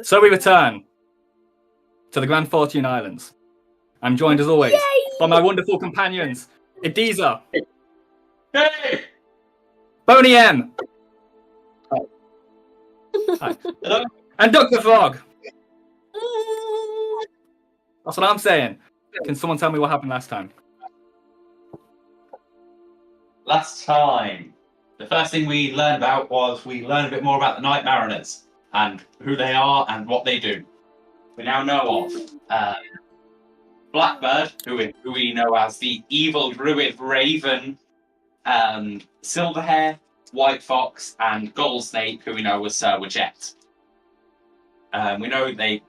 So we return to the Grand Fortune Islands. I'm joined as always by my wonderful companions, Ediza. Hey! Boney M. Hi. Hello? And Dr. Frog. That's what I'm saying. Can someone tell me what happened last time? Last time, the first thing we learned about was we learned a bit more about the Night Mariners and who they are and what they do. We now know of Blackbird, who we know as the evil druid Raven, Silverhair, White Fox, and Goldsnake, who we know as Sir Widget. We know they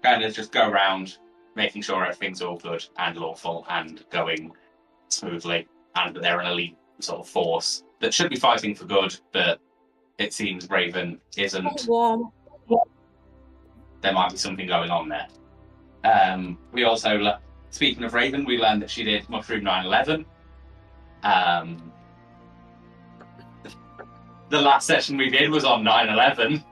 kind of just go around making sure everything's all good and lawful and going smoothly, and that they're an elite sort of force that should be fighting for good, but it seems Raven isn't. There might be something going on there. We also, speaking of Raven, we learned that she did Mushroom 9/11. The last session we did was on 9/11.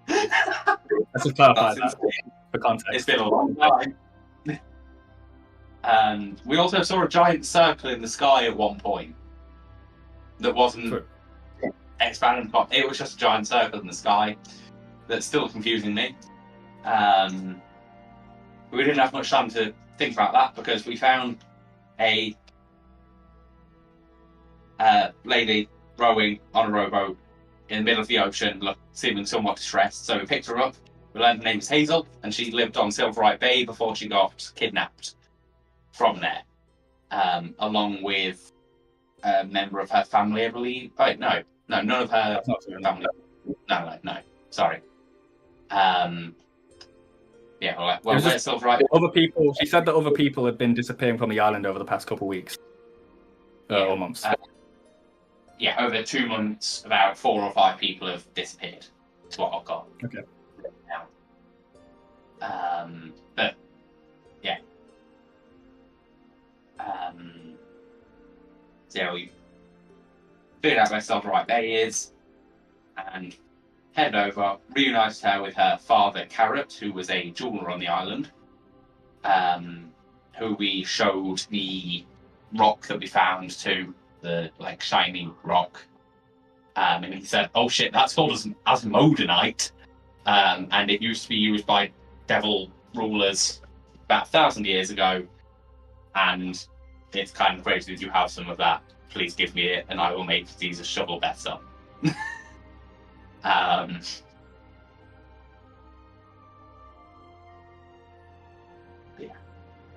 Let's just clarify that for context. It's been a long time. And we also saw a giant circle in the sky at one point that wasn't expanded. It was just a giant circle in the sky. That's still confusing me. We didn't have much time to think about that because we found a lady rowing on a rowboat in the middle of the ocean, seeming somewhat distressed. So we picked her up. We learned her name was Hazel, and she lived on Silverite Bay before she got kidnapped from there, along with a member of her family, I believe. No, none of her family. No, sorry. Yeah, well, where's Silverite? Other people. She said that other people had been disappearing from the island over the past couple of weeks or months. Over 2 months, about 4 or 5 people have disappeared. That's what I've got. Okay. Now. But yeah. So we figured out where Silverite Bay is and head over, reunited her with her father, Carrot, who was a jeweler on the island, who we showed the rock that we found to, the shiny rock. And he said, "Oh shit, that's called as Asmodenite, and it used to be used by devil rulers about 1,000 years ago, and it's kind of great that you have some of that. Please give me it, and I will make these a shovel better."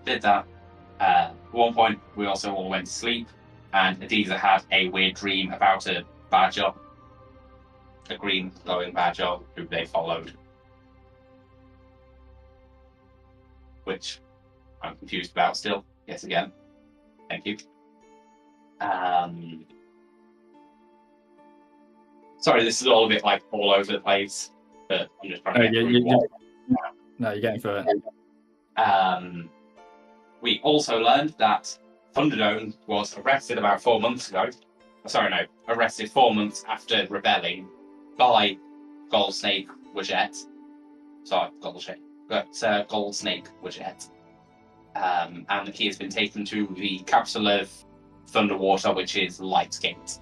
Did that. At one point, we also all went to sleep, and Ediza had a weird dream about a badger, a green glowing badger who they followed, which I'm confused about still. Yes, again. Thank you. Sorry, this is all a bit all over the place, but I'm just trying to No, you're getting through it. We also learned that Thunderdome was arrested about 4 months ago. Arrested 4 months after rebelling by Goldsnake Widget. Goldsnake Widget. And he has been taken to the capital of Thunderwater, which is Lightgate.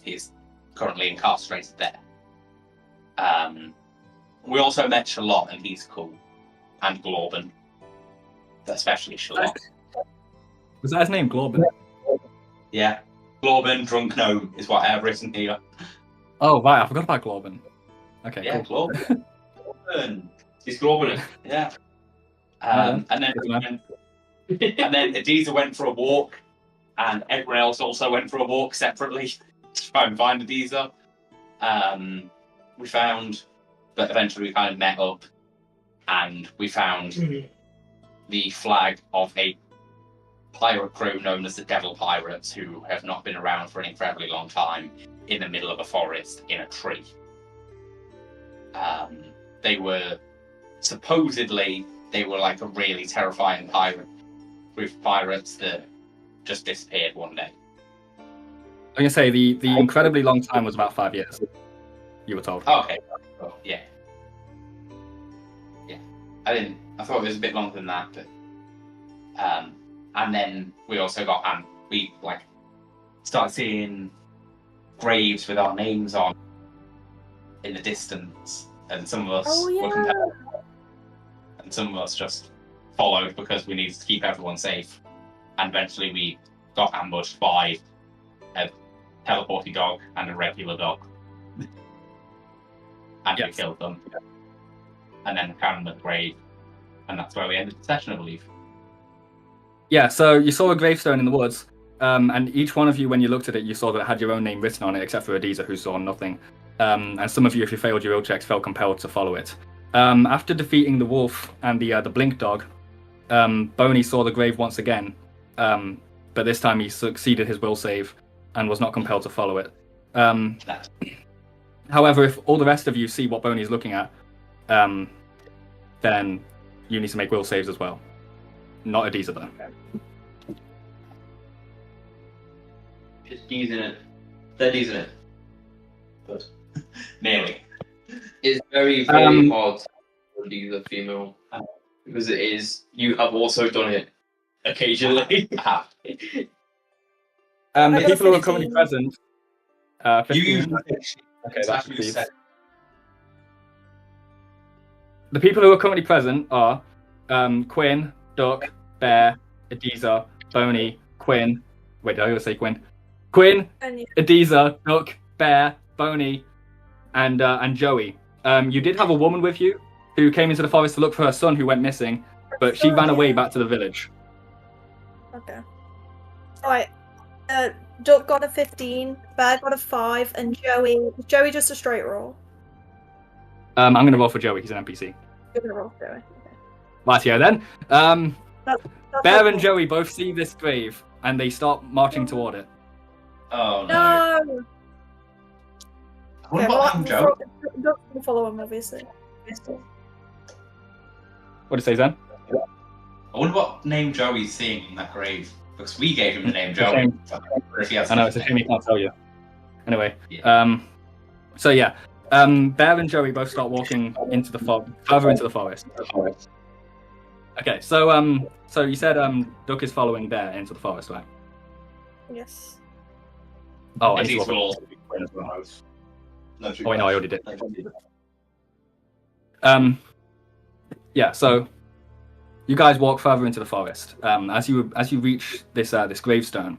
He's currently incarcerated there. We also met Shalot, and he's cool. And Glorben. Especially Shalot. Was that his name, Glorben? Yeah. Glorben, Drunk Gnome is what I have written here. Oh, right, I forgot about Glorben. Okay, yeah, cool. Glorben. He's Glorben, yeah. And then Ediza went for a walk, and everyone else also went for a walk separately to try and find Ediza. We found, but eventually we kind of met up, and we found the flag of a pirate crew known as the Devil Pirates, who have not been around for an incredibly long time, in the middle of a forest in a tree. They were supposedly a really terrifying pirate group of pirates that just disappeared one day. I'm gonna say the incredibly long time was about 5 years. You were told. Okay. Oh, yeah. Yeah. I thought it was a bit longer than that, but and then we also got we like started seeing graves with our names on in the distance, and some of us were compelled, and some of us just followed because we needed to keep everyone safe. And eventually we got ambushed by a teleporting dog and a regular dog. And we killed them. And then found the grave. And that's where we ended the session, I believe. Yeah, so you saw a gravestone in the woods, and each one of you, when you looked at it, you saw that it had your own name written on it, except for Adiza, who saw nothing. And some of you, if you failed your will checks, felt compelled to follow it. After defeating the wolf and the blink dog, Boney saw the grave once again, but this time he succeeded his will save and was not compelled to follow it. However, if all the rest of you see what Boney is looking at, then you need to make will saves as well. Not Adiza, though. Just D's in it. They're D's in it. But Nearly. it's very, very hard to be the female. Because it is, you have also done it occasionally. The people who are currently present, 15. Okay, that's Steve. The people who are currently present are Quinn, Duck, Bear, Adiza, Boney, Quinn. Wait, did I say Quinn? Quinn, Adiza, Duck, Bear, Boney, and Joey. You did have a woman with you who came into the forest to look for her son who went missing, but she ran away back to the village. Okay. Right. Duck got a 15, Bear got a 5, and Joey just a straight roll. I'm going to roll for Joey, he's an NPC. You're gonna roll for Joey. Okay. Rightio then. That's Bear and cool. Joey both see this grave, and they start marching toward it. Oh No! What about Joe? Duck will follow him, obviously. What did it say, Zen? I wonder what name Joey's seeing in that grave. Because we gave him the name Joey. I know, it's a shame he can't tell you. Anyway, Yeah. Bear and Joey both start walking into the further into the forest. Okay, so you said Duck is following Bear into the forest, right? Yes. Oh, I And need to these roll will all for Quinn as well. No, Oh wait, no, I already did. Yeah, so you guys walk further into the forest. As you reach this gravestone,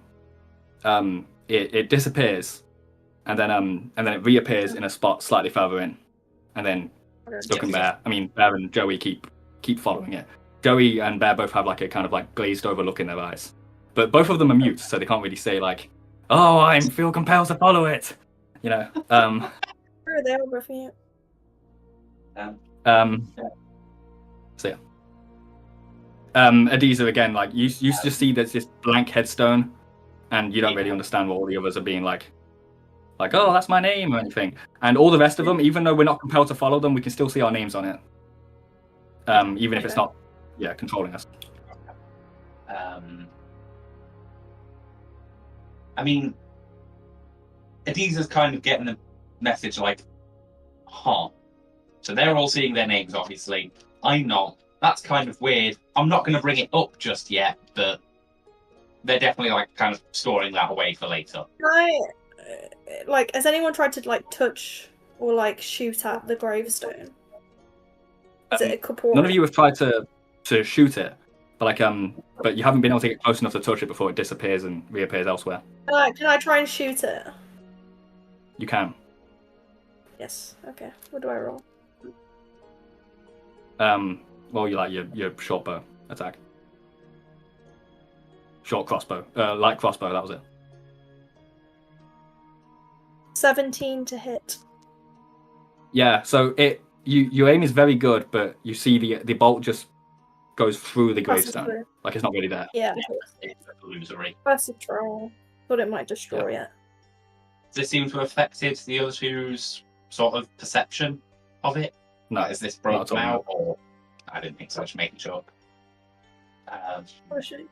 it disappears, and then it reappears in a spot slightly further in, and then Duck and Bear and Joey keep following it. Joey and Bear both have like a kind of like glazed over look in their eyes, but both of them are mute, so they can't really say like, "Oh, I feel compelled to follow it," you know. Sure, they were roughing it. So yeah. Adiza again, like you just see there's this blank headstone, and you don't really understand what all the others are being like, oh, that's my name or anything. And all the rest of them, even though we're not compelled to follow them, we can still see our names on it, even if it's not, controlling us. I mean, Adiza's kind of getting the message like, huh. So they're all seeing their names, obviously. I'm not. That's kind of weird. I'm not going to bring it up just yet, but they're definitely like kind of storing that away for later. Has anyone tried to like touch or like shoot at the gravestone? Is it a corporeal? None of you have tried to shoot it, but but you haven't been able to get close enough to touch it before it disappears and reappears elsewhere. Can I try and shoot it? You can. Yes. Okay. What do I roll? Well, you like your short bow attack. Short crossbow. Light crossbow, that was it. 17 to hit. Yeah, so your aim is very good, but you see the bolt just goes through the gravestone. Like it's not really there. Yeah. It's illusory. First a try. Thought it might destroy it. Does this seem to have affected the other two's sort of perception of it? No, Is this broke not at all, out? Or I didn't think so. Just making sure. What a shame.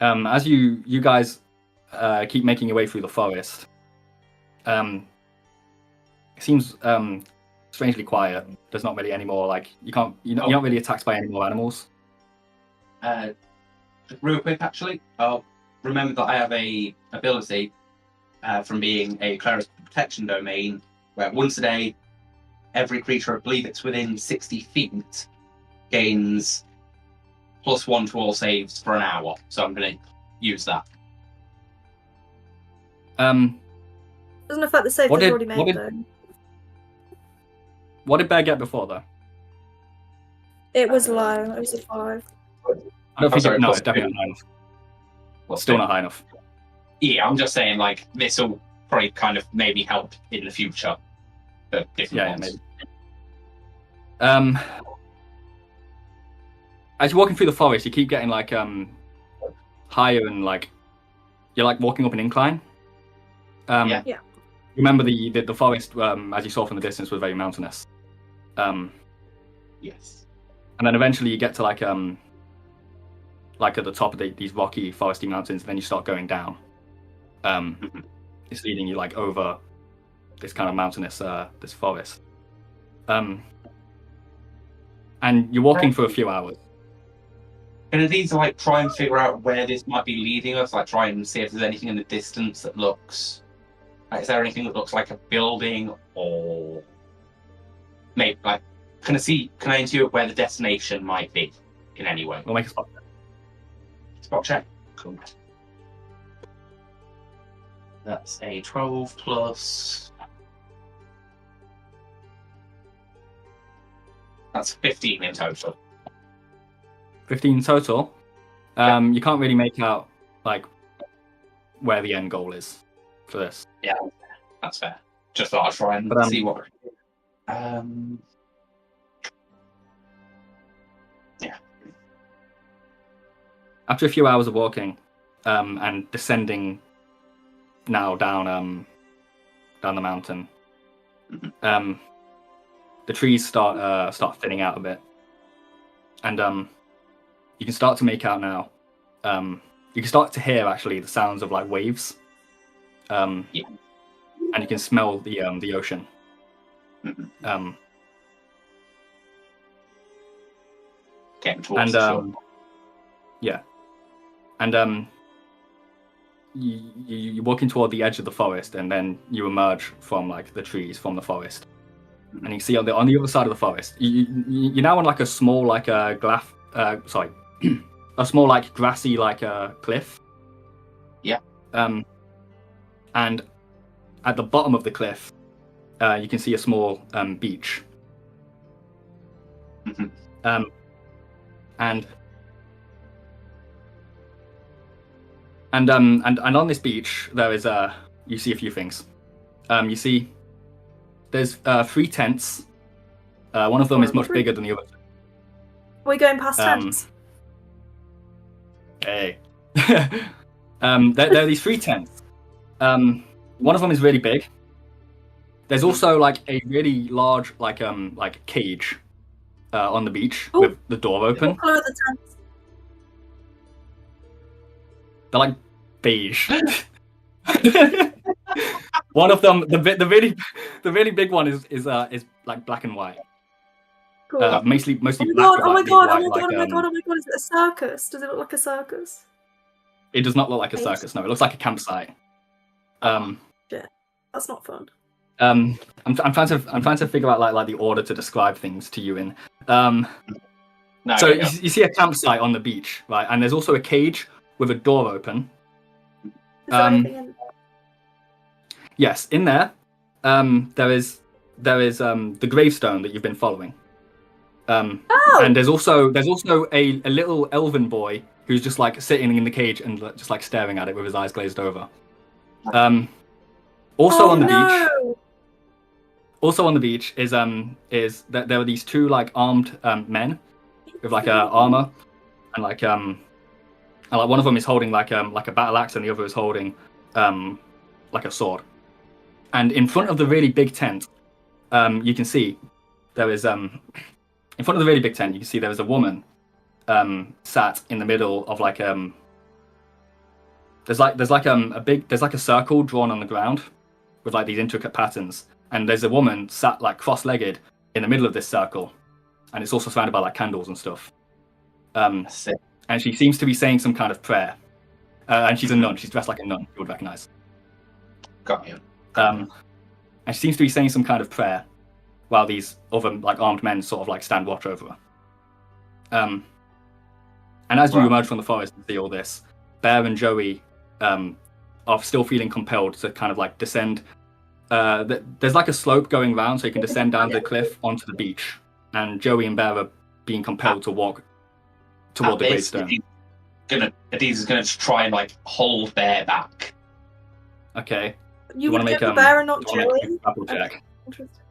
As you guys keep making your way through the forest, It seems strangely quiet. There's not really any more like you're not really attacked by any more animals. Real quick, actually, remember that I have a ability from being a cleric protection domain, where once a day, every creature, I believe it's within 60 feet, gains +1 to all saves for an hour. So I'm going to use that. Doesn't affect the save they've already made, though. What did Bear get before, though? It was low. It was a 5. I don't think it's definitely not high enough. Still not high enough. Yeah, I'm just saying, like, this will probably kind of maybe help in the future. For different ones. Maybe. As you're walking through the forest, you keep getting like higher and like you're like walking up an incline. Yeah. Remember the forest, as you saw from the distance, was very mountainous. Yes. And then eventually you get to like at the top of these rocky foresty mountains, and then you start going down. It's leading you like over this kind of mountainous this forest. And you're walking for a few hours. And are these like try and figure out where this might be leading us? Like try and see if there's anything in the distance that looks. Like, is there anything that looks like a building, or maybe like can I intuit where the destination might be in any way? We'll make a spot check. Spot check. Cool. That's a 12 plus. That's 15 in total. 15 total. You can't really make out like where the end goal is for this. Yeah, that's fair. Just thought I'd try and see what. Yeah. After a few hours of walking, and descending now down the mountain, the trees start thinning out a bit, and you can start to make out now. You can start to hear actually the sounds of like waves, and you can smell the ocean. Getting towards the shore. Yeah, and you're walking toward the edge of the forest, and then you emerge from like the trees from the forest, and you see on the other side of the forest, you're now on like a small like a a small like grassy like cliff. Yeah. And at the bottom of the cliff, you can see a small beach. And on this beach there is you see a few things. You see there's 3 tents. One of them is much bigger than the other. Are we going past tents? Hey. There are these 3 tents. One of them is really big. There's also like a really large like cage on the beach with the door open. What colour are the tents? They're like beige. One of them, the really big one is like black and white. Cool. Mostly black. Oh my god! White, Is it a circus? Does it look like a circus? It does not look like a circus. No, it looks like a campsite. Shit, that's not fun. I'm trying to figure out like the order to describe things to you in. So you see a campsite on the beach, right? And there's also a cage with a door open. Is there anything in? Yes, in there, there is the gravestone that you've been following. And there's also a little elven boy who's just like sitting in the cage and just like staring at it with his eyes glazed over. Also on the beach is that there are these 2 like armed men with like armor, and like one of them is holding like a battle axe and the other is holding like a sword. And in front of the really big tent, you can see there is in front of the really big tent, you can see there is a woman sat in the middle of like there's like a circle drawn on the ground, with like these intricate patterns. And there's a woman sat like cross-legged in the middle of this circle, and it's also surrounded by like candles and stuff. And she seems to be saying some kind of prayer. And she's a nun. She's dressed like a nun. You would recognize. Got you. And she seems to be saying some kind of prayer, while these other like armed men sort of like stand watch over her. And as you emerge from the forest and see all this, Bear and Joey are still feeling compelled to kind of like descend. There's like a slope going round, so you can descend down the cliff onto the beach. And Joey and Bear are being compelled to walk toward the gravestone. Adiz is gonna try and like hold Bear back. Okay. You want would to get make the bear and not do you wanna make Joey? a grapple check? Interesting.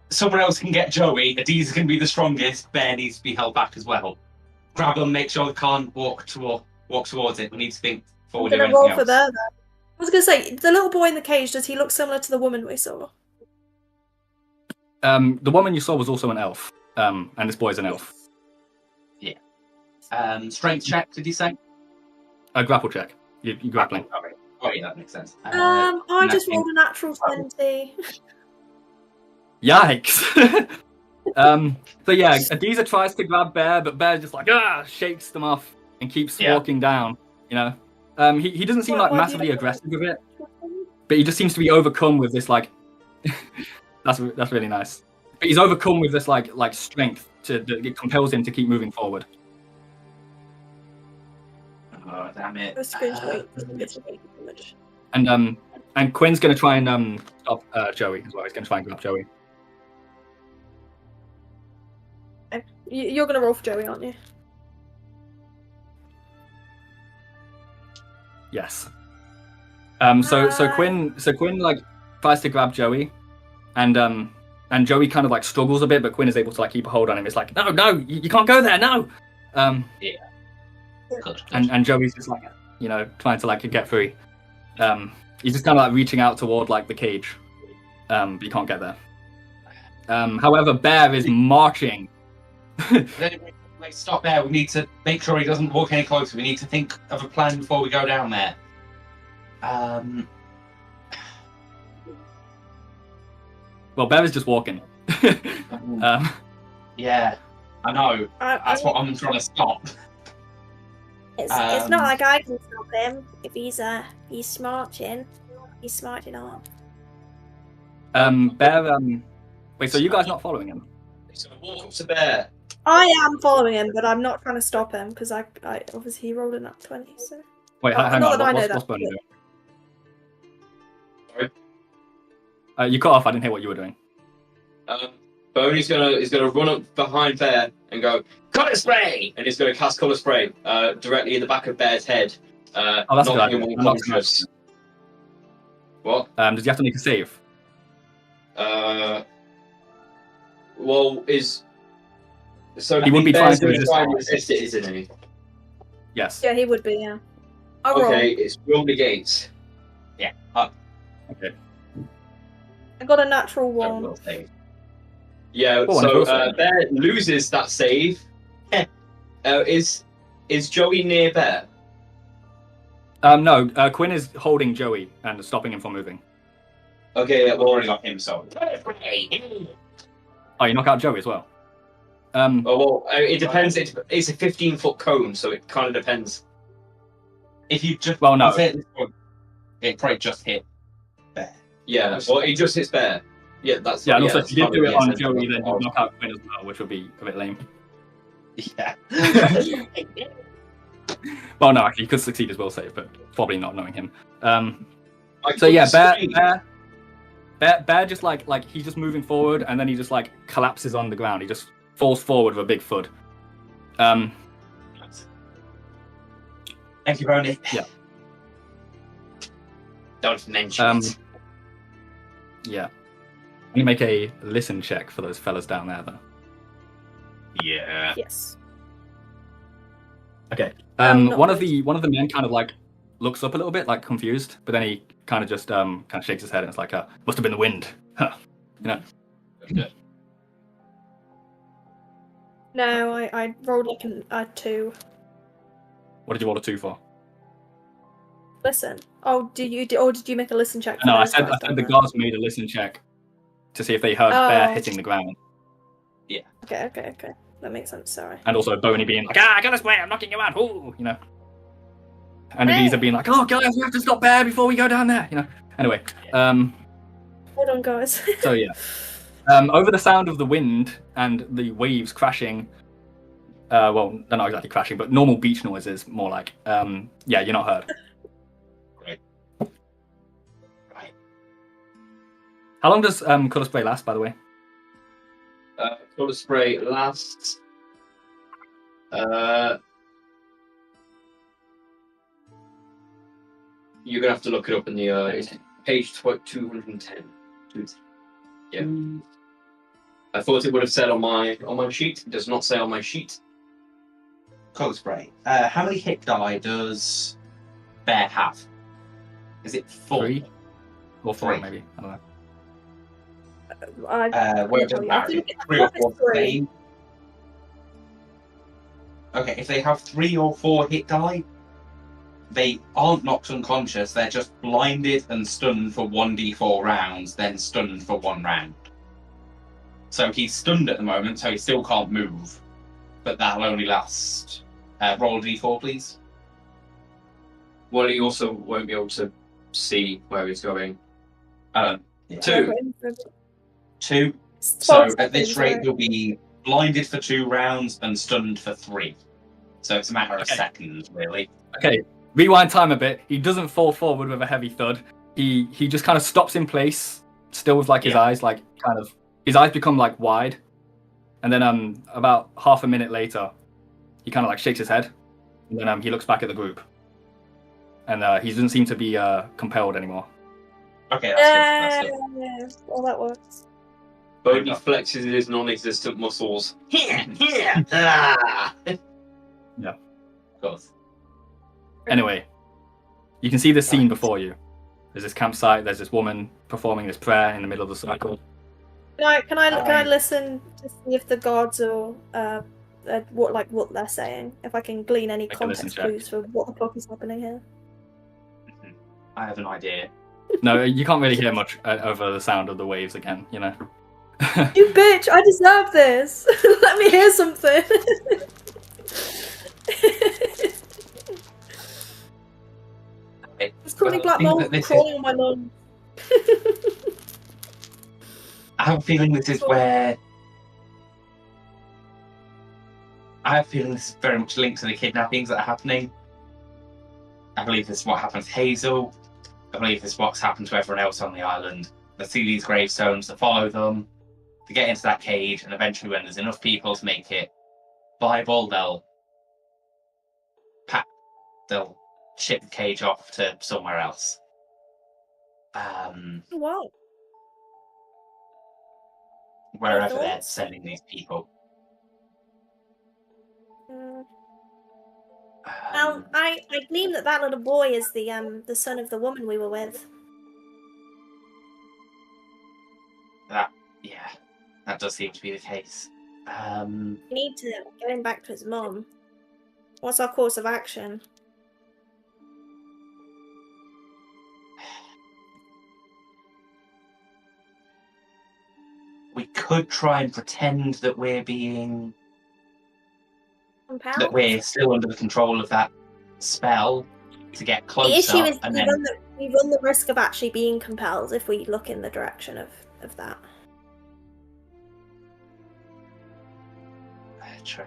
Someone else can get Joey. Adiz is gonna be the strongest. Bear needs to be held back as well. Grab him. Make sure they can't walk towards it. We need to think before we I'm do gonna roll anything for else. Bear then. I was gonna say, the little boy in the cage, does he look similar to the woman we saw? The woman you saw was also an elf, and this boy is an elf. Strength check, did you say? A grapple check. You're grappling. Okay. Oh, yeah, that makes sense. I just nothing. rolled a natural 20. Yikes! So yeah, Adiza tries to grab Bear, but Bear just like shakes them off and keeps walking down. You know, he doesn't seem like massively aggressive with it, but he just seems to be overcome with this like. that's really nice. But he's overcome with this like strength that it compels him to keep moving forward. Oh, damn it. It's going to wait. And Quinn's gonna try and stop Joey as well. He's gonna try and grab Joey. You're gonna roll for Joey, aren't you? Yes. So Quinn like tries to grab Joey, and Joey kind of like struggles a bit, but Quinn is able to like keep a hold on him. It's like, no, you can't go there, no. Yeah. Good. And Joey's just like, you know, trying to like get free. He's just kind of like reaching out toward like the cage, but you can't get there. However, Bear is marching. Wait, stop there. We need to make sure he doesn't walk any closer. We need to think of a plan before we go down there. Well, Bear is just walking. Yeah, I know. That's what I'm trying to stop. It's not like I can stop him if he's marching. He's marching on. Bear. Wait, so you guys not following him? So walk up to Bear. I am following him, but I'm not trying to stop him because I obviously he rolled in at 20. So Wait, hang not on. that I know What's that. Bonnie doing? Sorry? You cut off. I didn't hear what you were doing. Boney's gonna run up behind Bear and go colour spray, and he's gonna cast colour spray directly in the back of Bear's head. Oh, that's a good knocking idea. him unconscious. What? Does he have to make a save? Well, so He would be Bear's trying to gonna try and resist. resist it, isn't he? Yes. yeah, he would be. Yeah. I'll roll. Okay, it's roll against. Yeah. Okay. I got a natural Oh, 1. well saved. Yeah, Oh, so and Bear loses that save. Is Joey near Bear? No. Quinn is holding Joey and stopping him from moving. Okay, yeah, We've well, already got him, so. Oh, you knock out Joey as well. it depends. It's a 15-foot cone, so it kind of depends. If you just. Well, no. I'll say at this point, it probably just hit Bear. Yeah, well, it just hits Bear. Yeah, that's Yeah, and also that's if you did do it on sensible. Joey, then you knock out Quinn as well, which would be a bit lame. Yeah. Well, no, actually, he could succeed as will save, but probably not knowing him. I So yeah, could Bear just like he's just moving forward, and then he just like collapses on the ground. He just falls forward with a big thud. Thank you, Bonnie. Yeah. Don't mention it. Yeah. Let me make a listen check for those fellas down there, though. Yeah. Yes. Okay. Not One of really. the men kind of like looks up a little bit, like confused, but then he kind of just kind of shakes his head and it's like, must have been the wind, huh? You know. No, I rolled like a 2. What did you roll a 2 for? Listen. Oh, did you make a listen check? For No, I those said guys down the there? guards made a listen check to see if they heard Bear Oh. hitting the ground, Okay. That makes sense. Sorry. and also Boney being like, "Ah, go this way! I'm knocking you out!" Ooh, you know. And the geezer being like, "Oh, guys, we have to stop Bear before we go down there." You know. Anyway, Hold on, guys. so yeah, over the sound of the wind and the waves crashing. Well, they're not exactly crashing, but normal beach noises, more like. Yeah, you're not heard. Right. How long does colour spray last, by the way? Colour spray lasts. You're gonna have to look it up in the it's page 210. Yeah. I thought it would have said on my sheet. It does not say on my sheet. Colour spray. How many hit die does Bear have? Is it 4? 3 or 4, 3. maybe. I don't know. Where does I think 3 or it's 4 3. save? Okay, if they have 3 or 4 hit die, they aren't knocked unconscious. They're just blinded and stunned for 1d4 rounds, then stunned for 1 round. So he's stunned at the moment, so he still can't move. But that'll only last. Roll a d4, please. Well, he also won't be able to see where he's going. Yeah. 2. 2. So at this rate, he'll be blinded for 2 rounds and stunned for 3. So it's a matter of seconds, really. Okay, rewind time a bit. He doesn't fall forward with a heavy thud. He just kind of stops in place, still with like his eyes, like kind of his eyes become like wide, and then about half a minute later, he kind of like shakes his head, and then he looks back at the group, and he doesn't seem to be compelled anymore. Okay, that's good. Well, that works. Bodhi flexes his non-existent muscles. Yeah. Yeah. Of course. Anyway, you can see the scene before you. There's this campsite. There's this woman performing this prayer in the middle of the circle. Can I listen to see if the gods are what they're saying? If I can glean any Make a listen context check. clues for what the fuck is happening here? I have an idea. No, you can't really hear much over the sound of the waves again. You know. You bitch! I deserve this. Let me hear something. It's currently black mold crawling on my lungs. I have a feeling this is where. I have a feeling this is very much linked to the kidnappings that are happening. I believe this is what happened to Hazel. I believe this is what's happened to everyone else on the island. They see these gravestones, they follow them, they get into that cage, and eventually, when there's enough people to make it viable, they'll ship the cage off to somewhere else. Wow. Wherever they're thoughts? sending these people. Well, I glean that little boy is the son of the woman we were with. That does seem to be the case. We need to get him back to his mum. What's our course of action? We could try and pretend that we're being Compelled? that we're still under the control of that spell to get closer. The issue is and we run the risk of actually being compelled if we look in the direction of that. True.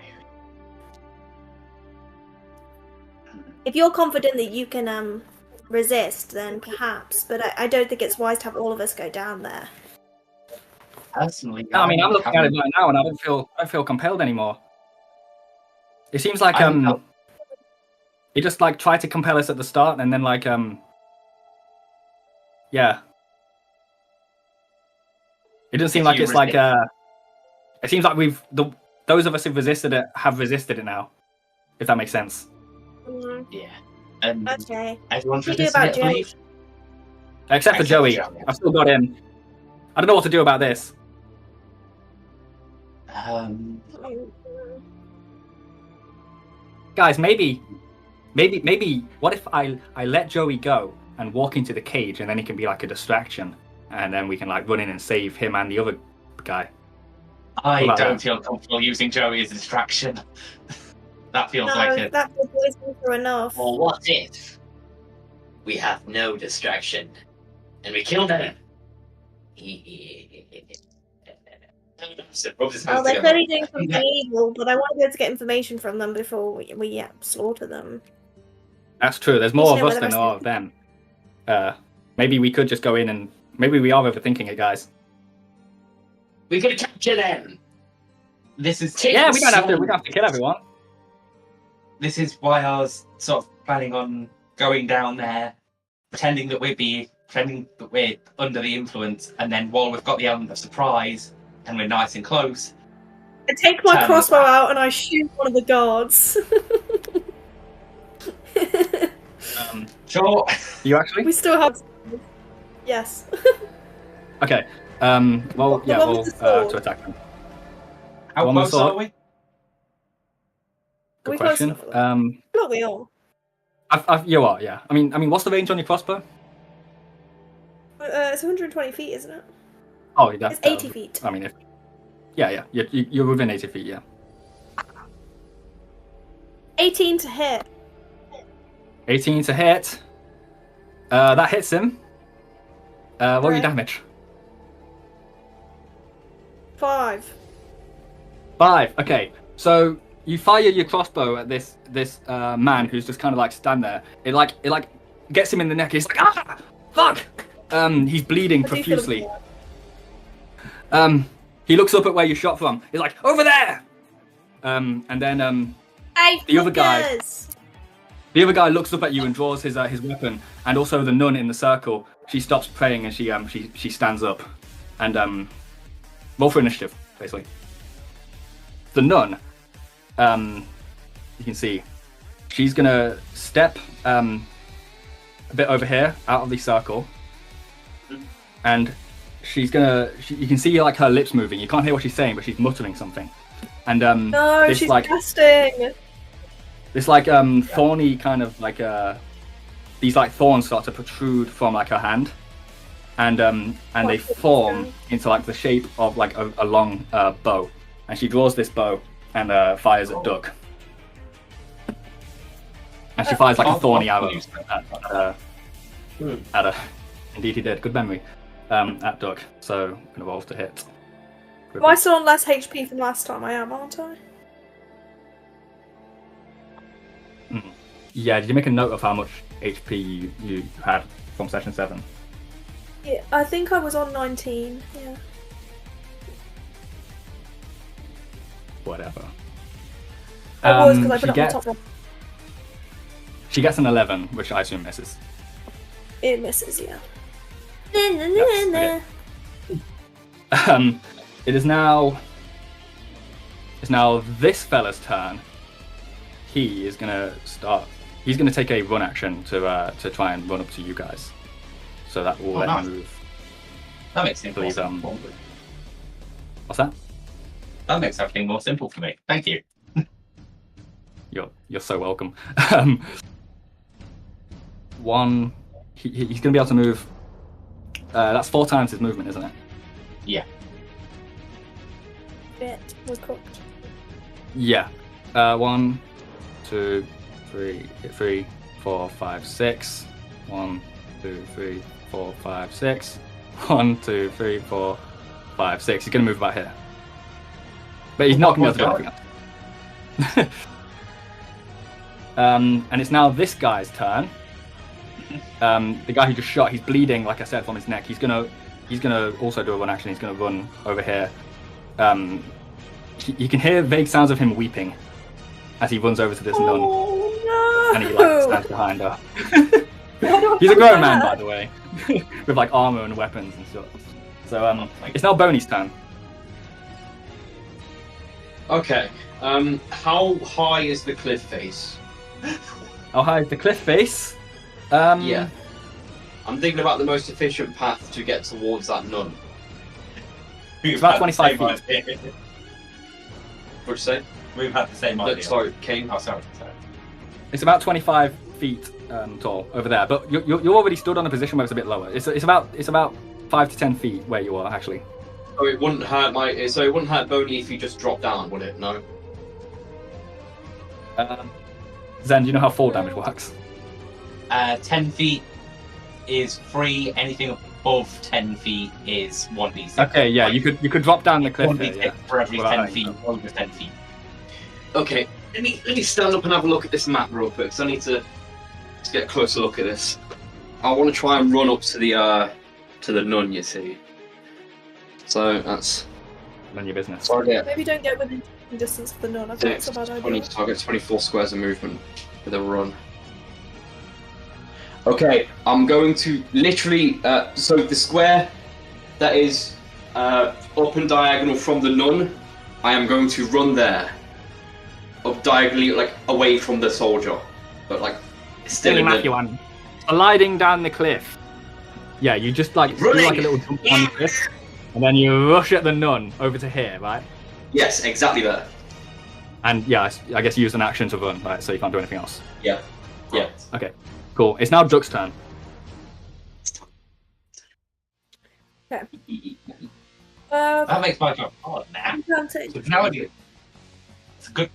If you're confident that you can resist, then perhaps. But I don't think it's wise to have all of us go down there. Personally, I mean, I'm looking at it right now, and I don't feel compelled anymore. It seems like he just like tried to compel us at the start, and then like yeah. It doesn't seem like it's like it seems like those of us who've resisted it have resisted it now. If that makes sense. Yeah. And Okay. everyone's What do you do resisting about it, I Joey? believe. Except for Joey. I've still got him. I don't know what to do about this. Guys, maybe maybe. What if I let Joey go and walk into the cage, and then he can be like a distraction, and then we can like run in and save him and the other guy. I What about don't that? feel comfortable using Joey as a distraction. That feels No, like it. that was always been through enough. Well, what if we have no distraction and we kill them? Well, they're clearly doing something evil, but I want to be able to get information from them before we slaughter them. That's true. There's more Need of to us know than where there are of them. Maybe we could just go in and maybe we are overthinking it, guys. We could capture them. This is Yeah, we don't have to kill everyone. This is why I was sort of planning on going down there, pretending that we're under the influence, and then while we've got the element of surprise and we're nice and close, I take my Turn crossbow back. out and I shoot one of the guards. sure. You actually? We still have. Yes. Okay. Well, The yeah, one we'll with the sword. to attack them. How One more close sword. are we? Good we close question. enough for that? Not we all. You are, yeah. I mean, what's the range on your crossbow? It's 120 feet, isn't it? Oh, that's It's 80 feet. I mean, you're within 80 feet, yeah. 18 to hit. 18 to hit. That hits him. Roll your Right. damage. 5. 5. Okay, so you fire your crossbow at this man who's just kind of like stand there. It like gets him in the neck. He's like, ah, fuck. He's bleeding I do feel profusely. bad. He looks up at where you shot from. He's like, over there. And then Hey, the other guy- fuckers! the other guy looks up at you and draws his weapon. And also the nun in the circle. She stops praying and she stands up. And roll for initiative, basically. The nun, you can see, she's gonna step a bit over here out of the circle, and she's gonna. You can see like her lips moving. You can't hear what she's saying, but she's muttering something. And No, this she's like casting. this like thorny kind of like these like thorns start to protrude from like her hand, and they form into like the shape of like a long bow. And she draws this bow and fires at Duck. And she fires like a thorny arrow at her. Indeed, he did. Good memory. At Duck. So I'm gonna roll to hit. Am I still on less HP from last time? I am, aren't I? Yeah. Did you make a note of how much HP you had from session 7? Yeah, I think I was on 19. Yeah. Whatever. I was because I she put it on gets- top one. She gets an 11, which I assume misses. It misses, yeah. Yes, it is now. It's now this fella's turn. He is gonna start. He's gonna take a run action to try and run up to you guys. So that will let nice. him move. That makes it more Please, simple. What's that? That makes everything more simple for me. Thank you. You're so welcome. One. He's gonna be able to move. That's 4 times his movement, isn't it? Yeah. Bit was cooked. Yeah. 1, 2, 3, 4, 5, 6. 1, 2, 3, 4, 5, 6. 1, 2, 3, 4, 5, 6. He's gonna move about here. But he's not gonna be able to do anything else. And it's now this guy's turn. The guy who just shot, he's bleeding, like I said, from his neck. He's gonna also do a run action. He's gonna run over here. You can hear vague sounds of him weeping as he runs over to this nun, Oh no! and he like stands behind her. He's a grown man, by the way, with like armor and weapons and stuff. So it's now Boney's turn. Okay. How high is the cliff face? I'll hide the cliff face. Yeah. I'm thinking about the most efficient path to get towards that nun. It's about 25 What'd What'd you say? We've had the same idea. Sorry, Kane. Oh, sorry. It's about 25 feet tall over there, but you're already stood on a position where it's a bit lower. It's about 5 to 10 feet where you are actually. Oh, it wouldn't hurt it wouldn't hurt Boney if you just dropped down, would it? No. Zen, do you know how fall damage works? 10 feet is free. Anything above 10 feet is 1d6. Okay, yeah, you could drop down the cliff 1d6 here, yeah. for every Without 10 hurting feet, over 10 feet. Okay, let me stand up and have a look at this map real quick, because I need to get a closer look at this. I want to try and run up to the nun, you see. So that's none of your business. Maybe don't get within distance of the nun. I think that's a bad idea. Target 24 squares of movement with a run. Okay, I'm going to literally. So the square that is up and diagonal from the nun, I am going to run there, up diagonally, like away from the soldier, but like still in the. One. Sliding down the cliff. Yeah, you just like do like a little jump on the cliff, and then you rush at the nun over to here, right? Yes, exactly there. And yeah, I guess use an action to run, right? So you can't do anything else. Yeah. Yeah. Okay. Cool. It's now Duck's turn. Okay. That makes my job hard now. So now it's a good.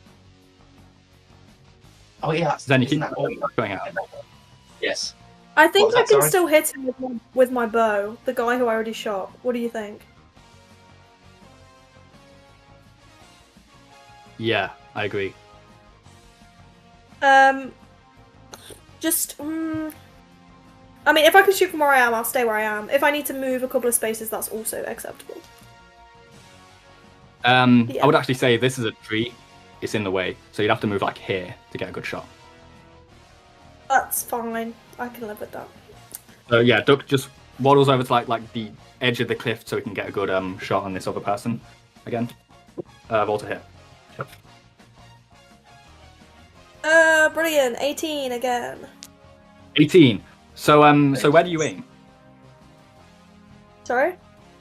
Oh yeah, Then you isn't keep that all? going out. Yes. I think What's I that, can sorry? still hit him with my bow, the guy who I already shot. What do you think? Yeah, I agree. I mean, if I can shoot from where I am, I'll stay where I am. If I need to move a couple of spaces, that's also acceptable. I would actually say this is a tree. It's in the way, so you'd have to move like here to get a good shot. That's fine. I can live with that. So yeah, Duck just waddles over to like the edge of the cliff so he can get a good shot on this other person. Again, roll to hit. Brilliant. 18 again. 18. So where do you aim? Sorry?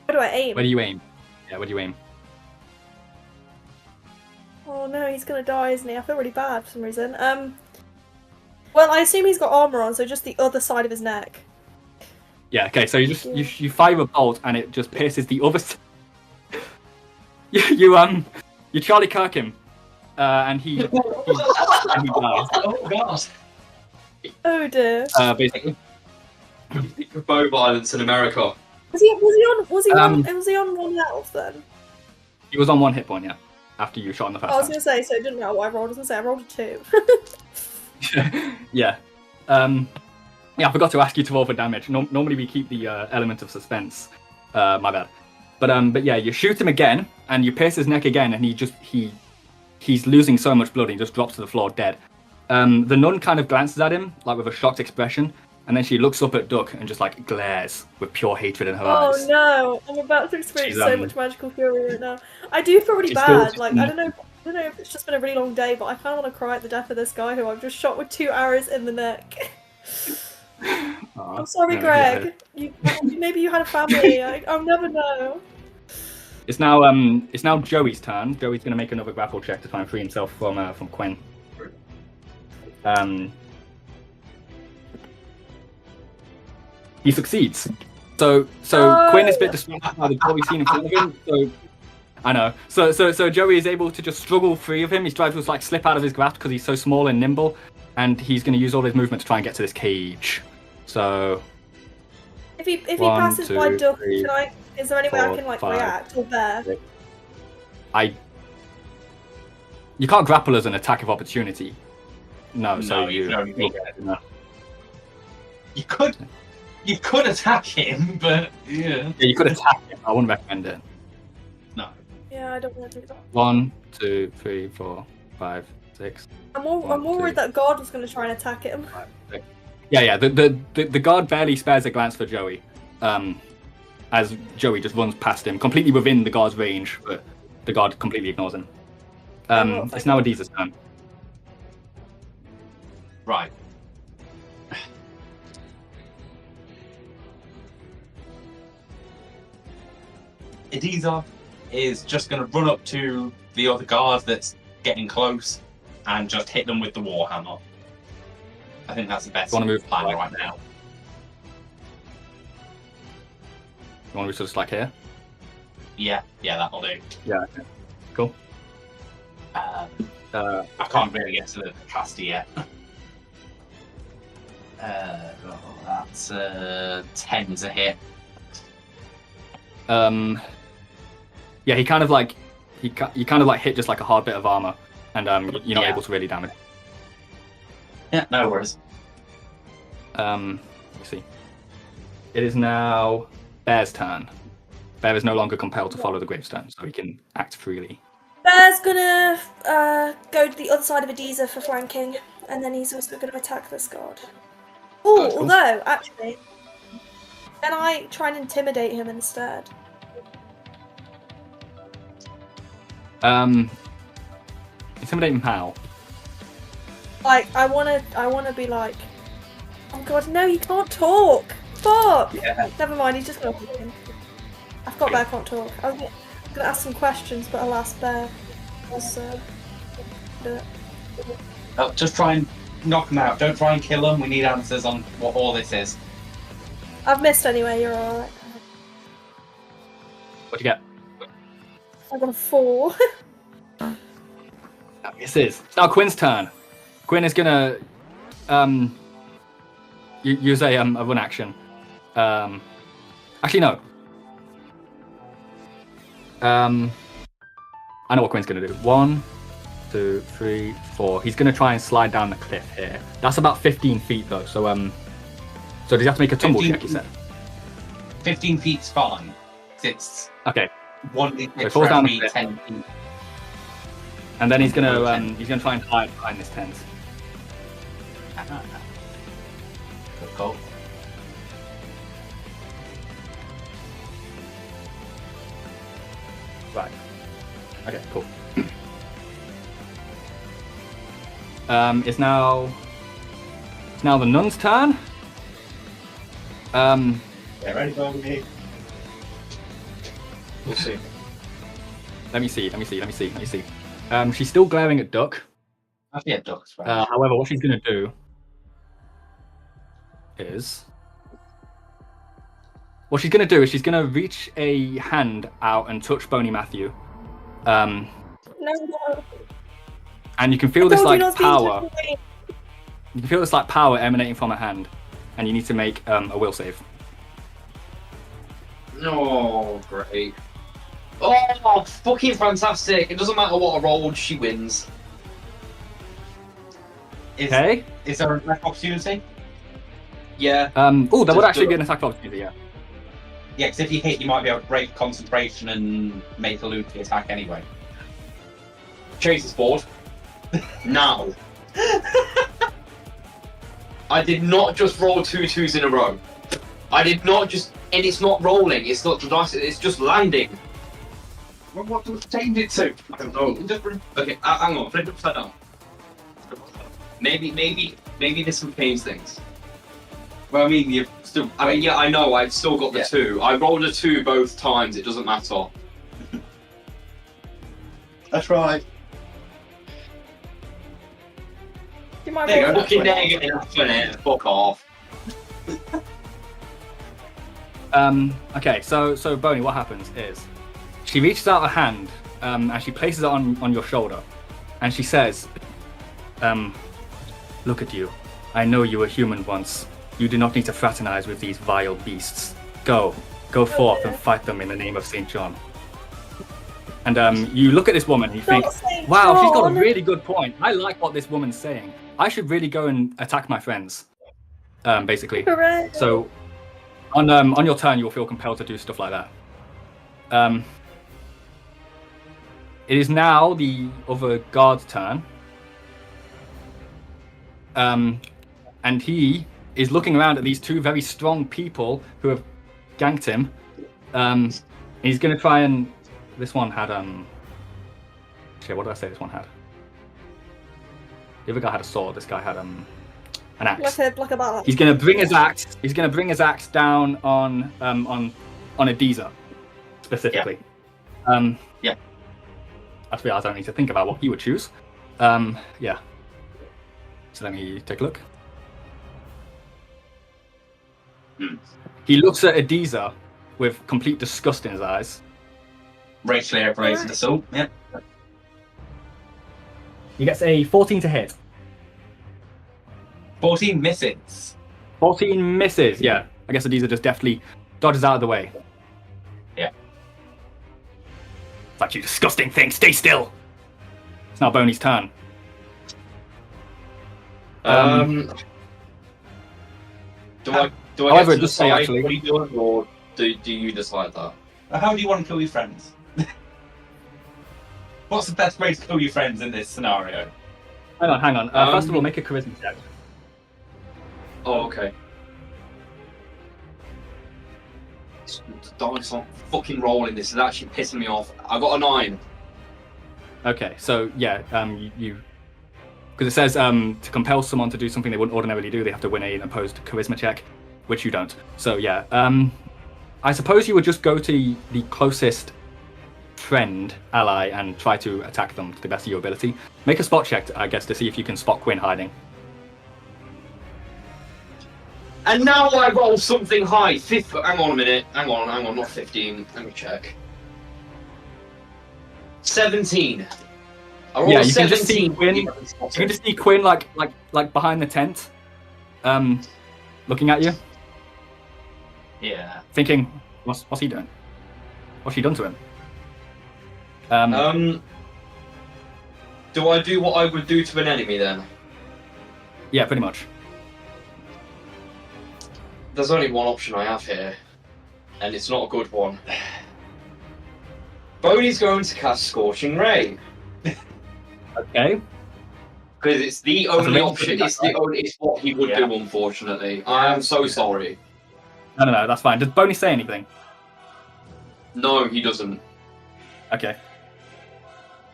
Where do I aim? Where do you aim? Yeah, where do you aim? Oh no, he's gonna die, isn't he? I feel really bad for some reason. Well, I assume he's got armor on, so just the other side of his neck. Yeah. Okay. So you fire a bolt and it just pierces the other. You Charlie Kirk him, and he dies. Oh god. Oh dear. Basically. Bow violence in America. Was he on 1 health then? He was on 1 hit point, yeah. After you shot him the first I was time. gonna say, so it didn't matter what I rolled. I was gonna say I rolled a 2. Yeah. Yeah, I forgot to ask you to roll for damage. Normally we keep the element of suspense. My bad. But yeah, you shoot him again, and you pierce his neck again, and he's losing so much blood, he just drops to the floor dead. The nun kind of glances at him, like with a shocked expression, and then she looks up at Duck and just like glares with pure hatred in her eyes. Oh no! I'm about to experience She's, so much magical fury right now. I do feel really she's bad. still- Like I don't know if it's just been a really long day, but I kind of want to cry at the death of this guy who I've just shot with 2 arrows in the neck. I'm sorry, yeah. Greg. Maybe you had a family. I'll never know. It's now Joey's turn. Joey's going to make another grapple check to try and free himself from Quinn. He succeeds. So Quinn is a bit distracted by the door we've seen in front of him. So I know. So Joey is able to just struggle free of him. He tries to like slip out of his grasp because he's so small and nimble, and he's going to use all his movement to try and get to this cage. So If he 1, passes 2, by Duck, 3, is there any way I 4, can like 5, react or bear? 6. You can't grapple as an attack of opportunity. No, so No, you can only make it. no. You could attack him, but yeah. Yeah, you could attack him. I wouldn't recommend it. No. Yeah, I don't want to do that. 1, 2, 3, 4, 5, 6. I'm more worried that God was going to try and attack him. Yeah. The guard barely spares a glance for Joey, as Joey just runs past him, completely within the guard's range, but the guard completely ignores him. It's now Adiza's turn. Right. Adiza is just going to run up to the other guard that's getting close and just hit them with the warhammer. I think that's the best You wanna move plan like- right now. You want to be just like here? Yeah, that'll do. Yeah. Okay. Cool. I can't really get to the caster yet. That's 10 to hit. Yeah, he kind of like you kind of like hit just like a hard bit of armor, and you're not Yeah. able to really damage. Yeah, no worries. Let me see. It is now Bear's turn. Bear is no longer compelled to follow the gravestone, so he can act freely. Bear's gonna go to the other side of Adiza for flanking, and then he's also gonna attack this guard. Oh, That's cool. although actually, can I try and intimidate him instead? Intimidate him how? Like, I wanna be like, oh god, no, you can't talk. Fuck. Yeah. Never mind, he's just gonna walk in. I forgot Bear can't talk. I was gonna ask some questions, but alas, Bear was do it. Oh, just try and knock him out. Don't try and kill him. We need answers on what all this is. I've missed anyway. You're alright. What'd you get? I got a 4. This is. It's now Quinn's turn. Quinn is gonna use a run action. Actually no. I know what Quinn's gonna do. 1, 2, 3, 4. He's gonna try and slide down the cliff here. That's about 15 feet though. So so does he have to make a tumble 15 check? You said. 15 feet's fine. It's Okay. 1 So he falls down the every cliff. 10 feet. And then he's gonna try and hide behind this tent. Good call. Right. Okay, cool. It's now the nun's turn. Get ready for me. We'll see. Let me see. She's still glaring at Duck. Actually, yeah, ducks, right? However, what she's gonna do is she's gonna reach a hand out and touch Boney Matthew. No. And you can feel I this told you like not to be power. intimidating. You can feel this like power emanating from her hand, and you need to make a will save. Oh, great. Oh, fucking fantastic. It doesn't matter what I rolled, she wins. Okay. Is there an attack opportunity? Yeah. Oh, there would Just actually do be it. an attack opportunity. Yeah. Yeah, because if you hit, you might be able to break concentration and make a loopy attack anyway. Chase is board. Now. I did not just roll 2 2s in a row. I did not just... And it's not rolling, it's not just... It's just landing. Well, what do we change it to? I don't know. Okay, hang on. Flip it upside down. Maybe this will change things. Well, I mean, you've still... I mean, yeah, I know. I've still got the Yeah. 2. I rolled a 2 both times. It doesn't matter. That's right. You might There you roll go. that Fucking one. negative enough for it. Fuck off. Okay, so Boney, what happens is she reaches out her hand and she places it on your shoulder, and she says, "Look at you. I know you were human once. You do not need to fraternize with these vile beasts. Go forth and fight them in the name of St. John." And you look at this woman and you think, Not St. "Wow, she's got a John. really good point. I like what this woman's saying. I should really go and attack my friends." Basically. Correct. So, on your turn, you'll feel compelled to do stuff like that. It is now the other guard's turn. And he is looking around at these 2 very strong people who have ganked him. He's going to try and... This one had... Shit, what did I say this one had? The other guy had a sword. This guy had an axe. Like a battle. He's gonna bring his axe. He's gonna bring his axe down on Adiza specifically. Yeah. That's why I don't need to think about what he would choose. Yeah. So let me take a look. He looks at Adiza with complete disgust in his eyes. Racially operated assault. Yep. He gets a 14 to hit. 14 misses. 14 misses. Yeah, I guess Adiza just deftly dodges out of the way. Yeah. It's like, you disgusting thing, stay still. It's now Boney's turn. Do I however, get to just say decide actually- what he does, or do you decide that? How do you want to kill your friends? What's the best way to kill your friends in this scenario? Hang on. First of all, make a charisma check. Oh, okay. The dice aren't fucking rolling. This is actually pissing me off. I got a 9. Okay, so yeah, you because it says to compel someone to do something they wouldn't ordinarily do, they have to win an opposed charisma check, which you don't. So yeah, I suppose you would just go to the closest friend, ally, and try to attack them to the best of your ability. Make a spot check, I guess, to see if you can spot Quinn hiding. And now I roll something high. Hang on a minute. Hang on, not 15. Let me check. 17. I rolled Yeah, a you can just see 17. Quinn. You can just see Quinn like behind the tent, looking at you, Yeah. thinking, what's he doing? What's she done to him? Do I do what I would do to an enemy then? Yeah, pretty much. There's only one option I have here, and it's not a good one. Boney's going to cast Scorching Ray. Okay. Because it's the only range option. attack, It's what he would do, unfortunately. I am so sorry. No, that's fine. Does Boney say anything? No, he doesn't. Okay.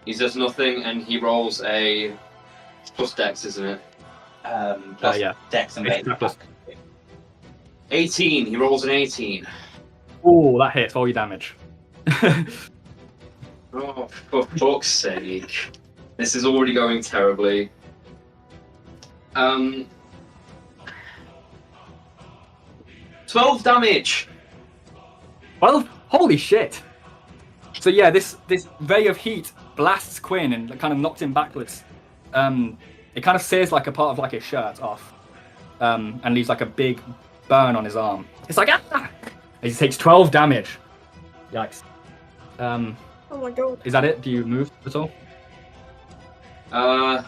He says nothing, and he rolls a plus Dex, isn't it? Plus yeah. Dex and It's Bait. plus- 18. He rolls an 18. Ooh, that hits all your damage. Oh, for fuck's sake! This is already going terribly. 12 damage. Well, holy shit! So yeah, this ray of heat blasts Quinn and kind of knocks him backwards. It kind of sears like a part of like his shirt off, and leaves like a big burn on his arm. It's like ah! He takes 12 damage. Yikes. Oh my god. Is that it? Do you move at all? I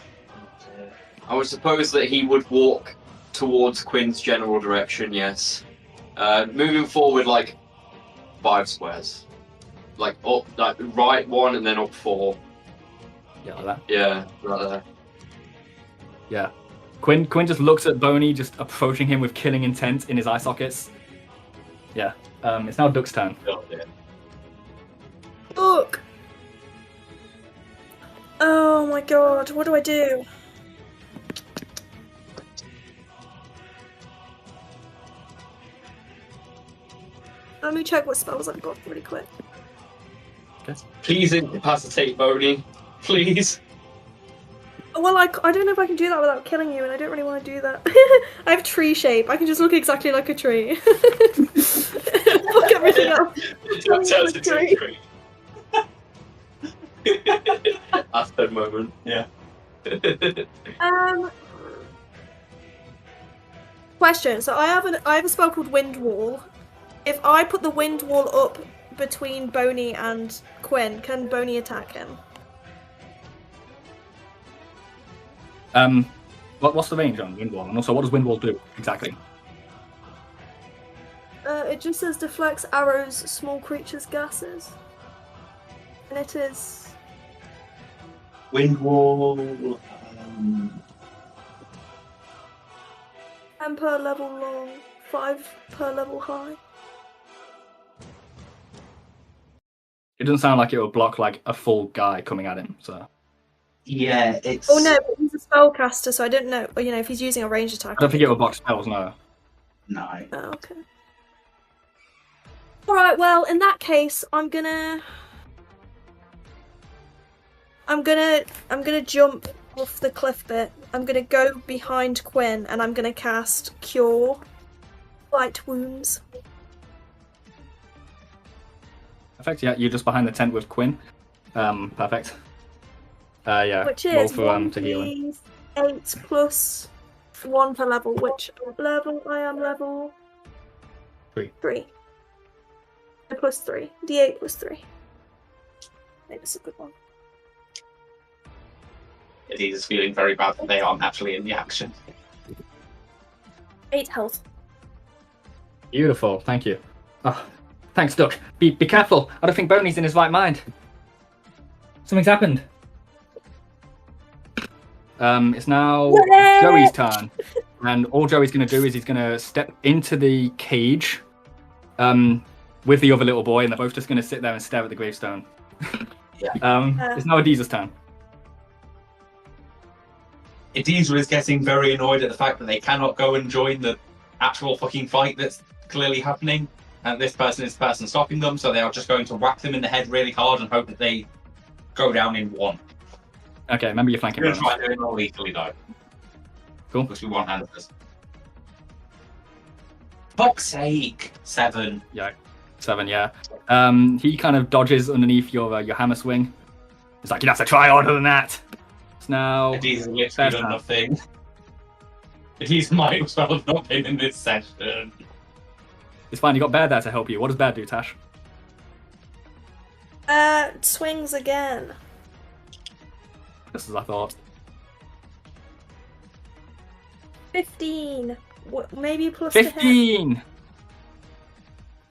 would suppose that he would walk towards Quinn's general direction. Yes. Moving forward, like 5 squares, like up, like right 1 and then up 4. Yeah, like that. Yeah, right there. Yeah. Quinn just looks at Boney, just approaching him with killing intent in his eye sockets. Yeah. It's now Duck's turn. Look. Oh my god, what do I do? Let me check what spells I've got really quick. Please incapacitate Boney. Please. Well, I don't know if I can do that without killing you, and I don't really want to do that. I have tree shape. I can just look exactly like a tree. Fuck everything else. Turns into a tree. After a moment. Yeah. Question. So I have a spell called Wind Wall. If I put the Wind Wall up between Boney and Quinn, can Boney attack him? What's the range on Windwall? And also, what does Windwall do exactly? It just says deflects arrows, small creatures, gases. And it is... Wind wall. 10 per level long, 5 per level high. It doesn't sound like it would block like a full guy coming at him. So Yeah, it's. Oh no, but he's a spellcaster, so I don't know. You know, if he's using a ranged attack. I don't think it would block spells. No. No. Oh, okay. Alright, well, in that case, I'm gonna jump off the cliff bit. I'm gonna go behind Quinn, and I'm gonna cast Cure Light wounds. Perfect. Yeah, you're just behind the tent with Quinn. Perfect. Yeah. Which roll is for to heal him. 8 plus 1 per level. Which level I am? Level 3. 3. Plus 3. D8 plus 3. Maybe it's a good one. It is feeling very bad that they aren't actually in the action. 8 health. Beautiful. Thank you. Oh, thanks, Duck. Be careful. I don't think Boney's in his right mind. Something's happened. It's now Yay! Joey's turn, and all Joey's going to do is he's going to step into the cage, with the other little boy, and they're both just going to sit there and stare at the gravestone. It's now Adiza's turn. Adiza is getting very annoyed at the fact that they cannot go and join the actual fucking fight that's clearly happening, and this person is the person stopping them, so they are just going to whack them in the head really hard and hope that they go down in one. Okay, remember your flanking We're going to bonus. try doing it more lethally though. Cool. Because we want handlers. Fuck's sake! 7. Yeah, 7. Yeah. He kind of dodges underneath your hammer swing. It's like you'd have to try harder than that. It's now. Adiza's literally Fair done time. nothing. Adiza might as well have not been in this session. It's fine. You got Bear there to help you. What does Bear do, Tash? Swings again. Just as I thought. 15. Maybe plus to hit. 15. Does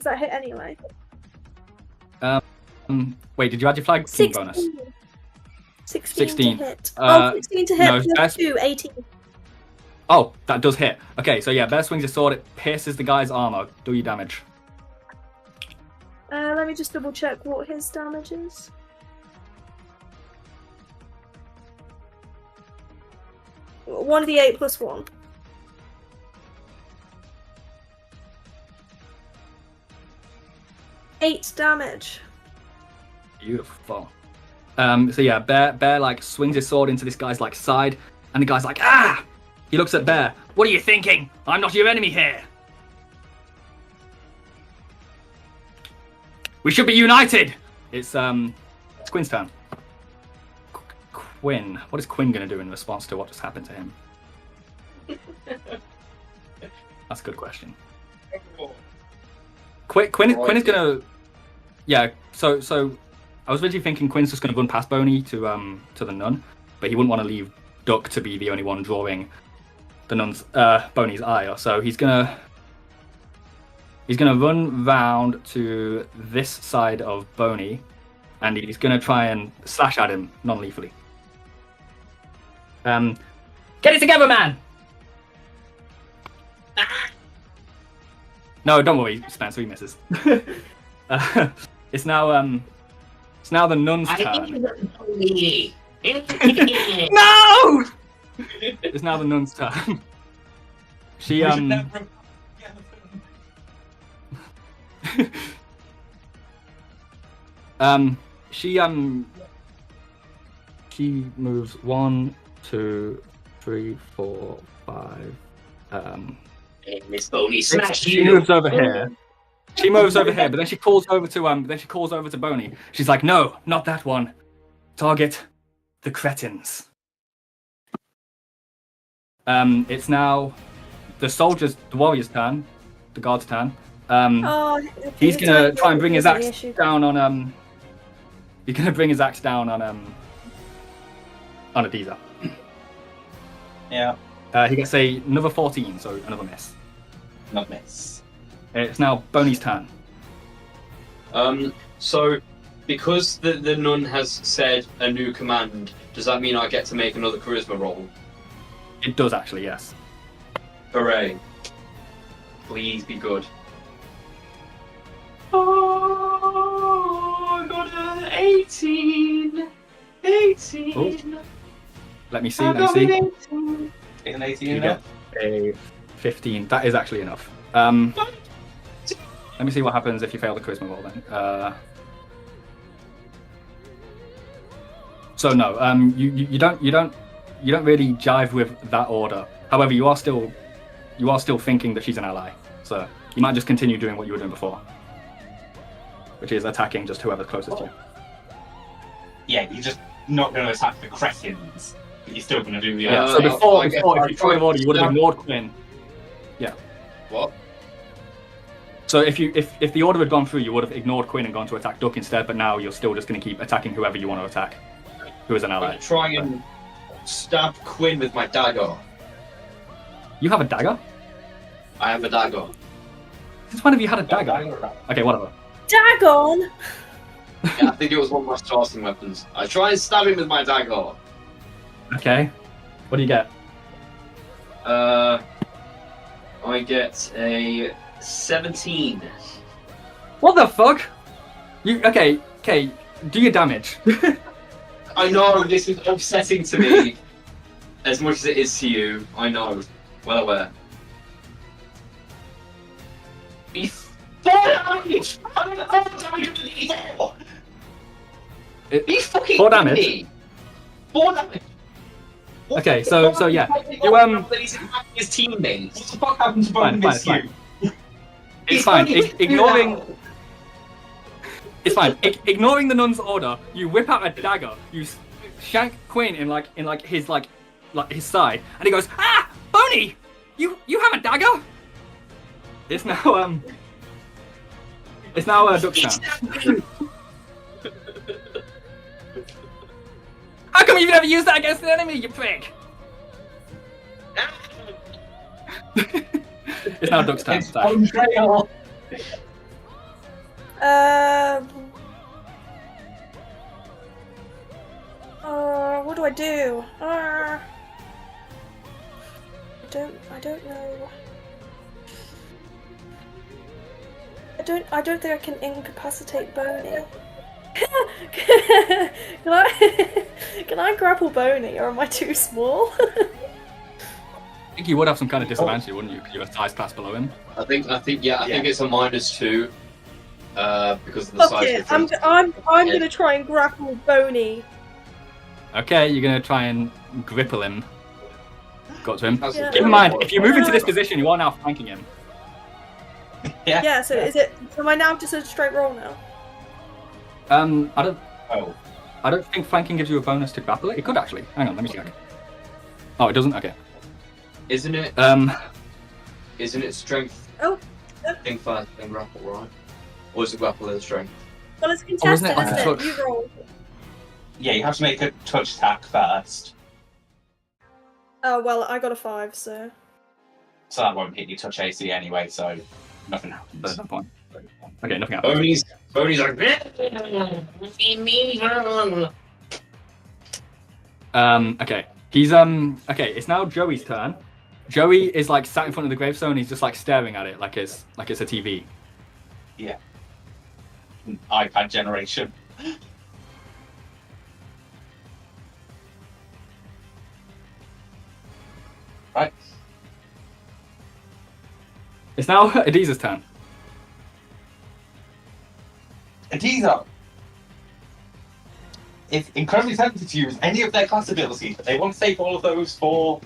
that hit anyway? Wait, did you add your flag 16. bonus? 16 16. to hit. Uh, 16 to hit no, plus that's- 2, 18. Oh, that does hit. Okay, so yeah, Bear swings his sword. It pierces the guy's armor. Do your damage. Let me just double check what his damage is. One d8 plus 1. Eight damage. Beautiful. So yeah, Bear like swings his sword into this guy's like side, and the guy's like, ah! He looks at Bear. What are you thinking? I'm not your enemy here. We should be united. It's Quinn's turn. Quinn. What is Quinn going to do in response to what just happened to him? That's a good question. Quinn is going to. Yeah. So I was really thinking Quinn's just going to run past Boney to the nun, but he wouldn't want to leave Duck to be the only one drawing the nun's Boney's ire. So he's gonna run round to this side of Boney, and he's gonna try and slash at him non-lethally. Get it together, man! No, don't worry, Spencer. He misses. It's now the nun's turn. No! It's now the nun's turn. She she moves 1, 2, 3, 4, 5. Miss Boney smash She you. moves over here. She moves over here, but then she calls over to Boney. She's like, no, not that one. Target the cretins. It's now the warrior's turn, the guard's turn. He's gonna try and bring his axe down on He's gonna bring his axe down on Adiza. Yeah. He gets another 14, so another miss. Not miss. It's now Boney's turn. So, because the nun has said a new command, does that mean I get to make another charisma roll? It does actually, yes. Hooray. Please be good. Oh, I got an 18. 18. Oh. Let me see. I got an 18. Is an 18 You enough? get a 15. That is actually enough. Let me see what happens if you fail the charisma roll then. So no, you don't really jive with that order. However, you are still you are still thinking that she's an ally. So you might just continue doing what you were doing before, which is attacking just whoever's closest to you. Yeah, you're just not going to attack the cretins, but you're still going to do the Yeah. other So thing. before, if you tried order, you would have ignored Quinn. Yeah. What? So if the order had gone through, you would have ignored Quinn and gone to attack Duck instead. But now you're still just going to keep attacking whoever you want to attack, who is an I'm ally. gonna try and stab Quinn with my dagger. You have a dagger? I have a dagger. Since when have you had a dagger? Okay, whatever. Dagon! Yeah, I think it was one of my starting weapons. I try and stab him with my dagger. Okay. What do you get? I get a 17. What the fuck? You okay? Do your damage. I know this is upsetting to me, as much as it is to you. I know, well aware. He's 4 damage. He's fucking 4 damage? me. 4 damage. Okay, so yeah, you He's attacking his teammates. What the fuck happened to Fine, Bone Miss fine, you? It's fine. Ignoring. It's fine. Ignoring the nun's order, you whip out a dagger. You shank Quinn in his his side, and he goes, "Ah, Boney, you have a dagger." It's now Duck's turn. How come you've never used that against an enemy, you prick? It's now Duck's turn. Sorry. What do I do? I don't know. I don't think I can incapacitate Boney. Can I grapple Boney, or am I too small? I think you would have some kind of disadvantage, wouldn't you? Because you're a size class below him. I think it's a -2, because of the size Okay, difference. I'm gonna try and grapple Boney. Okay, you're gonna try and grapple him. Got to him. Yeah. Keep in mind, if you move into this position, you are now flanking him. Yeah. So am I now just a straight roll now? I don't think flanking gives you a bonus to grapple it. It could actually. Hang on, let me check. Oh, it doesn't. Okay. Isn't it? Isn't it strength? Oh. Thing first, then grapple, right? Or is it grapple and strength? Well, it's contested, isn't it like isn't a it? touch? You roll. Yeah, you have to make a touch attack first. Oh well, I got a 5, so. So that won't hit your touch AC anyway, so nothing There's happens. no point. Okay, nothing happens. Boney's like. Okay. He's okay, it's now Joey's turn. Joey is like sat in front of the gravestone, he's just like staring at it like it's a TV. Yeah. iPad generation. Right. It's now Adiza's turn. Adiza is incredibly tempted to use any of their class abilities, but they want to save all of those for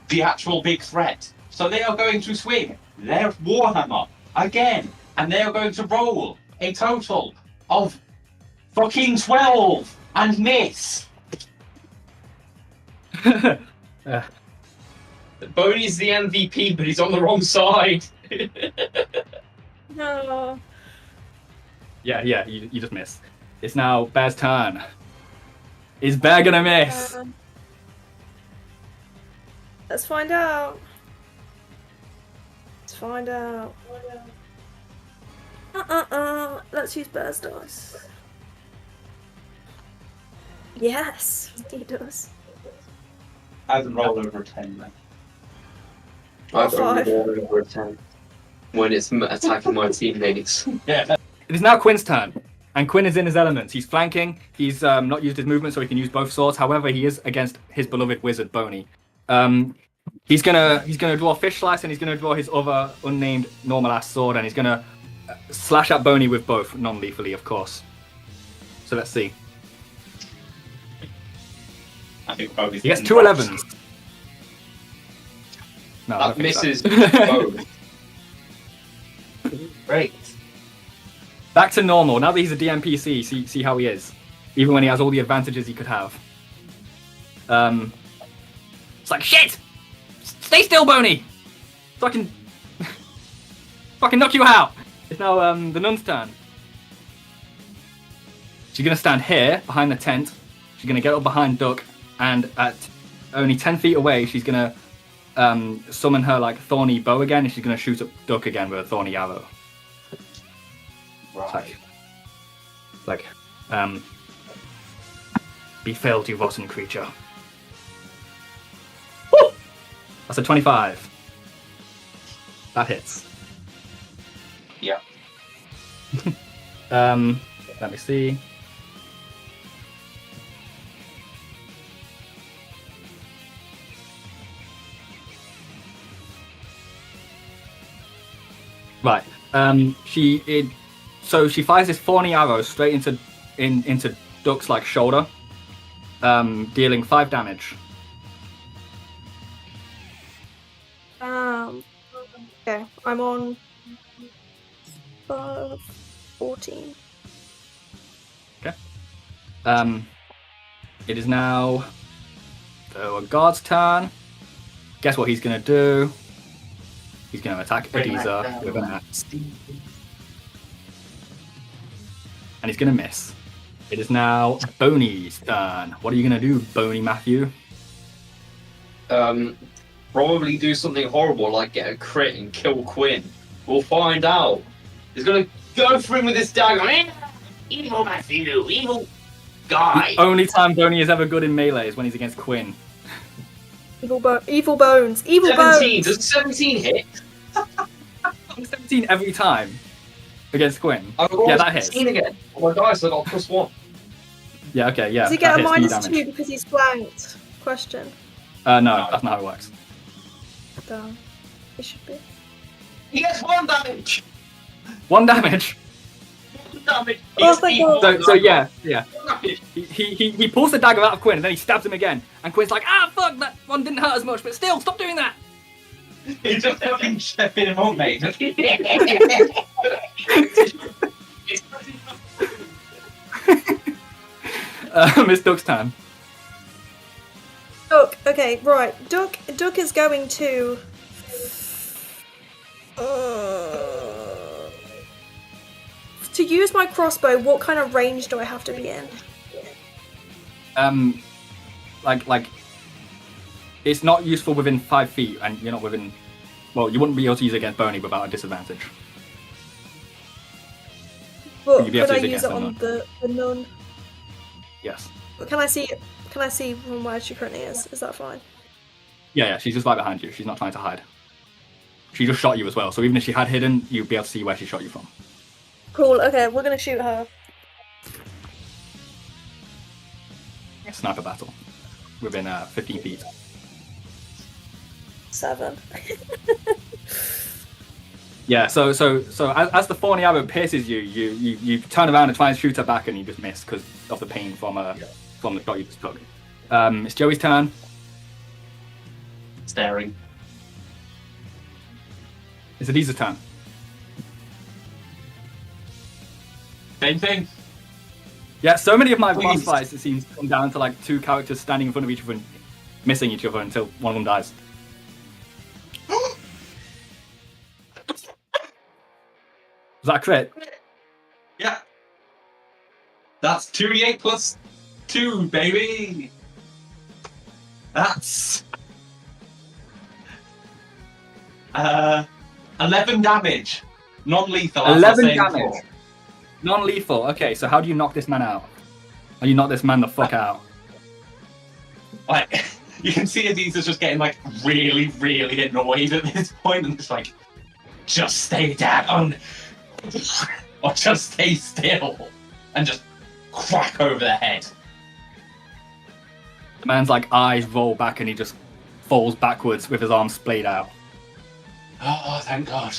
the actual big threat. So they are going to swing their Warhammer again, and they are going to roll a total of fucking 12 and miss. Boney's the MVP, but he's on the wrong side. No. Yeah, you just miss. It's now Bear's turn. Is Bear gonna miss? Let's find out. Let's find out. Let's use Bear's dice. Yes, he does. Hasn't rolled over a 10 then. I've only 5. rolled over a 10 when it's attacking my teammates. Yeah. It is now Quinn's turn, and Quinn is in his elements. He's flanking. He's not used his movement, so he can use both swords. However, he is against his beloved wizard Boney. He's gonna draw Fish Slice, and he's gonna draw his other unnamed normal ass sword, and he's gonna slash at Boney with both, non-lethally, of course. So let's see. I think Bobby's He gets getting two boxed. 11s. No, I don't think misses so. both. Great. Back to normal. Now that he's a DMPC, see how he is. Even when he has all the advantages he could have. It's like, shit! Stay still, Boney! So I can... fucking knock you out! It's now the nun's turn. She's gonna stand here, behind the tent. She's gonna get up behind Duck, and at only 10 feet away, she's gonna summon her, like, thorny bow again, and she's gonna shoot up Duck again with a thorny arrow. Right. Like, be filled, you rotten creature. Woo! That's a 25. That hits. Yeah. Let me see. Right. So she fires this thorny arrow straight into Duck's like shoulder, dealing 5 damage. Okay, I'm on 14. Okay. It is now a guard's turn. Guess what he's gonna do? He's gonna attack Adiza with an axe. And he's gonna miss. It is now Boney's turn. What are you gonna do, Boney Matthew? Probably do something horrible like get a crit and kill Quinn. We'll find out. He's gonna go for him with his dagger. Evil Matthew, evil guy. The only time Boney is ever good in melee is when he's against Quinn. Evil bones. Evil 17. bones. Does 17 hit? 17 every time against Quinn. Yeah, that hits. 17 again. Oh my dice, I got +1. Yeah, okay, yeah. Does he get a that hits, -2 damage. because he's flanked? Question. No, that's not how it works. Damn. It should be. He gets 1 damage. 1 damage. 1 damage. Oh, He's thank evil. God. So yeah. 1 damage. He pulls the dagger out of Quinn and then he stabs him again. And Quinn's like, fuck, that one didn't hurt as much, but still, stop doing that. He's just fucking stepping him on, mate. It's Duck's turn. Duck. Okay, right. Duck is going to. To use my crossbow, what kind of range do I have to be in? Like, it's not useful within 5 feet, and you're not within. Well, you wouldn't be able to use it against Boney without a disadvantage. But You'd be able could to I use it use it against on the nun? Yes. Can I see? Can I see from where she currently is? Is that fine? Yeah, she's just right behind you. She's not trying to hide. She just shot you as well, so even if she had hidden, you'd be able to see where she shot you from. Cool. Okay, we're gonna shoot her. Sniper battle. Within 15 feet. 7. Yeah, so as the thorny arrow pierces you, you turn around and try and shoot her back, and you just miss because of the pain from the shot you just took. It's Joey's turn. Staring. It's Adiza's turn. Same thing. Yeah, so many of my boss Please. fights, it seems, come down to like 2 characters standing in front of each other and missing each other until one of them dies. Was that a crit? Yeah. That's 2d8 plus 2, baby. That's 11 damage. Non-lethal. as I was 11 saying damage. before. Non-lethal. Okay, so how do you knock this man out? How do you knock this man the fuck out? Like, you can see Adiza's just getting like really, really annoyed at this point, and it's like, just stay down, or just stay still, and just crack over the head. The man's like eyes roll back and he just falls backwards with his arms splayed out. Oh, thank God.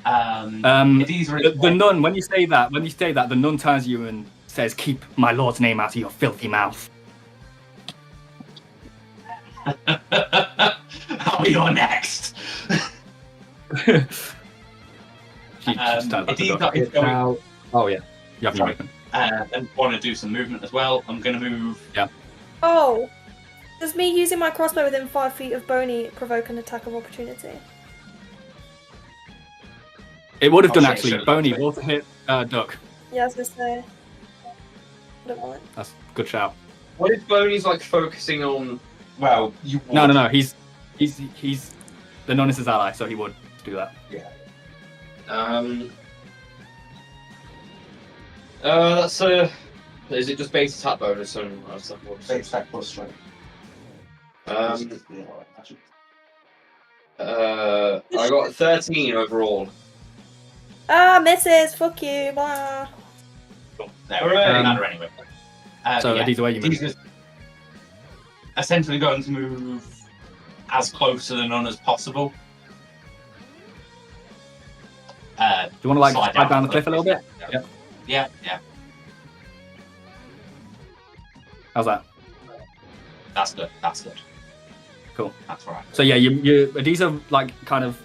The nun, when you say that, the nun turns to you and says, "Keep my lord's name out of your filthy mouth." Oh, you're next. She just turns back to Adisa Duck. is going- Now... Oh yeah, you have your Sorry. movement. and want to do some movement as well. I'm going to move. Oh, does me using my crossbow within 5 feet of Boney provoke an attack of opportunity? It would have Oh, done shit, actually. should've Boney, done. roll to hit Duck. Yeah, I was gonna say. I don't mind. That's a good shout. What if Boney's like focusing on? Well, you. No, would. no, no. He's the nun is his ally, so he would do that. That's a. Is it just base attack bonus and stuff? Base attack plus strength. I got 13 overall. Ah, misses! Fuck you! Blah. Cool. No, it doesn't matter anyway. So yeah, Adisa, where you move? Adisa's essentially going to move as close to the nun as possible. Do you want to like Slide slide down the cliff a little bit? Yeah. How's that? That's good. Cool. That's right. So yeah, you Adisa like kind of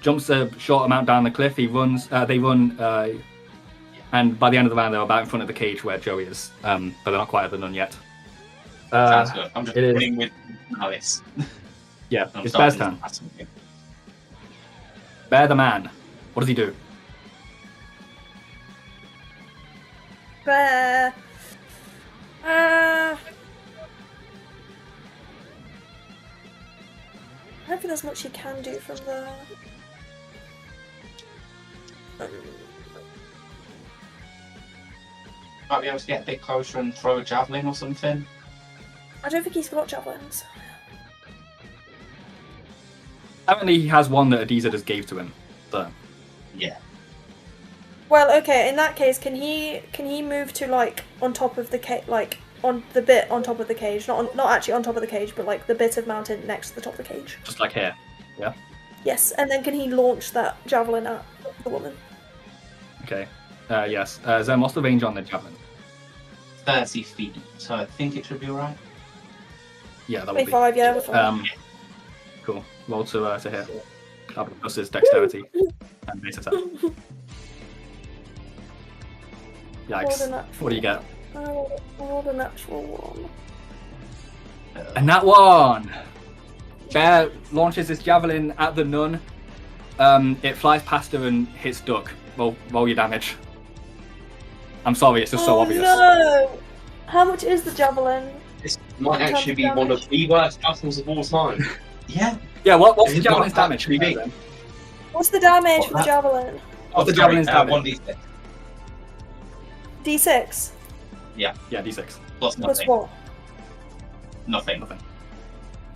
jumps a short amount down the cliff. He runs. They run, and by the end of the round, they're about in front of the cage where Joey is, but they're not quite at the nun yet. Sounds good. I'm just it is- running with Alice. Yeah, I'm it's starting Bear's to turn. ask something. Bear the man. What does he do? Bear. I don't think there's much you can do from there. Might be able to get a bit closer and throw a javelin or something. I don't think he's got javelins. Apparently, he has one that Adisa just gave to him. So Yeah. Well, okay. In that case, can he move to like on top of the like on the bit on top of the cage, not actually on top of the cage, but like the bit of mountain next to the top of the cage? just like here. Yes, and then can he launch that javelin at the woman? Okay. Yes. Zem, what's the range on the javelin? 30 feet, so I think it should be alright. Yeah, that would be. 25, yeah, we're fine. Cool. Roll to hit. Plus his dexterity and base attack. Yikes. What do you get? I rolled a natural one. And that one! Bear launches his javelin at the nun. It flies past her and hits Duck. Roll your damage. I'm sorry, it's just so obvious. No! How much is the javelin? This might In terms actually of be one of the worst battles of all time. Yeah. Yeah, what's the It's not javelin's damage? actually big. What's the damage What, for the that? javelin? What's the javelin's damage? 1d6 D6 Yeah, D6. plus plus nothing. what? Nothing.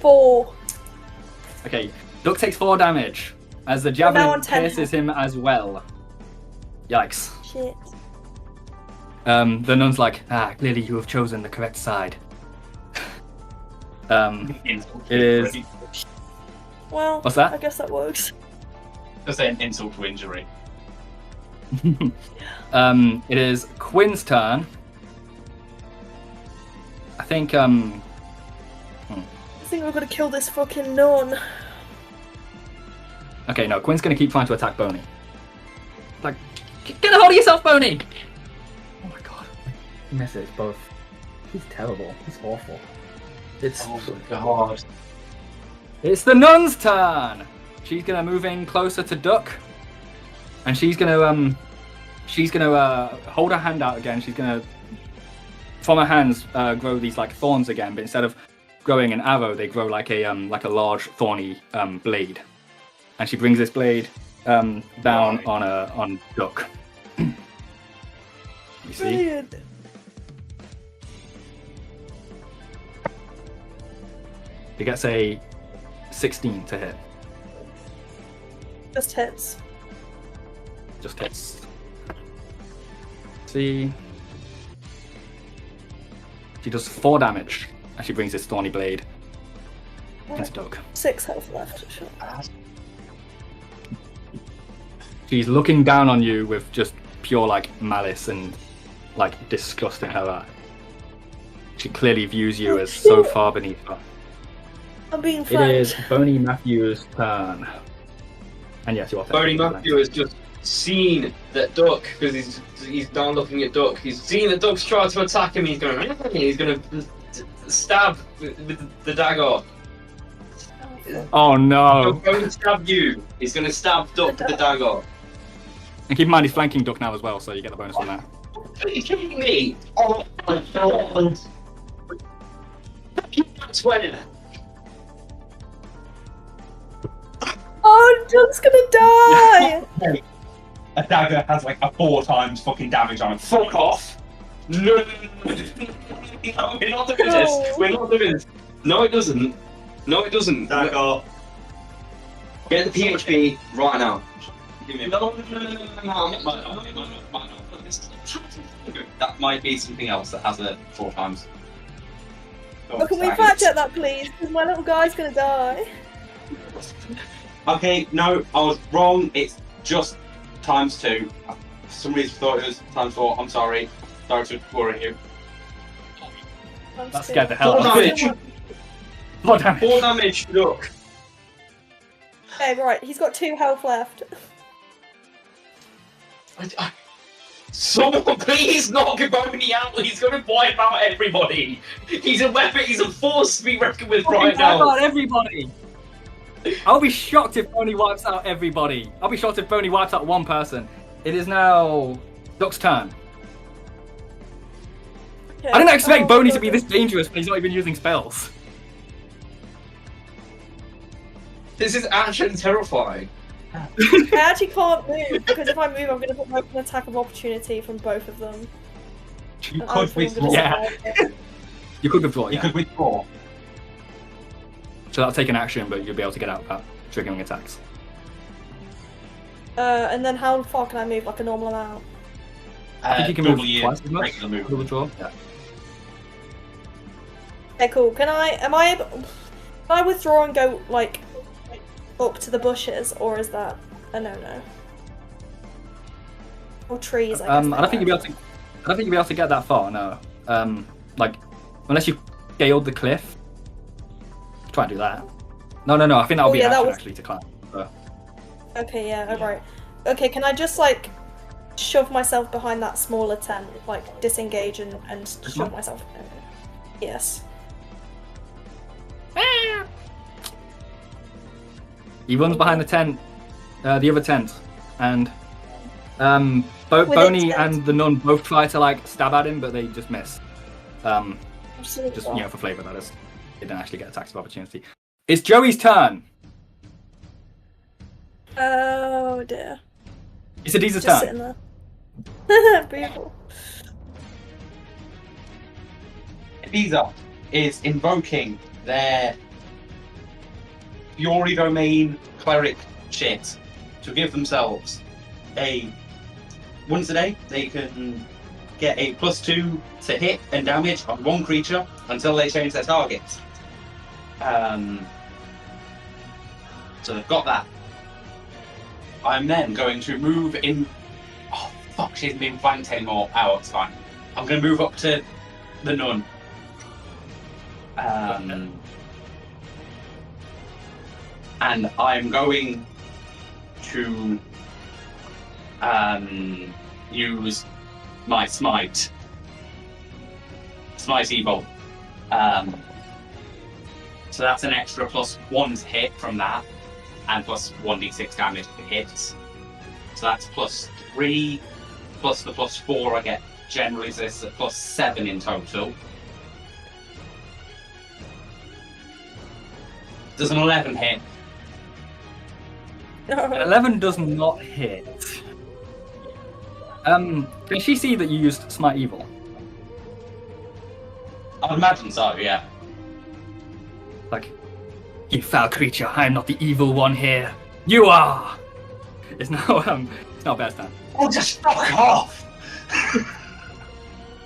4. Okay, Duck takes 4 damage as the now javelin on 10 pierces him as well. Yikes. Shit. The nun's like, clearly you have chosen the correct side. Insult It is- to Well, What's that? I guess that works. Just an insult to injury. It is Quinn's turn. I think, I think we're gonna kill this fucking nun. okay, no, Quinn's gonna keep trying to attack Boney. Like, get a hold of yourself, Boney! Oh my god. He misses both. He's terrible. He's awful. It's Oh my god. It's the nun's turn. She's gonna move in closer to Duck, and she's gonna hold her hand out again. She's gonna, from her hands, grow these like thorns again, but instead of growing an arrow, they grow like a large thorny blade, and she brings this blade down on Duck. You see? Brilliant. He gets a 16 to hit. Just hits. Just hits. See. She does 4 damage as she brings this thorny blade into Duck. 6 health left. Sure. She's looking down on you with just pure like malice and like disgust in her eye. She clearly views you as so far beneath her. I'm being It franked. is Boney Matthews' turn. And yes, you are. Boney Matthew has just seen that Duck, because he's down looking at Duck. He's seen that Duck's trying to attack him. He's going to stab with the dagger. Oh no! He's going to stab you. He's going to stab Duck with the dagger. And keep in mind he's flanking Duck now as well, so you get the bonus on that. Are you kidding me? Oh my god! That's when. Oh, Duck's gonna die! A dagger has like a 4 times fucking damage on it. Fuck off! No, we're not doing this. We're not doing this. No, it doesn't. No, it doesn't. Dagger. Get the PHP right now. No. That might be something else that has it 4 times. Oh, can we fact check that, please? Because my little guy's gonna die. Okay, no, I was wrong. It's just ×2. For some reason, thought it was ×4. I'm sorry. Sorry to worry you. That scared the hell 4 out of me. damage. 4 damage. 4 damage. Look. Okay, right, he's got 2 health left. Someone please knock Boney out. He's going to wipe out everybody. He's a weapon. He's a force to be reckoned with right now. Wipe out everybody! I'll be shocked if Boney wipes out everybody. I'll be shocked if Boney wipes out one person. It is now Duck's turn. Okay. I didn't expect Oh, Boney God. to be this dangerous when he's not even using spells. This is actually terrifying. I actually can't move, because if I move, I'm going to put an attack of opportunity from both of them. You And could I'm gonna withdraw. Yeah. survive. You could withdraw, You yeah. could withdraw. So that'll take an action, but you'll be able to get out without triggering attacks. And then how far can I move? Like a normal amount? I think you can double move your twice as much. regular move. Double withdraw. Yeah. Okay, cool. Can I withdraw and go, like, up to the bushes, or is that a no-no? Or trees, I guess. I don't think you'll be able to. I don't think you'll be able to get that far. No. Like, unless you scaled the cliff. Try and do that. No. I think that'll be an action actually to climb. So. Okay, yeah, alright. Okay, can I just, like, shove myself behind that smaller tent, like, disengage and shove myself? Yes. He runs behind the tent, the other tent, and Boney and the nun both try to like stab at him, but they just miss. Just for flavour, that is. They don't actually get attacks of opportunity. It's Joey's turn. Oh dear. It's Adiz's Just turn. sitting there. Beautiful. Ibiza is invoking their Fury Domain cleric shit to give themselves once a day they can get a +2 to hit and damage on one creature until they change their target. So they've got that. I'm then going to move in. Oh fuck, she hasn't been flanked anymore. Oh, it's fine. I'm going to move up to the nun. And I'm going to use my smite evil. So that's an extra +1 to hit from that, and plus 1d6 damage if it hits. So that's +3 plus the +4 I get generally, so it's a +7 in total. Does an 11 hit? An 11 does not hit. Can she see that you used Smite Evil? I'd imagine so, yeah. Like, you foul creature, I am not the evil one here. You are! It's now Bear's turn. Oh, just fuck off!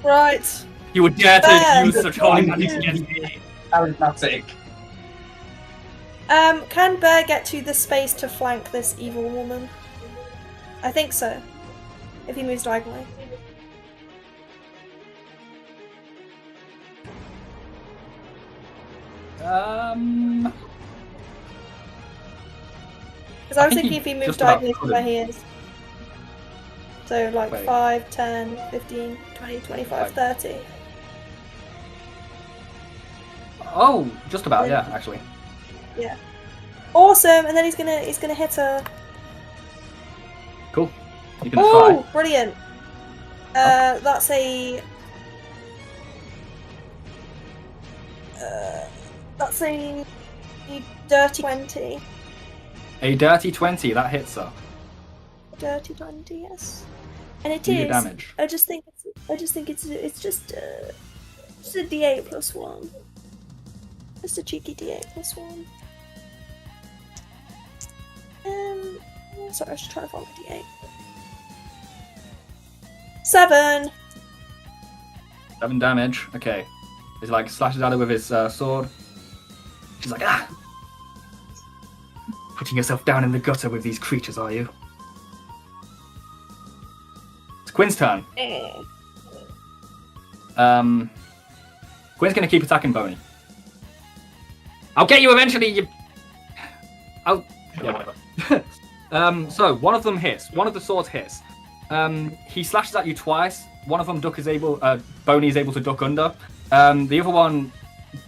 Right. You would dare Bear! to use such holy magic against me. Charismatic. Can Bear get to the space to flank this evil woman? I think so. If he moves diagonally. Because I was I think thinking he if he moved just about diagonally from couldn't. where he is. So like Wait. 5, 10, 15, 20, 25, 30. Oh, just about, yeah, actually. Yeah. Awesome, and then he's gonna hit her. Cool. You can Oh, try. brilliant. That's a. That's a dirty 20. A dirty 20, that hits her. Dirty 20, yes. And it Do your is. damage. I just think it's just a D8 plus 1. Just a cheeky D8 plus 1. Sorry, I was just trying to find my D8. 7. 7 damage. Okay. He's like slashes at her with his sword. She's like, ah! Putting yourself down in the gutter with these creatures, are you? It's Quinn's turn. Quinn's gonna keep attacking Boney. I'll get you eventually, you... I'll... Yeah, whatever. So, one of them hits. One of the swords hits. He slashes at you twice. One of them Boney is able to duck under. The other one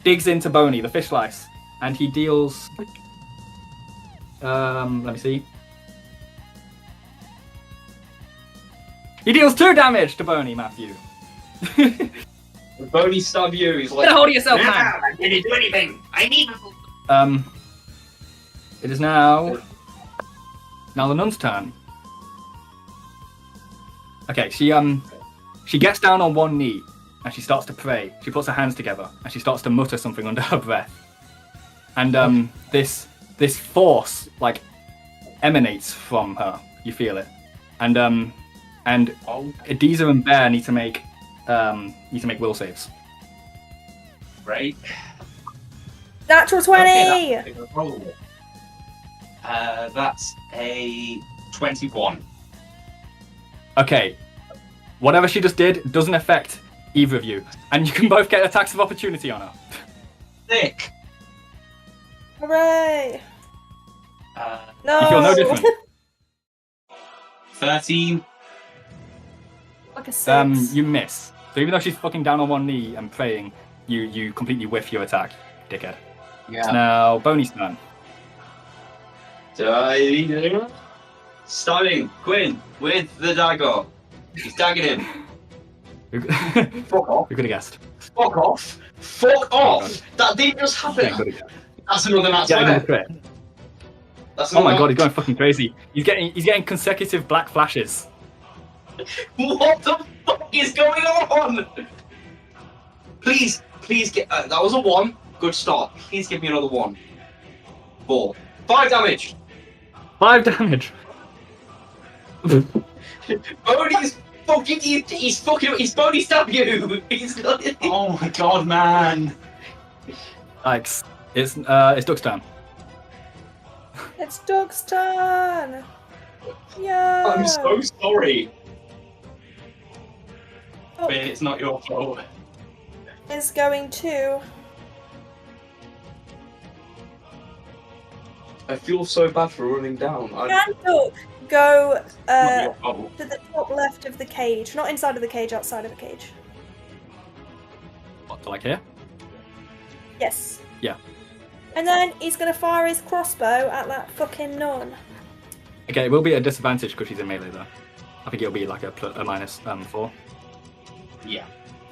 digs into Boney, the fish slice, and he deals... let me see. He deals 2 damage to Boney, Matthew. The Boney stab you. He's like, Get a hold of yourself, man. I didn't do anything. I need. It is now the nun's turn. Okay, she gets down on one knee and she starts to pray. She puts her hands together and she starts to mutter something under her breath. And this force like emanates from her. You feel it, and Adiza and Bear need to make will saves. Great. Natural 20! Okay, that's a roll. That's a 21. Okay, whatever she just did doesn't affect either of you, and you can both get attacks of opportunity on her. Sick. Hooray! No! You feel no different. 13. Like a 6. You miss. So even though she's fucking down on one knee and praying, you completely whiff your attack, dickhead. yeah. Now, Boney's turn. Stabbing Quinn with the dagger. He's daggering him. Who Fuck off. could have guessed? Fuck off. Fuck off. That didn't just Yeah, happen. could have guessed. That's another nat Yeah, another 20. crit. That's Oh my another- god, he's going fucking crazy. He's getting consecutive black flashes. What the fuck is going on? Please get. That was a 1. Good start. Please give me another 1. 4. 5 damage. 5 damage. Bodhi's fucking. He's fucking. He's Bodhi stab you. He's not. Oh my god, man. Yikes. It's Duck's turn. It's Doug's turn! Yeah! I'm so sorry. Doug But it's not your fault. is going to... I feel so bad for running down. Can Doug go Not your fault. to the top left of the cage? Not inside of the cage, outside of the cage. What, to like here? Yes. Yeah. And then he's going to fire his crossbow at that fucking nun. Okay, it will be a disadvantage because she's in melee though. I think it'll be like a minus 4. Yeah.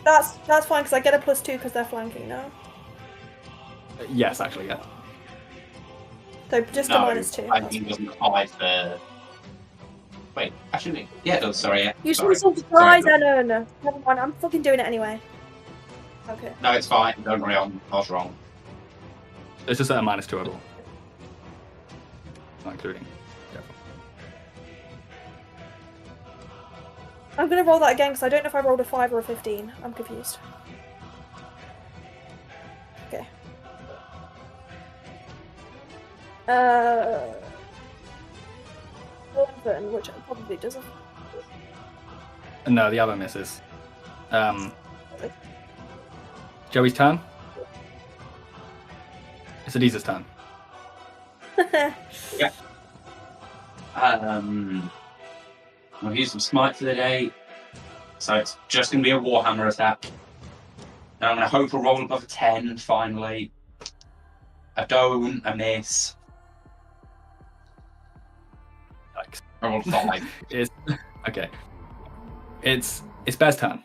That's fine because I get a +2 because they're flanking now. Yes, actually, yeah. So just a No, -2. I think it doesn't apply for. Wait, actually, yeah, it does. Sorry, yeah. You Sorry. should have Sorry, surprised no. Never mind, I'm fucking doing it anyway. Okay. No, it's fine. Don't worry, I was wrong. It's just at a -2 overall. Not including. Yeah. I'm gonna roll that again because I don't know if I rolled a 5 or a 15. I'm confused. Okay. 11, which probably doesn't. No, the other misses. Joey's turn. It's Adiza's turn. I'll use some smite for the day. So it's just going to be a Warhammer attack. And I'm going to hope for roll above a 10 finally. I don't, I miss. Yikes. I rolled 5. Okay. It's Bear's turn.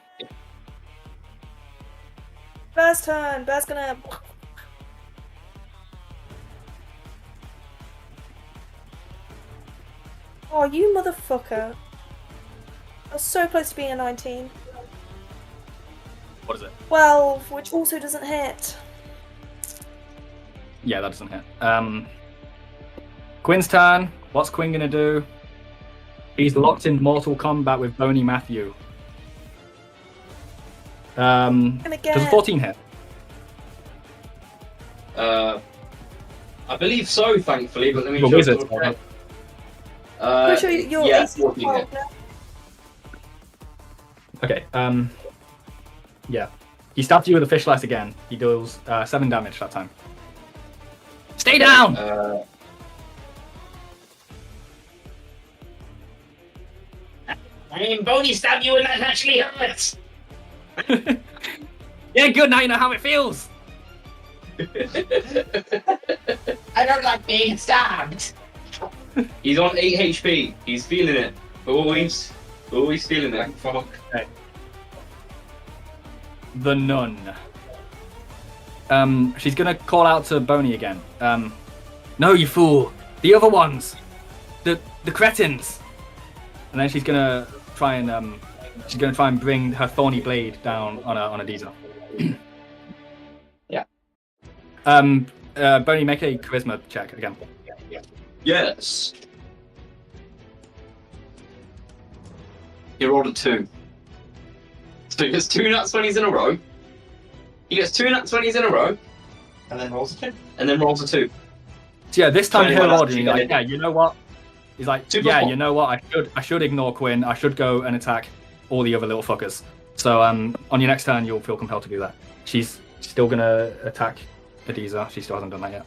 Bear's turn. Bear's gonna. Oh, you motherfucker! I was so close to being a 19. What is it? 12, which also doesn't hit. Yeah, that doesn't hit. Quinn's turn. What's Quinn gonna do? He's locked in mortal combat with Boney Matthew. Gonna get. Does a 14 hit? I believe so, thankfully, but let me You're just wizard. double check. Pretty sure you're yeah, 18 14 hit. now. Okay. Yeah. He stabs you with a fish slice again. He deals 7 damage that time. Stay down. I mean, Boney stabbed you and that actually hurts. Yeah, good. Now you know how it feels. I don't like being stabbed. He's on 8 HP. He's feeling it. Always feeling it. Fuck. Okay. The nun. She's gonna call out to Boney again. No, you fool! The other ones, the cretins. And then she's gonna try and bring her thorny blade down on a Deezer. Yeah. Boney, make a charisma check again. Yes. He rolled a 2. So he gets 2 nat 20s in a row. He gets 2 nat 20s in a row. And then rolls a 2. And then rolls a 2. So yeah, this time 21, he'll that's order. He's like, yeah, you know what? He's like, 2 yeah, plus you know what? I should ignore Quinn. I should go and attack all the other little fuckers. So on your next turn, you'll feel compelled to do that. She's still gonna attack Adiza. She still hasn't done that yet.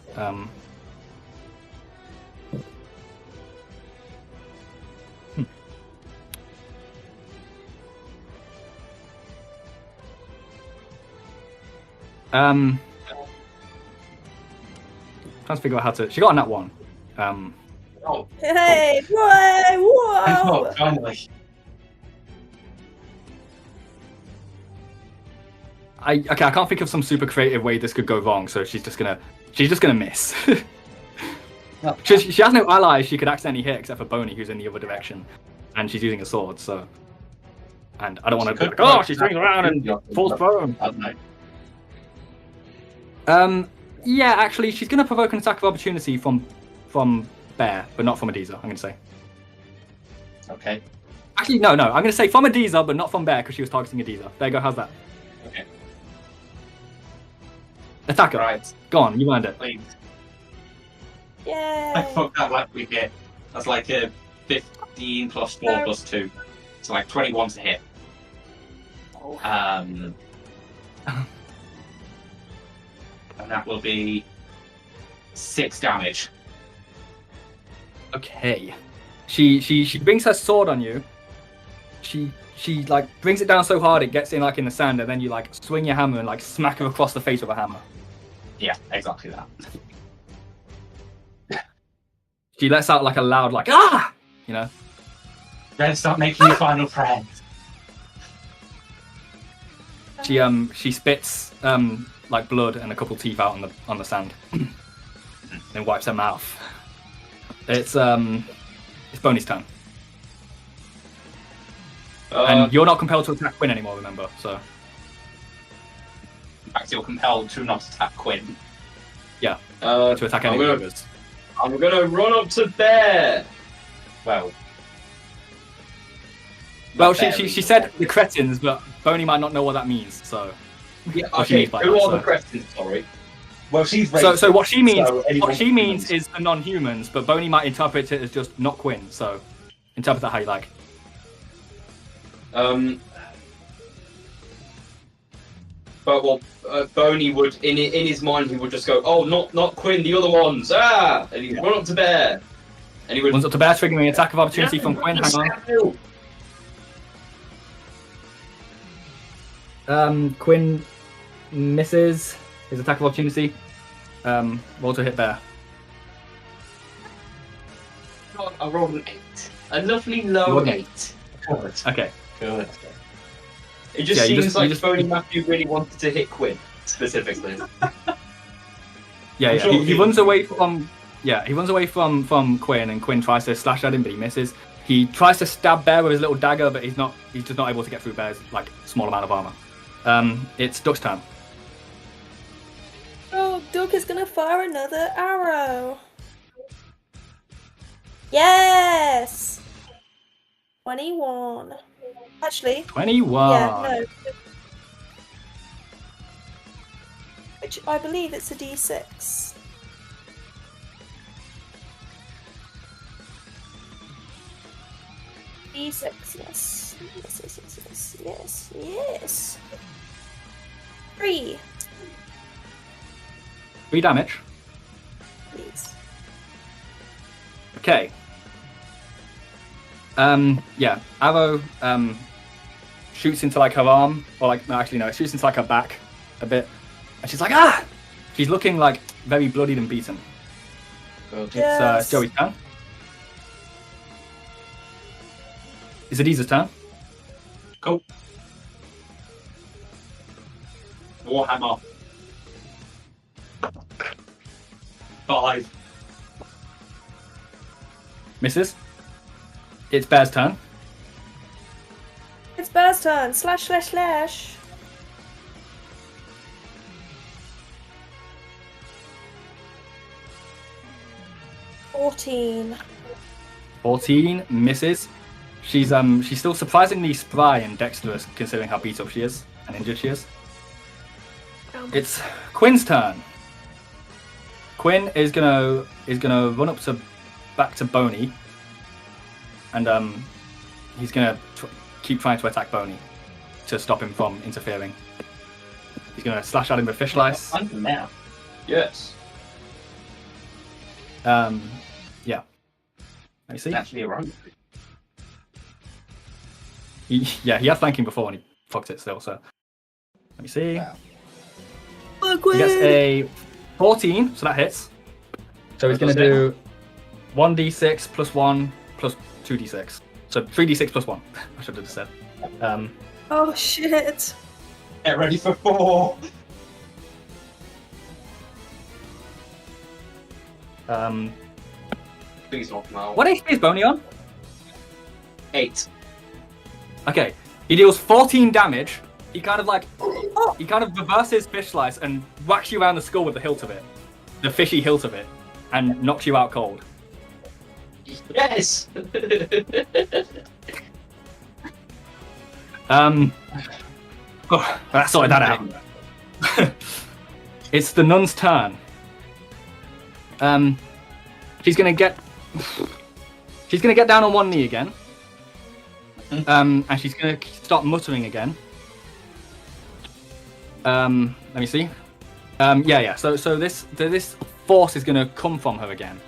Trying to figure out how to. She got a nat 1. Oh, Hey, whoa! finally. I can't think of some super creative way this could go wrong. So she's just gonna miss. She has no allies she could accidentally hit except for Boney, who's in the other direction, and she's using a sword. So, and I don't want to be like, oh, she's swinging around and falls prone. I don't know. Yeah, actually, she's gonna provoke an attack of opportunity from Bear, but not from Adiza. I'm gonna say. Okay. Actually, no. I'm gonna say from Adiza, but not from Bear because she was targeting Adiza. There you go. How's that? Okay. Attack her. Right. Go on. You earned it. Please. I Yay! fucked that like we hit. That's like a 15 plus 4 No. plus 2. So like 21 to hit. And that will be 6 damage. Okay. She brings her sword on you. She like brings it down so hard it gets in like in the sand, and then you like swing your hammer and like smack her across the face with a hammer. Yeah, exactly that. She lets out like a loud like ah, you know. Then start making your final prayer. She spits like blood and a couple teeth out on the sand, then wipes her mouth. It's Boney's turn, and you're not compelled to attack Quinn anymore. Remember, so In fact, you're compelled to not attack Quinn. yeah, to attack any others. I'm gonna run up to Bear. Well, She said the cretins, but Boney might not know what that means. So Yeah, What she okay. means by Who that, are the so. cretins? Sorry. well, she's so what she means so anyone humans. is the non-humans, but Boney might interpret it as just not Quinn. So interpret that how you like. Boney would, in his mind, he would just go, "Oh, not Quinn, the other ones!" Ah, and he'd run up to Bear, and he would. Runs up to Bear, triggering an attack of opportunity from Quinn. Hang on. Quinn misses his attack of opportunity. Roll to hit Bear. I rolled an 8. A lovely low You rolled an 8. Good. Okay. Good. It just Yeah, seems like you just- Boney Matthew really wanted to hit Quinn specifically. Yeah. sure He he- runs away from. Yeah, he runs away from Quinn, and Quinn tries to slash at him, but he misses. He tries to stab Bear with his little dagger, but he's just not able to get through Bear's like small amount of armor. It's Duck's turn. Oh, Duck is gonna fire another arrow. Yes! 21. Actually, 21. yeah, no. Which I believe it's a d6. D6, yes. Yes. 3, 3 damage. please. Okay. Yeah. Arrow shoots into like her arm, or like no, actually no, it shoots into like her back a bit, and she's like, ah! She's looking like very bloodied and beaten. It's Yes. Joey's turn. It's Adiza's turn. Cool. Warhammer. 5. Misses. It's Bear's turn. It's Bear's turn. Slash, slash, slash. $14. 14 misses. She's still surprisingly spry and dexterous considering how beat up she is and injured she is. It's Quinn's turn. Quinn is gonna run up to back to Boney, and he's gonna keep trying to attack Boney to stop him from interfering. He's gonna slash at him with fish slice. Now. Yes. Yeah. Let me see. Actually, right. He had flanking before and he fucked it still. So let me see. Wow. He gets a 14, so that hits. So he's going to do 1d6 plus 1 plus 2d6. So 3d6 plus 1. I should have just said. Oh shit. Get ready for 4. Please not come out. What HP is Boney on? 8. Okay, he deals 14 damage. He kind of reverses fish slice and whacks you around the skull with the hilt of it, the fishy hilt of it, and knocks you out cold. Yes. That sorted that out. It's the nun's turn. She's gonna get down on one knee again. And she's gonna start muttering again. Let me see. Yeah. So this force is gonna come from her again.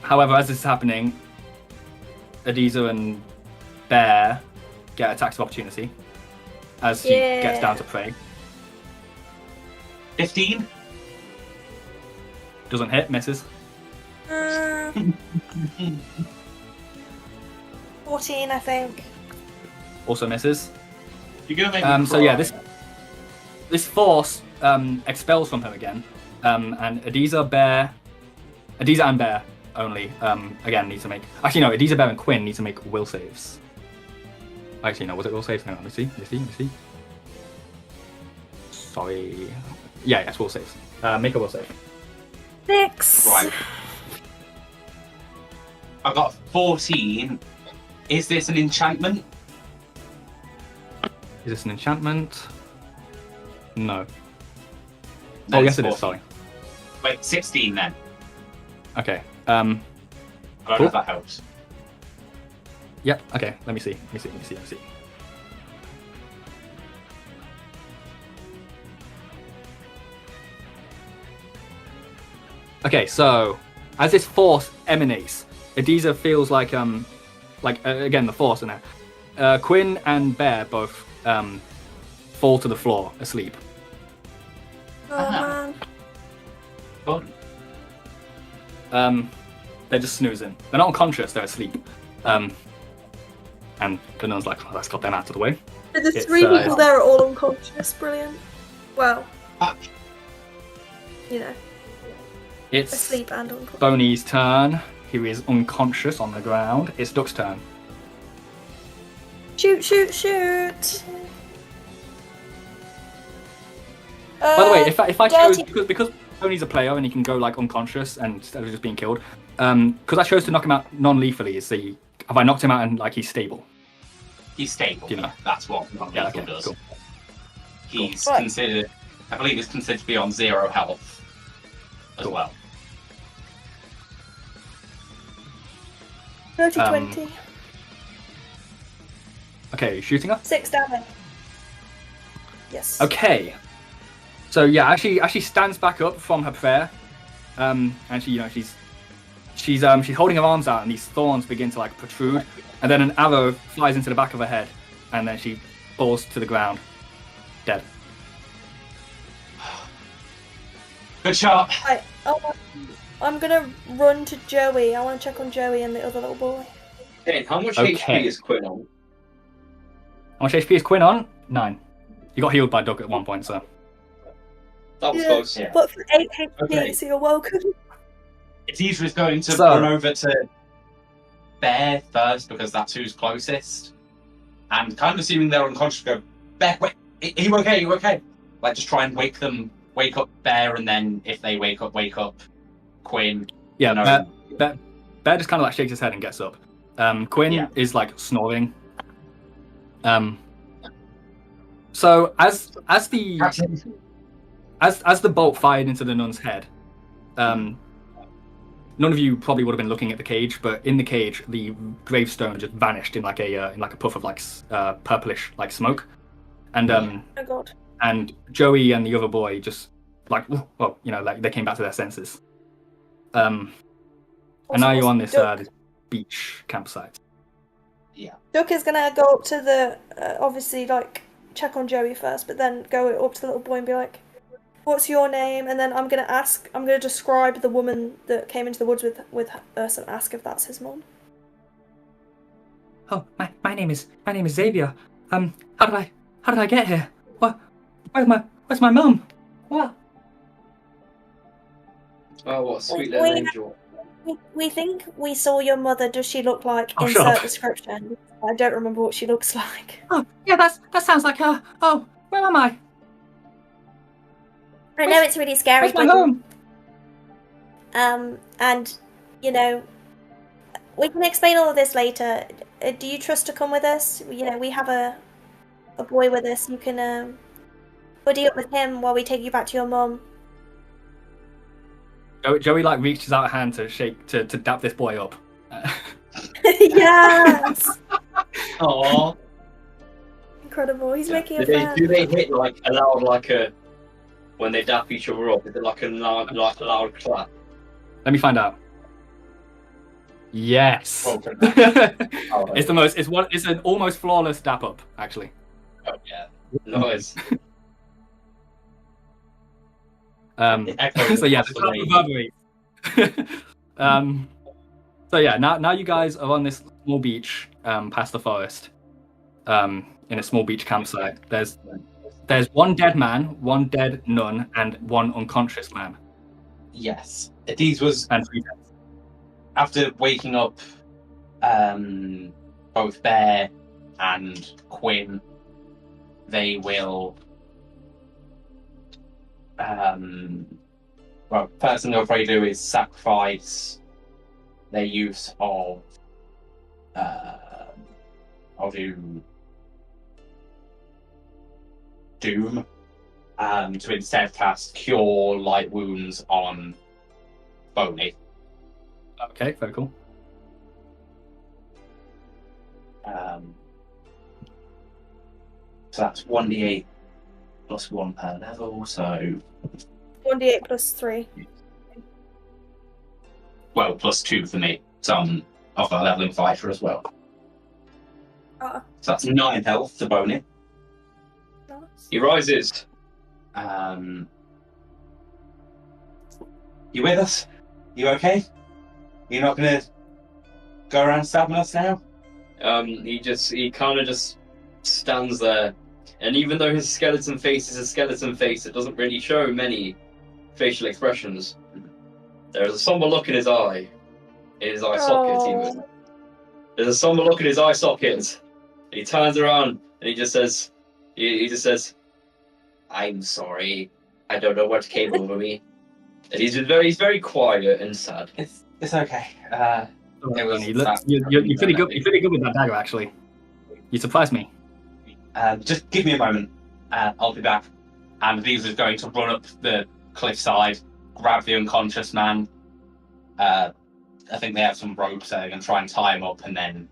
However, as this is happening, Adiza and Bear get attacks of opportunity as she gets down to prey. 15. Doesn't hit, misses. 14, I think. Also misses. You're gonna make me So cry. yeah, this force expels from her again, and Adiza and Bear only again need to make. Actually, no, Adiza, Bear, and Quinn need to make will saves. Actually, no, was it will saves? Hang on, let me see. Sorry. Yeah, yes, will saves. Make a will save. 6. Right. I've got 14. Is this an enchantment? Is this an enchantment? No. No, Oh, yes, it's it is. 14. Sorry. Wait, 16 then. Okay. I don't know Cool. if that helps. Yep. Okay. Let me see. Okay, so as this force emanates, Adiza feels like again the force in there. Quinn and Bear both fall to the floor asleep. Oh man. Fun. They're just snoozing. They're not unconscious. They're asleep. And the nun's like, oh, let's get them out of the way. The It's, three uh, people there are all unconscious. Brilliant. Well, you know, It's asleep and unconscious. Boney's turn. He is unconscious on the ground. It's Duck's turn. Shoot, shoot, shoot! By the way, if I chose dirty- because Boney's a player and he can go like unconscious and instead of just being killed, because I chose to knock him out non-lethally. Have I knocked him out and like he's stable? He's stable. Do you know? That's what non-lethal Okay, does. cool. He's Cool. considered, I believe, he's considered to be on 0 health as Cool. well. Dirty Um, 20. Okay, shooting her. 6 damage. Yes. Okay. So yeah, as she stands back up from her prayer, and she's holding her arms out, and these thorns begin to like protrude, and then an arrow flies into the back of her head, and then she falls to the ground, dead. Good shot. Right. Oh, I'm gonna run to Joey. I want to check on Joey and the other little boy. Dane, how much Okay. HP is Quinn on? How much HP is Quinn on? 9. You got healed by Doug at one point, so. That was Yeah. close. Yeah. But for 8 HP, Okay. so you're welcome. Adiza is going to So- run over to Bear first because that's who's closest, and kind of assuming they're unconscious, go, Bear, wait, are you okay? Are you okay? Like, just try and wake up Bear, and then if they wake up Quinn. Yeah, No. Bear just kind of like shakes his head and gets up. Quinn Yeah. is like snoring. So as the bolt fired into the nun's head, none of you probably would have been looking at the cage, but in the cage, the gravestone just vanished in like a puff of like purplish like smoke, and Oh god. and Joey and the other boy just like like they came back to their senses. And now you're on this beach campsite. Duck is gonna go up to the obviously like check on Joey first, but then go up to the little boy and be like, "What's your name?" And then I'm gonna describe the woman that came into the woods with us and ask if that's his mom. Oh, my name is Xavier. How did I get here? Where's my mum? What? Oh, what a sweet Wait, little wait. angel. We think we saw your mother. Does she look like? Oh, shut Insert up. description. I don't remember what she looks like. Oh, yeah, that sounds like her. Oh, where am I? I know it's really scary, Where's my but home? and you know, we can explain all of this later. Do you trust to come with us? You know, we have a boy with us. You can buddy up with him while we take you back to your mum. Joey like reaches out a hand to dap this boy up. Yes, Aww. incredible. He's making a Do fan. they hit like a loud when they dap each other up? Is it like a loud clap? Let me find out. Yes. Oh, It's an almost flawless dap up, actually. oh, yeah. Nice. It echoes So yeah, across the reverberates. So yeah, now you guys are on this small beach, past the forest, in a small beach campsite. There's one dead man, one dead nun, and one unconscious man, Yes. These was and 3 deaths. after waking up both Bear and Quinn. They will first thing they'll probably do is sacrifice their use of I'll do Doom to instead cast Cure Light Wounds on Boney. Okay, very cool. So that's 1d8 plus 1 per level, so 1d8 plus 3. well, +2 for me. So I'm off that leveling fighter as well. Oh, So that's 9 health to Boney. nice. He rises. You with us? You okay? You're not gonna go around stabbing us now? He kind of just stands there, and even though his skeleton face is a skeleton face, it doesn't really show many facial expressions. There's a somber look in his eye socket even. There's a somber look in his eye socket. He turns around and he just says, "I'm sorry. I don't know what came over me." And he's very quiet and sad. It's okay. It was You're pretty good. You're pretty good with that dagger, actually. You surprised me. Just give me a moment. I'll be back. And these are going to run up the cliffside, grab the unconscious man. I think they have some ropes there, and try and tie him up, and then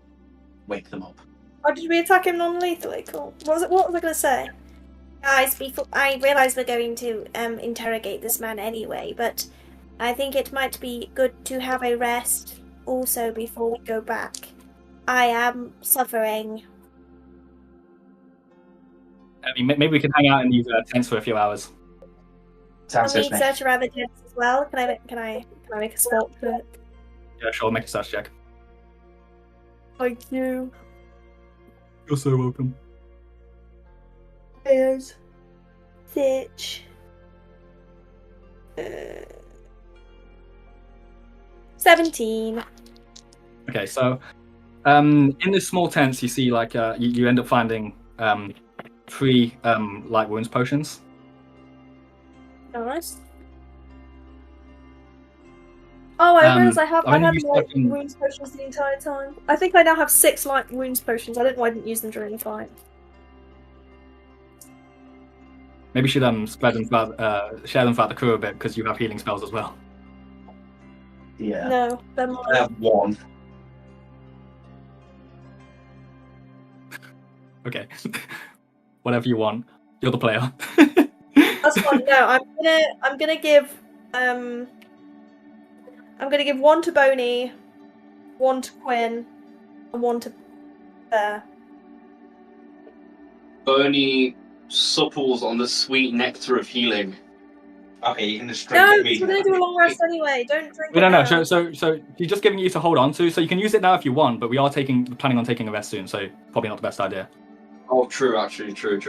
wake them up. Oh, did we attack him non-lethally? Cool. What was I going to say? Guys, before I realise we're going to interrogate this man anyway, but I think it might be good to have a rest also before we go back. I am suffering. I mean, maybe we can hang out in these tents for a few hours. Sounds Can good we to me. search around the tents as well? Can I make a spot check? Yeah, sure. Make a search check. Thank you. You're so welcome. Cheers. search? 17. Okay, so in the small tents, you see like you end up finding 3 light wounds potions. Nice. Oh, I realised I had you light fucking- wounds potions the entire time. I think I now have 6 light wounds potions. I don't know why I didn't use them during the fight. Maybe you should share them throughout the crew a bit because you have healing spells as well. Yeah. No, they're I mine. have 1. Okay, whatever you want. You're the player. That's fine. No, I'm gonna give 1 to Boney, 1 to Quinn, and 1 to Bear. Bernie supples on the sweet nectar of healing. Okay, you can just drink No, it because we're gonna do a long rest anyway. Don't drink it No. now. So he's just giving you to hold on to. So you can use it now if you want, but we are planning on taking a rest soon. So probably not the best idea. Oh, true, actually, true.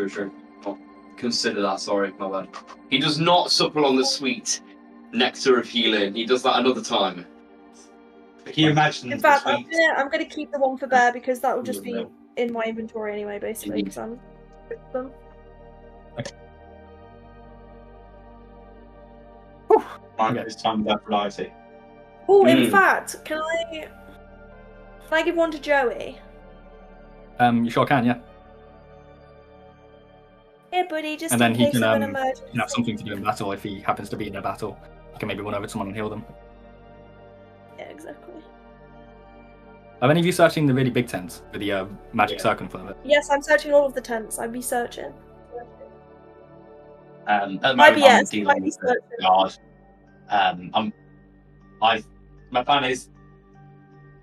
Oh, consider that, sorry, my bad. He does not supple on the sweet nectar of healing. He does that another time. Can you imagine? In fact, the I'm sweet- gonna keep the 1 for Bear because that will just be in my inventory anyway, basically. Because I'm with them. Mine Okay. is time of variety. Oh, in Mm. fact, can I give 1 to Joey? You sure can, yeah. Here, buddy, just And in then he case can, of an You emergency. can have something to do in battle if he happens to be in a battle. You can maybe run over to someone and heal them. Yeah, exactly. Are any of you searching the really big tent with the magic circle in front of it? Yes, I'm searching all of the tents. I'd be searching. At the Might moment, be I'm yes. dealing Might be with the searching. guard. My plan is,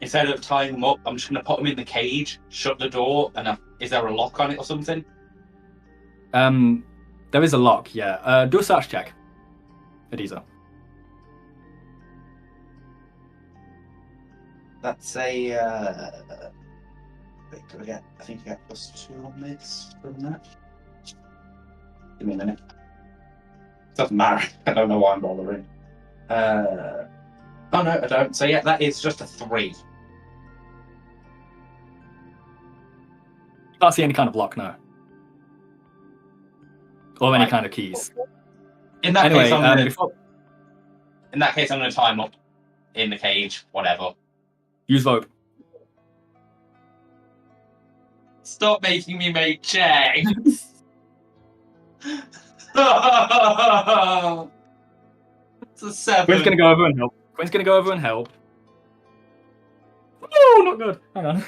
instead of tying them up, I'm just going to put them in the cage, shut the door, and is there a lock on it or something? There is a lock, yeah. Do a search check, Adiza. That's a. Wait, do I get? I think I get +2 on this from that. Give me a minute. Doesn't matter. I don't know why I'm bothering. Oh no, I don't. So yeah, that is just a 3. Can't see any kind of lock, no. Or any Right. kind of keys. In that Anyway, case, I'm gonna. before In that case, I'm going to tie him up in the cage. Whatever. use rope. Stop making me make checks. It's a 7. Quinn's gonna go over and help. Oh, not good. Hang on.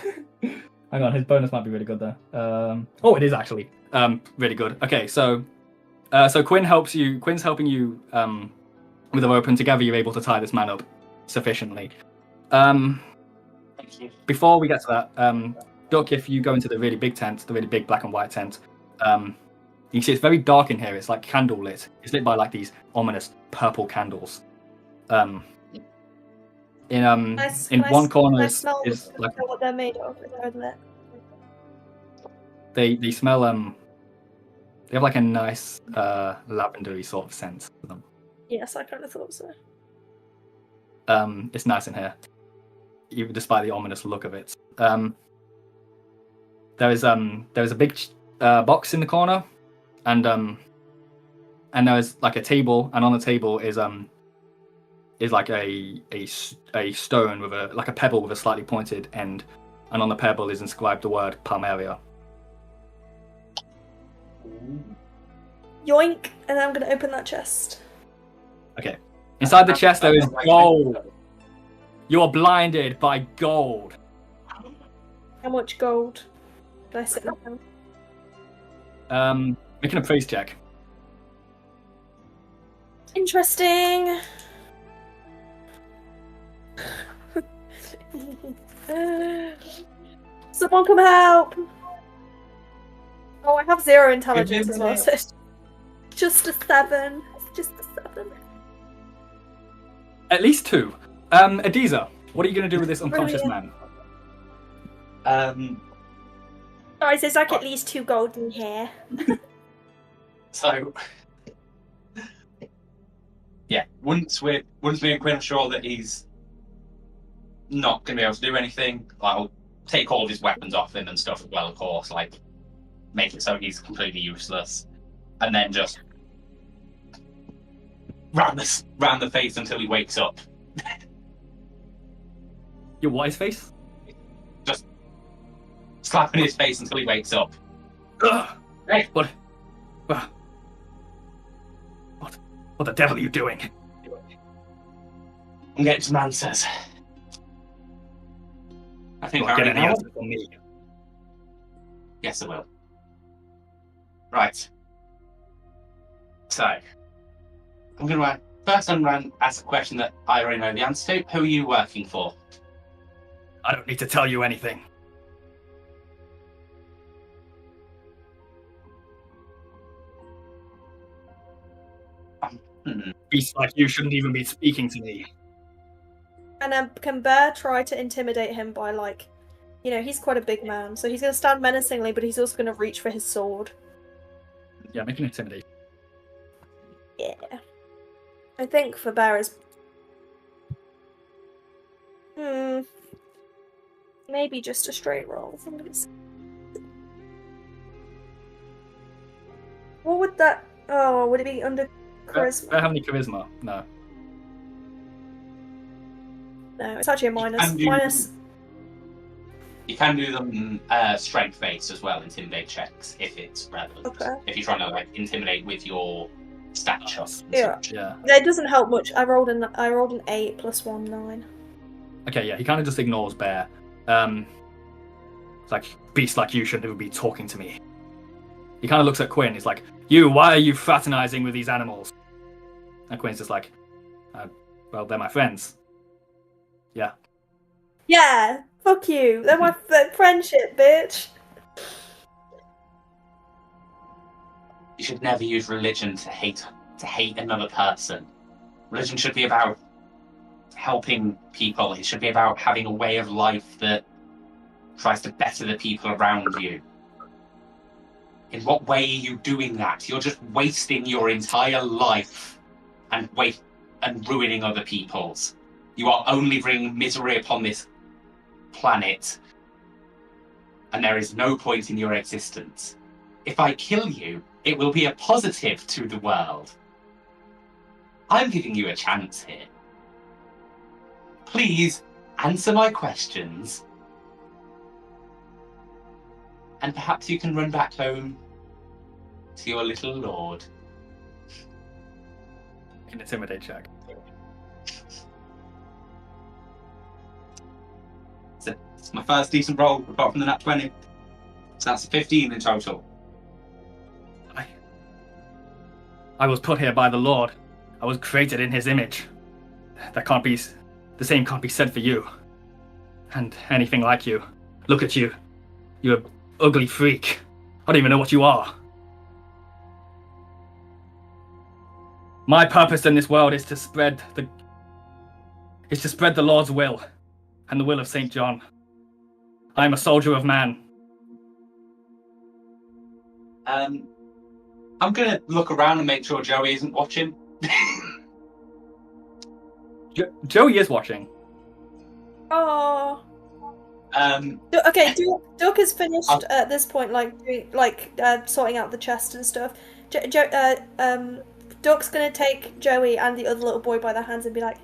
Hang on, his bonus might be really good there. Oh, it is actually really good. Okay, so Quinn helps you. Quinn's helping you with a rope, and together you're able to tie this man up. sufficiently. Thank you. Before we get to that, Duck, if you go into the really big tent, the really big black and white tent, you can see it's very dark in here. It's like candle lit. It's lit by like these ominous purple candles. In one corner is like know what they're made of. they smell they have like a nice lavendery sort of scent to them. Yes, I kind of thought so. It's nice in here, even despite the ominous look of it. There is a big box in the corner, and there is like a table, and on the table is like a stone with a pebble with a slightly pointed end, and on the pebble is inscribed the word Palmeria. Yoink! And I'm going to open that chest. Okay. Inside the chest there is gold. You are blinded by gold. How much gold? Did I sit down? Make an appraise check. Interesting. Someone come help! Oh, I have 0 intelligence as well, so it's just a 7. It's just a 7. At least 2. Adiza, what are you going to do with this unconscious man? Sorry, there's like at least 2 golden here. So, yeah, once me and Quinn are sure that he's not going to be able to do anything, I'll take all of his weapons off him and stuff as well, of course, like, make it so he's completely useless, and then just round the face until he wakes up. Your what, his face? Just slapping his face until he wakes up. Ugh. Hey! What the devil are you doing? I'm getting some answers. I think I Get already any know. answer from me. Yes, I will. Right. So, I'm going to ask a question that I already know the answer to. Who are you working for? I don't need to tell you anything. Beasts like you shouldn't even be speaking to me. And can Bear try to intimidate him by, like, you know, he's quite a big man, so he's going to stand menacingly, but he's also going to reach for his sword. Yeah, make an intimidation. Yeah. I think for Bear is... maybe just a straight roll. What would that... Oh, would it be under charisma? Do I have any charisma? No. No, it's actually a minus. You can do them strength-based as well, intimidate checks, if it's relevant. Okay. If you're trying to like intimidate with your stature. Yeah. Yeah. It doesn't help much. I rolled an 8 plus 1, 9. Okay, yeah, he kind of just ignores Bear. It's like, beasts like you shouldn't even be talking to me. He kind of looks at Quinn. He's like, why are you fraternizing with these animals? And Quinn's just like, well, they're my friends. Yeah. Yeah, fuck you. They're my friendship, bitch. You should never use religion to hate another person. Religion should be about helping people. It should be about having a way of life that tries to better the people around you. In what way are you doing that? You're just wasting your entire life and ruining other people's. You are only bringing misery upon this planet, and there is no point in your existence. If I kill you, it will be a positive to the world. I'm giving you a chance here. Please answer my questions, and perhaps you can run back home to your little lord. An intimidate check. It's my first decent roll, apart from the nat 20. So that's 15 in total. I was put here by the Lord. I was created in his image. There can't be the same can't be said for you. And anything like you. Look at you. You're an ugly freak. I don't even know what you are. My purpose in this world is to spread the Lord's will and the will of St. John. I am a soldier of man. I'm gonna look around and make sure Joey isn't watching. Joey is watching. Oh. Okay, Duck is finished at this point, sorting out the chest and stuff. Duck's gonna take Joey and the other little boy by their hands and be like,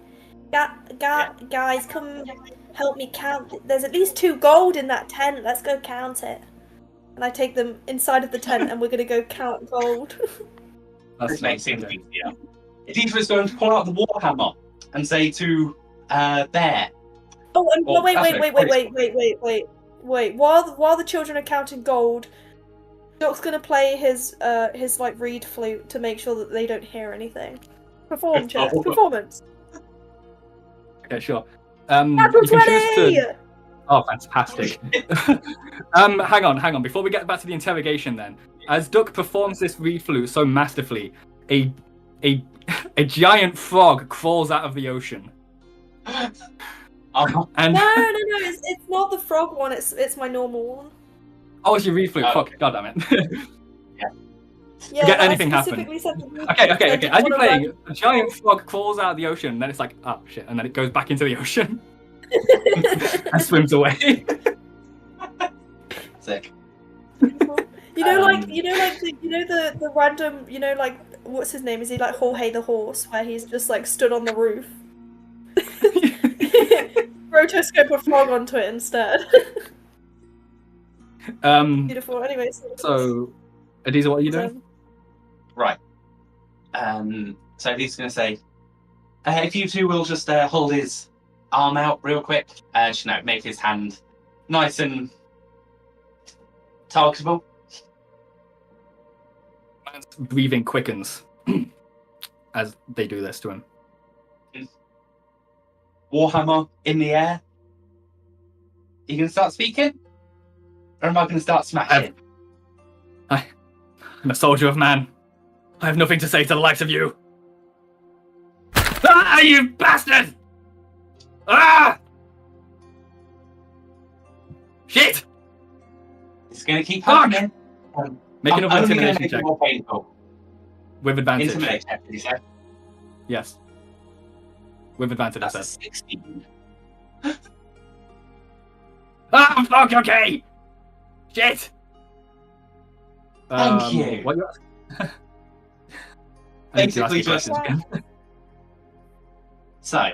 guys, come help me count. There's at least 2 gold in that tent. Let's go count it. And I take them inside of the tent, and we're gonna go count gold. This makes things easier. Aditra is going to pull out the warhammer and say to Bear. Oh, and wait. While the children are counting gold, Duck's gonna play his reed flute to make sure that they don't hear anything. Performance. Okay, sure. Natural You can 20! choose to... Oh, fantastic. Hang on. Before we get back to the interrogation then, as Duck performs this reed flute so masterfully, a giant frog crawls out of the ocean. And No, it's not the frog one, it's my normal one. Oh, it's your reed flute. Fuck, god damn it. Yeah, Get anything happen. Okay. As you're playing, a giant frog crawls out of the ocean, and then it's like, oh shit, and then it goes back into the ocean and swims away. Sick. The random, what's his name? Is he like Jorge the horse, where he's just like stood on the roof? Rotoscope a frog onto it instead. Beautiful. Anyway, so Adiza, what are you doing? Right. So Adiza's going to say, if you two will just hold his arm out real quick, make his hand nice and targetable. Man's breathing quickens as they do this to him. Warhammer in the air. You going to start speaking? Or am I going to start smashing? I'm a soldier of man. I have nothing to say to the likes of you. Ah, you bastard! Ah! Shit! It's going to keep happening. Make an I'm only going to intimidation make it check. more painful. With advantage. Intimidation check, did you say? Yes. With advantage, I That's said. a 16. Ah, fuck, okay! Shit! Thank you. What you Basically just... So,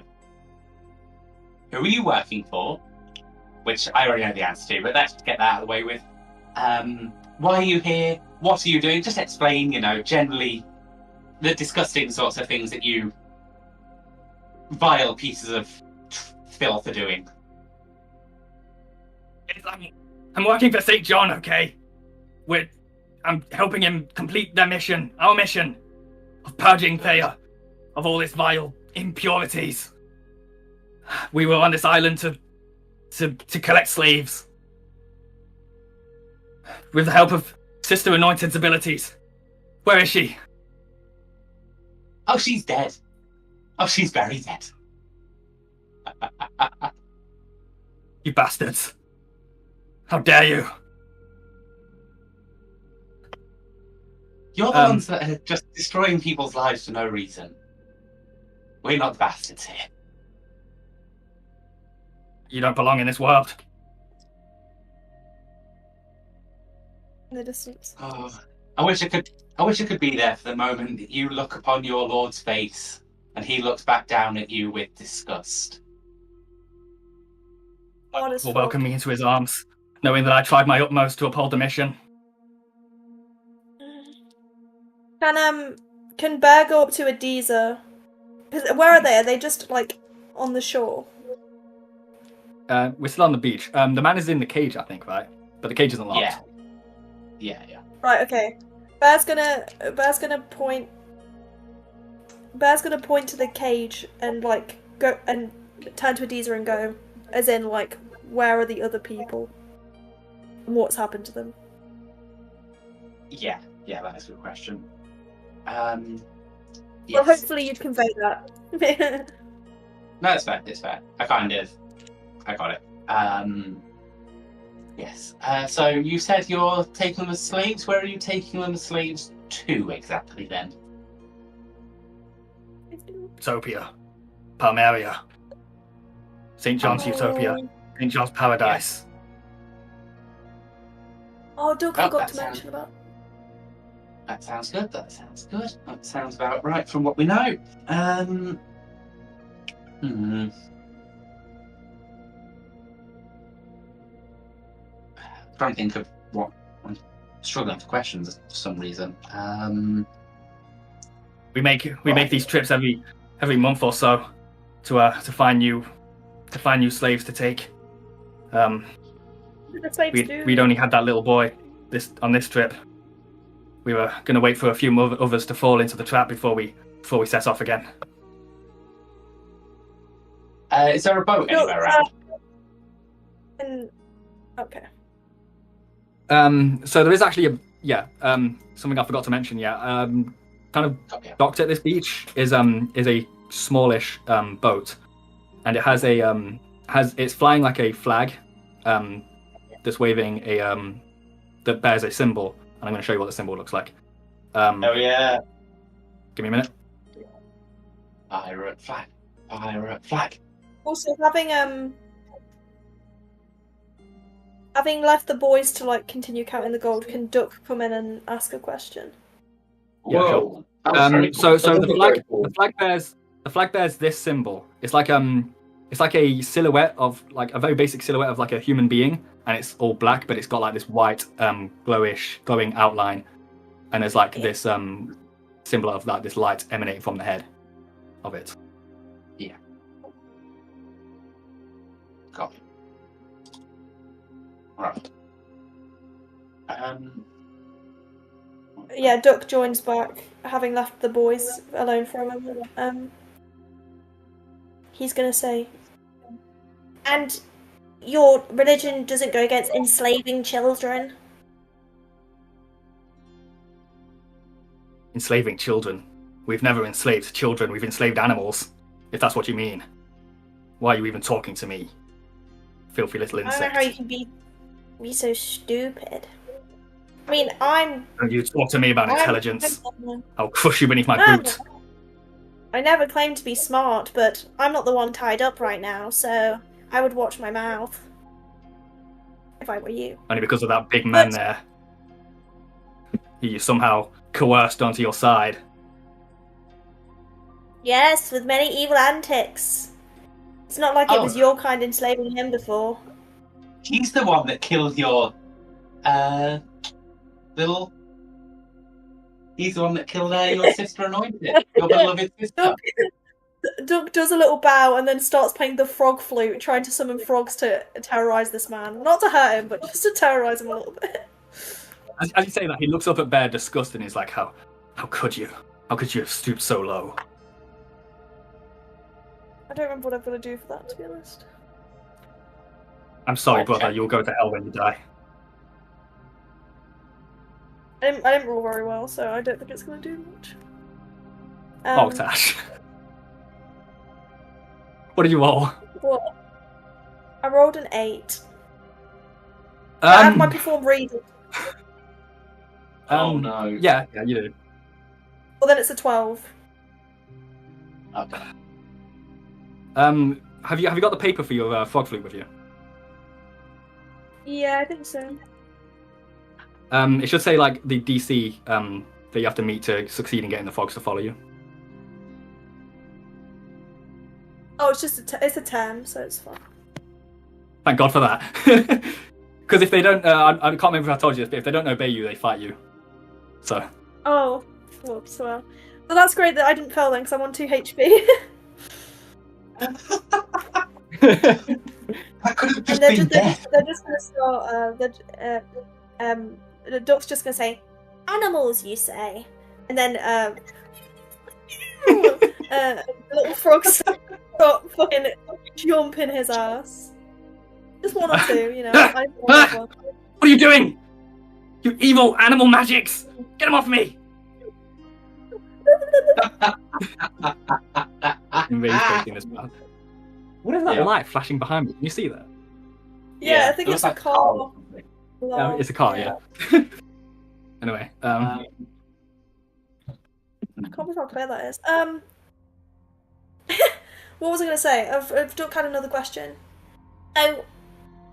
who are you working for? Which I already know the answer to, but let's get that out of the way with. Why are you here? What are you doing? Just explain, generally the disgusting sorts of things that you vile pieces of filth are doing. I'm working for St. John, okay? I'm helping him complete their mission, our mission, of purging Thea of all its vile impurities. We were on this island to collect slaves. With the help of Sister Anointed's abilities. Where is she? Oh, she's dead. Oh, she's very dead. You bastards. How dare you? You're the ones that are just destroying people's lives for no reason. We're not the bastards here. You don't belong in this world. In the distance. Oh, I wish I could be there for the moment that you look upon your Lord's face and he looks back down at you with disgust. Will welcome me into his arms, knowing that I tried my utmost to uphold the mission. Can Bear go up to Adiza? Where are they? Are they just on the shore? We're still on the beach. The man is in the cage, I think, right? But the cage isn't locked. Yeah. Right. Okay. Bear's gonna point. Bear's gonna point to the cage and go and turn to Adiza and go, as in, like, where are the other people? And what's happened to them? Yeah, that is a good question. Well, Yes. hopefully you'd convey that. No, it's fair. I got it. Yes. So you said you're taking them as slaves. Where are you taking them as slaves to exactly then? Utopia. Palmaria. St. John's Utopia. St. John's Paradise. Oh, Doug Oh, forgot that to sounds- mention about. That sounds good. That sounds about right from what we know. Trying to think of what I'm struggling for questions for some reason. We make these trips every month or so to find new slaves to take. The slaves do. We'd only had that little boy on this trip. We were going to wait for a few others to fall into the trap before we set off again. Is there a boat anywhere around? Okay. So there is actually something I forgot to mention. Kind of docked at this beach is a smallish boat, and it has it's flying like a flag, that's waving that bears a symbol, and I'm going to show you what the symbol looks like. Oh yeah. Give me a minute. Pirate flag. Also, having left the boys to like continue counting the gold, can Duck come in and ask a question? Yeah, Whoa. Very So cool. the flag bears this symbol. It's like a silhouette of like a very basic silhouette of like a human being, and it's all black, but it's got like this white glowing outline, and there's like this symbol of like this light emanating from the head of it. Yeah. Got it. Right. Yeah, Duck joins back, having left the boys alone for a moment. He's gonna say, And your religion doesn't go against enslaving children. Enslaving children. We've never enslaved children. We've enslaved animals. If that's what you mean. Why are you even talking to me? Filthy little I don't insect. know how you can be so stupid. I mean, I'm. Don't you talk to me about intelligence. I'm I'll crush you beneath my No. boot. I never claimed to be smart, but I'm not the one tied up right now, so I would watch my mouth. If I were you. Only because of that big man there. You somehow coerced onto your side. Yes, with many evil antics. It's not like it was your kind enslaving him before. He's the one that killed your little. He's the one that killed your sister Anointed, your beloved sister. Duck does a little bow and then starts playing the frog flute, trying to summon frogs to terrorize this man. Not to hurt him, but just to terrorize him a little bit. As you say that, he looks up at Bear, disgusted, and he's like, "How could you? How could you have stooped so low?" I don't remember what I'm going to do for that, to be honest. I'm sorry, Okay. brother. You'll go to hell when you die. I didn't roll very well, so I don't think it's going to do much. Oh, Tash. What did you roll? What? I rolled an 8. I have my perform reading. Oh no. Yeah, you did. Well, then it's a 12. Okay. Have you got the paper for your frog flute with you? Yeah, I think so. It should say like the DC that you have to meet to succeed in getting the frogs to follow you. Oh, it's just it's a 10, so it's fine. Thank God for that. Because if they don't, I can't remember if I told you this, but if they don't obey you, they fight you. So. Oh, whoops, well. Well, that's great that I didn't fail then, because I'm on 2 HP. That could have And just they're been death. just going to start, the Duck's just going to say, Animals, you say? and then, the little frogs Got fucking jump in his ass. Just one or two, you know. I want one. What are you doing? You evil animal magics! Get him off me! I'm rage baiting this man. What is that Yeah. light flashing behind me? Can you see that? Yeah, I think it it's looks a like car. It's a car, yeah. Anyway, I can't believe how clear that is. What was I going to say? I've Duck had another question. So,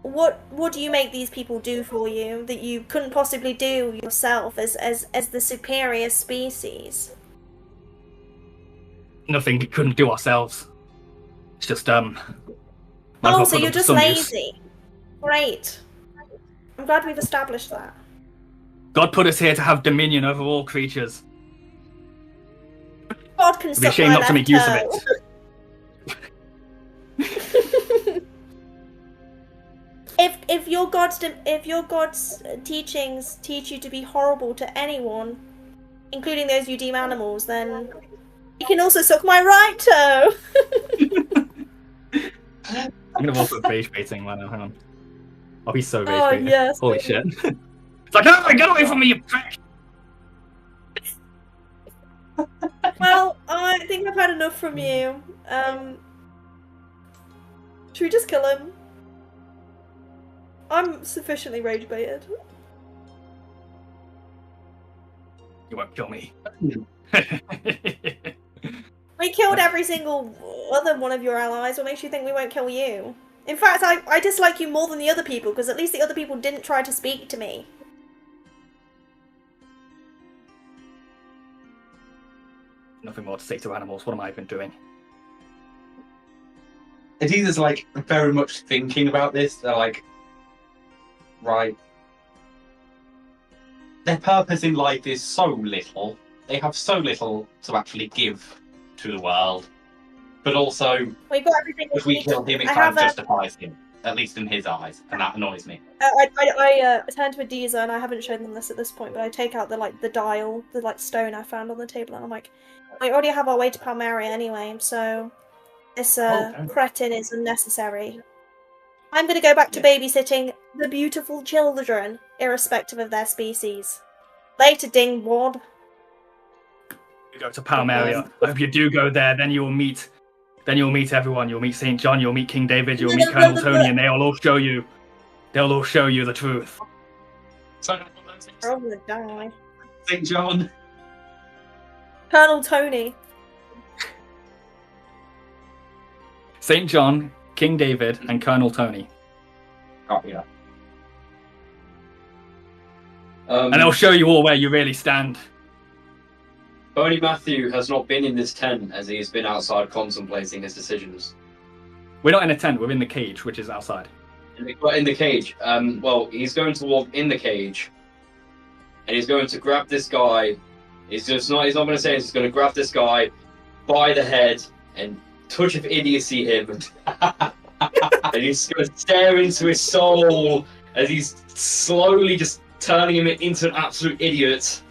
what do you make these people do for you that you couldn't possibly do yourself as the superior species? nothing we couldn't do ourselves. It's just, might as Oh, well so put you're them to just some use. lazy. Great. I'm glad we've established that. God put us here to have dominion over all creatures. God can It'd be a suck shame my not to make left use of toe. it. If your god's teachings teach you to be horrible to anyone, including those you deem animals, then you can also suck my right toe. I'm gonna also rage baiting right now, hang on. Oh, he's so rage Oh, baiting. yes. Holy shit. It's like, no, get away from me, you prick! Well, I think I've had enough from you. Should we just kill him? I'm sufficiently rage baited. You won't kill me. We killed every single other one of your allies. What makes you think we won't kill you? In fact, I dislike you more than the other people, because at least the other people didn't try to speak to me. Nothing more to say to animals. What am I even doing? Adita's like very much thinking about this. They're like, right. Their purpose in life is so little. They have so little to actually give to the world. But also, We got everything. if we kill him, it I kind of have a- justifies him. At least in his eyes. And that annoys me. I turn to Adiza, and I haven't shown them this at this point, but I take out the dial, the stone I found on the table, and I'm like, we already have our way to Palmaria anyway, so this Okay. cretin is unnecessary. I'm gonna go back to babysitting the beautiful children, irrespective of their species. Later, dingwad. You go to Palmaria. I hope you do go there, then you'll meet everyone. You'll meet St. John, you'll meet King David, you'll meet Colonel Tony, and they'll all show you the truth. So, I'm gonna die. St. John. Colonel Tony. St. John, King David, and Colonel Tony. Oh, yeah. And they'll show you all where you really stand. Bernie Matthew has not been in this tent as he has been outside contemplating his decisions. We're not in a tent, we're in the cage, which is outside. In the cage. Well, he's going to walk in the cage, and he's going to grab this guy. He's not going to say it, he's going to grab this guy by the head and touch of idiocy him. And he's going to stare into his soul as he's slowly just turning him into an absolute idiot.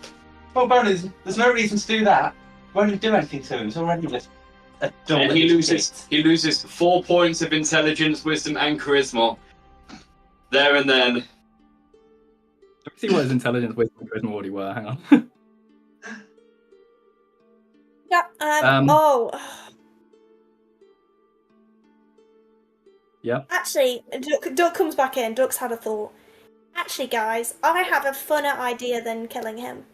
Well, Bonus, there's no reason to do that. Won't do anything to him. It's already just a dull And he idiot. loses 4 points of intelligence, wisdom, and charisma. There and then. Let me see what his intelligence, wisdom, and charisma already were. Hang on. Yeah. Yeah. Actually, Duck comes back in. Duck's had a thought. Actually, guys, I have a funner idea than killing him.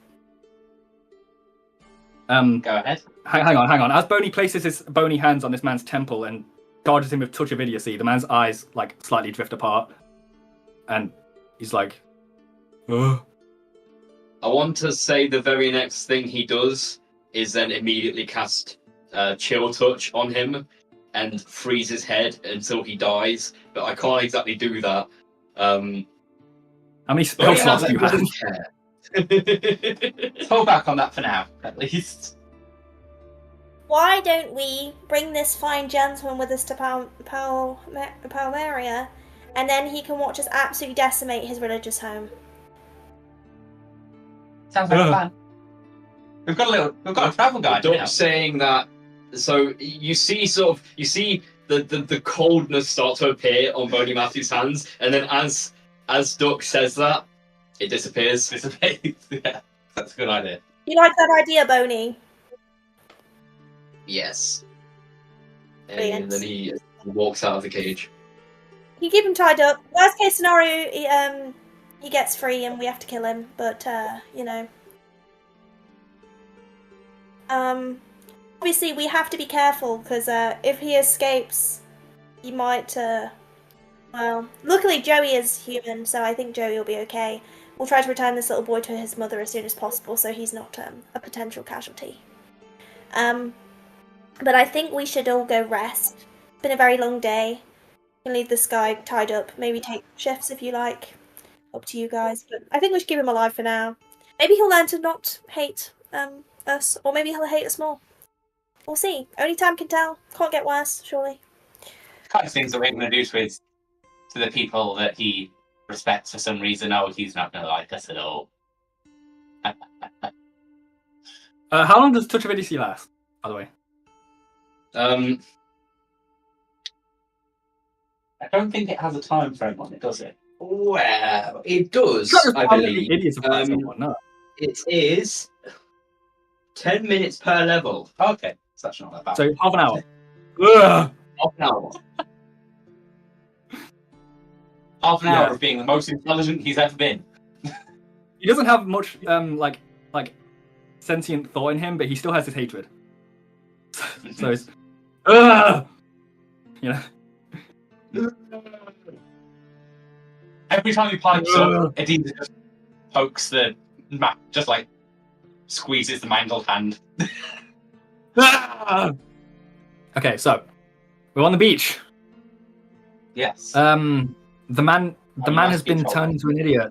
Go ahead. Hang on. As Boney places his bony hands on this man's temple and guards him with touch of idiocy, the man's eyes slightly drift apart, and he's like, "Oh." I want to say the very next thing he does is then immediately cast Chill Touch on him and freeze his head until he dies, but I can't exactly do that. How many spell slots do you have? Let's hold back on that for now, at least. Why don't we bring this fine gentleman with us to Palmaria, and then he can watch us absolutely decimate his religious home? Sounds like a plan. We've got a travel guide now. Stop saying that So you see the coldness start to appear on Boney Matthews' hands, and then as Duck says that, it disappears. Yeah, that's a good idea. You like that idea, Boney? Yes. Brilliant. And then he walks out of the cage. You keep him tied up. Worst case scenario, he gets free and we have to kill him. But you know, obviously we have to be careful because if he escapes, he might. Well, luckily Joey is human, so I think Joey will be okay. We'll try to return this little boy to his mother as soon as possible, so he's not a potential casualty. But I think we should all go rest. It's been a very long day. You can leave this guy tied up. Maybe take shifts if you like. Up to you guys. But I think we should keep him alive for now. Maybe he'll learn to not hate us, or maybe he'll hate us more. We'll see. Only time can tell. Can't get worse, surely. Kind of things that we're going to do to the people that he respects for some reason. Oh, he's not going to like us at all. How long does Touch of ADC last, by the way? I don't think it has a time frame on it, does it? Well, it does, I believe. No. It is 10 minutes per level. Okay, so that's not that bad. So half an hour. Ugh. Half an hour. Half an hour of being the most intelligent he's ever been. He doesn't have much like sentient thought in him, but he still has his hatred. So it's you know. Every time he pipes up, Edina just pokes the map, just like squeezes the mangled hand. Okay, so we're on the beach. Yes. The man has been turned into an idiot.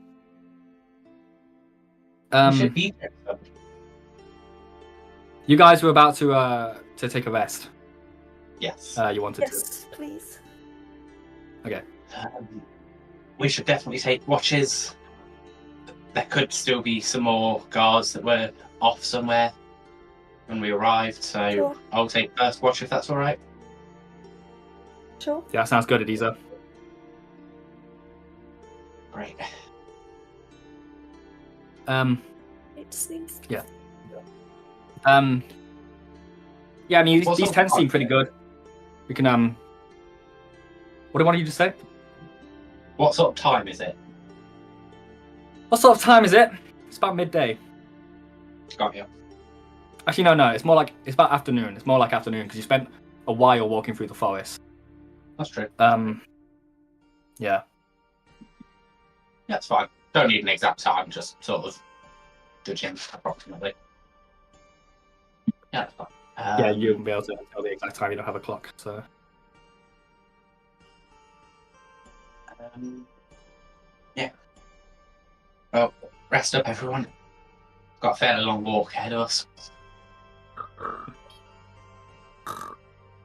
You should be there. You guys were about to take a rest. Yes. You wanted to. Yes, please. Okay. We should definitely take watches. There could still be some more guards that were off somewhere when we arrived, so Sure. I'll take first watch if that's all right. Sure. Yeah, sounds good, Adiza. Great. It seems. Yeah. Yeah, I mean, these tents seem pretty good. We can, what do I want you to say? What sort of time is it? What sort of time is it? It's about midday. Got you. Actually, no, it's more like, it's about afternoon. It's more like afternoon, because you spent a while walking through the forest. That's true. Yeah. That's fine. Don't need an exact time, just sort of judging approximately. Yeah, that's fine. Yeah, you wouldn't be able to tell the exact time, you don't have a clock, so... Yeah. Well, rest up, everyone. Got a fairly long walk ahead of us.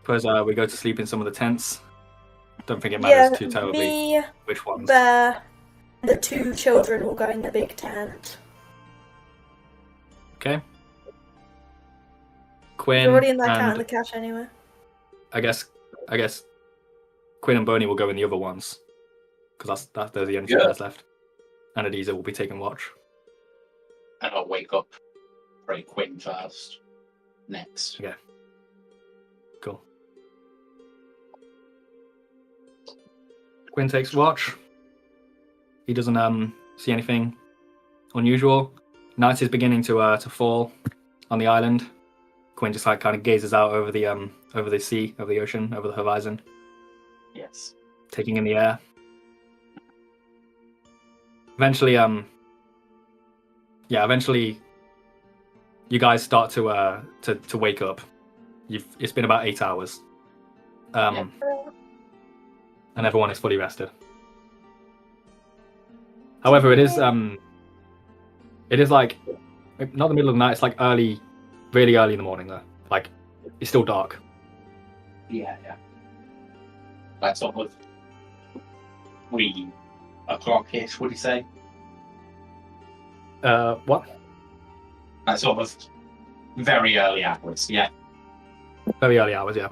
Suppose we go to sleep in some of the tents. Don't think it matters too terribly Me, which ones. Bear, the two children will go in the big tent. Okay. Quinn They're already in that cat and in the cache anyway. I guess Quinn and Boney will go in the other ones. Because they're the only two guys left. And Adiza will be taking watch. And I'll wake up. Pray Quinn first. Next. Okay. Cool. Quinn takes watch. He doesn't see anything unusual. Night is beginning to fall on the island. Quinn just like kind of gazes out over the sea, over the ocean, over the horizon. Yes. Taking in the air. Eventually, you guys start to wake up. It's been about 8 hours, and everyone is fully rested. However, it is like not the middle of the night. It's like early, really early in the morning though. Like it's still dark. Yeah. Like sort of 3 o'clock-ish, would you say? What? Like sort of very early hours, yeah. Very early hours, yeah.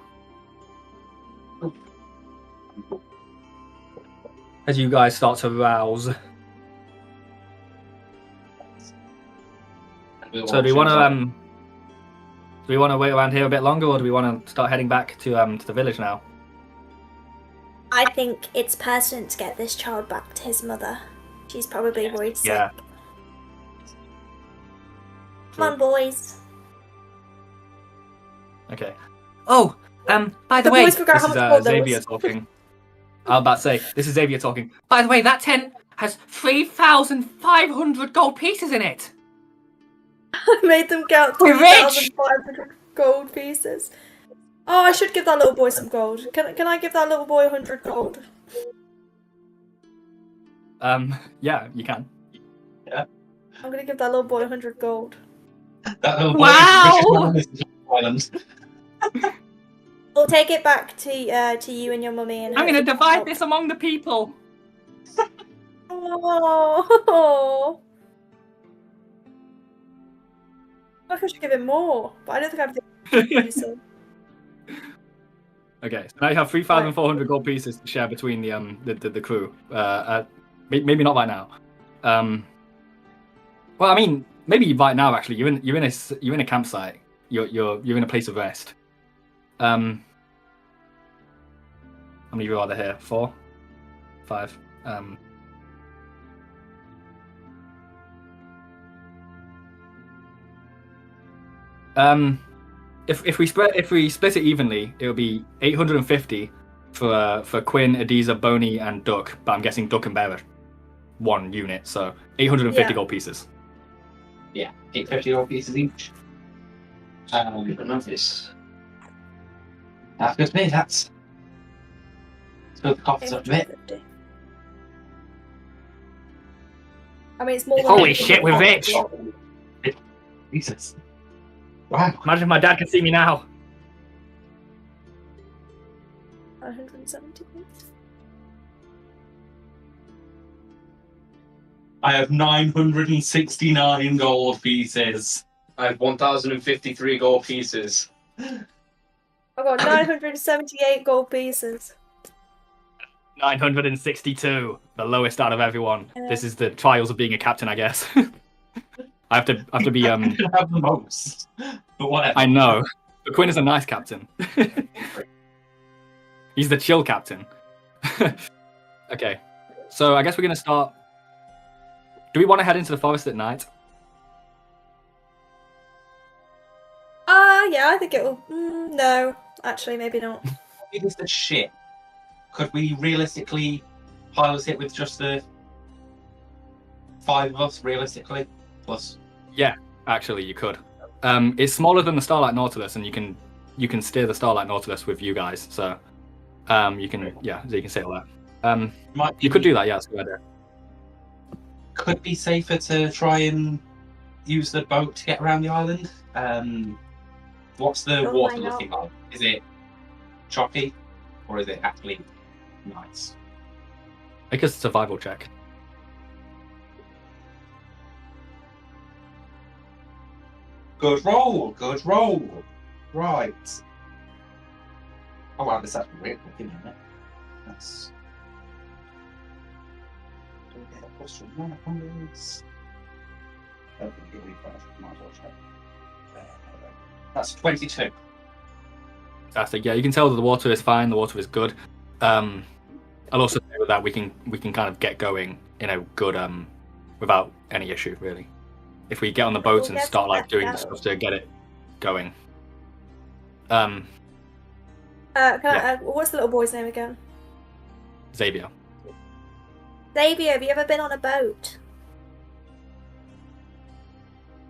As you guys start to rouse. So do we want to wait around here a bit longer, or do we want to start heading back to the village now? I think it's pertinent to get this child back to his mother. She's probably worried sick. Yeah. Come on, boys. Okay. Oh, by the The way, boys forgot this how is much gold there Xavier was. talking. I was about to say, this is Xavier talking. By the way, that tent has 3,500 gold pieces in it. I made them count We're rich! 3,500 gold pieces. Oh, I should give that little boy some gold. Can I give that little boy 100 gold? Yeah, you can. I'm gonna give that little boy 100 gold. That little boy Wow! is the richest man on this island. We'll take it back to you and your mummy. And I'm going to hopefully divide help. this among the people. Oh. I should give him more, but I don't think I've done so. Okay, so now you have 3,400 gold pieces to share between the crew. Maybe not right now. Well, I mean, maybe right now. Actually, you're in a campsite. You're in a place of rest. How many of you are there here? 4, 5. If we split it evenly, it would be 850 for Quinn, Adiza, Boney, and Duck. But I'm guessing Duck and Bear are 1 unit, so 850 Yeah. gold pieces. Yeah, 850 gold pieces each. Good notice. That's good to me. That's good. The coffers up a bit. 850. I mean, it's more than Holy 850 shit, we're rich! gold. Jesus. Wow. Imagine if my dad could see me now. 170 points. I have 969 gold pieces. I have 1,053 gold pieces. I've got 978 gold pieces. 962, the lowest out of everyone. Yeah. This is the trials of being a captain, I guess. I have to be I can have the most. But whatever. I know, but Quinn is a nice captain. He's the chill captain. Okay, so I guess we're gonna start. Do we want to head into the forest at night? Yeah, I think it will. No, actually, maybe not. It is the ship. Could we realistically pilot it with just the 5 of us, realistically? Plus. Yeah, actually, you could. It's smaller than the Starlight Nautilus, and you can steer the Starlight Nautilus with you guys. So, you can sail that. Might You could do that. Yeah, that's a good idea. Could be safer to try and use the boat to get around the island. What's the Oh, water why not? looking like? Is it choppy, or is it actually nice? Make a survival check. Good roll, good roll. Right. Oh wow, this actually weird looking, isn't it? That's. Do we get a plus from mana combos? I don't think it'll be fast. Might as well check. That's 22. Fantastic. Yeah, you can tell that the water is fine. The water is good. I'll also say with that we can kind of get going in a good without any issue really. If we get on the boat and start like doing the stuff to get it going. Can I, what's the little boy's name again? Xavier. Xavier, have you ever been on a boat?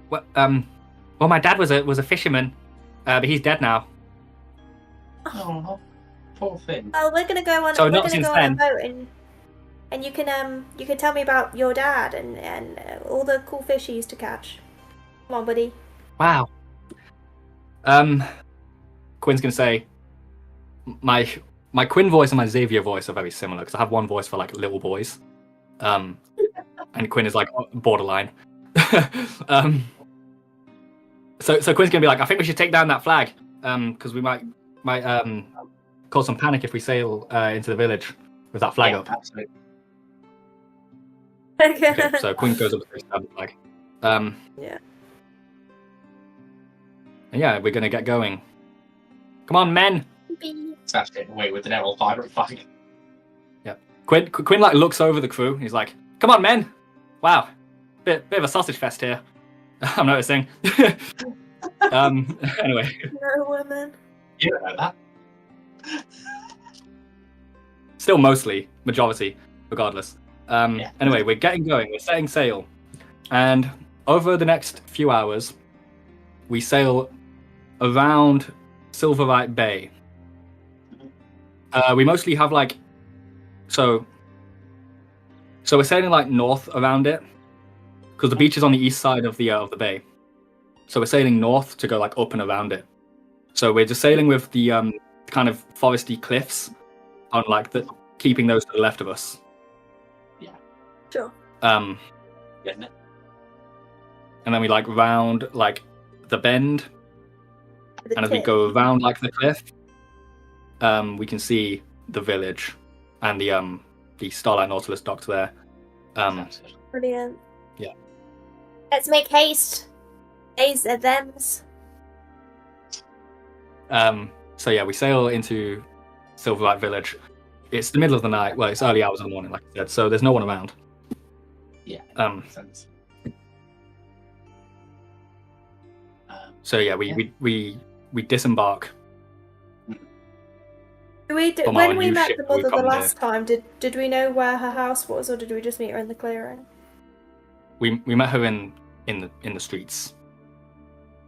Well, my dad was a fisherman, but he's dead now. Oh, poor thing. Well, we're gonna go on. So we're not gonna since go on a then. boat, and you can tell me about your dad and all the cool fish he used to catch. Come on, buddy. Wow. Quinn's gonna say, my Quinn voice and my Xavier voice are very similar because I have one voice for like little boys, and Quinn is like borderline. So Quinn's gonna be like, I think we should take down that flag. because we might cause some panic if we sail into the village with that flag up. Absolutely. Okay, so Quinn goes up to the flag. Yeah. And yeah, we're gonna get going. Come on, men! Smashed it away with the Neville pirate flag. Quinn like looks over the crew. He's like, "Come on, men! Wow, bit of a sausage fest here. I'm noticing." Anyway. No women. You don't know that. Still mostly majority, regardless. Anyway, we're getting going. We're setting sail, and over the next few hours, we sail around Silverite Bay. We mostly have like, so we're sailing like north around it, because the beach is on the east side of the bay. So we're sailing north to go like up and around it. So we're just sailing with the kind of foresty cliffs on like keeping those to the left of us. Sure. Getting it? And then we like round like the bend, and as we go around like the cliff, we can see the village and the Starlight Nautilus docked there. Brilliant. Yeah. Let's make haste. Days are thems. So yeah, we sail into Silverlight Village. It's the middle of the night. Well, it's early hours of the morning, like I said. So there's no one around. Yeah. Makes sense. So yeah, we disembark. When we met the mother the last time, did we know where her house was, or did we just meet her in the clearing? We met her in the streets.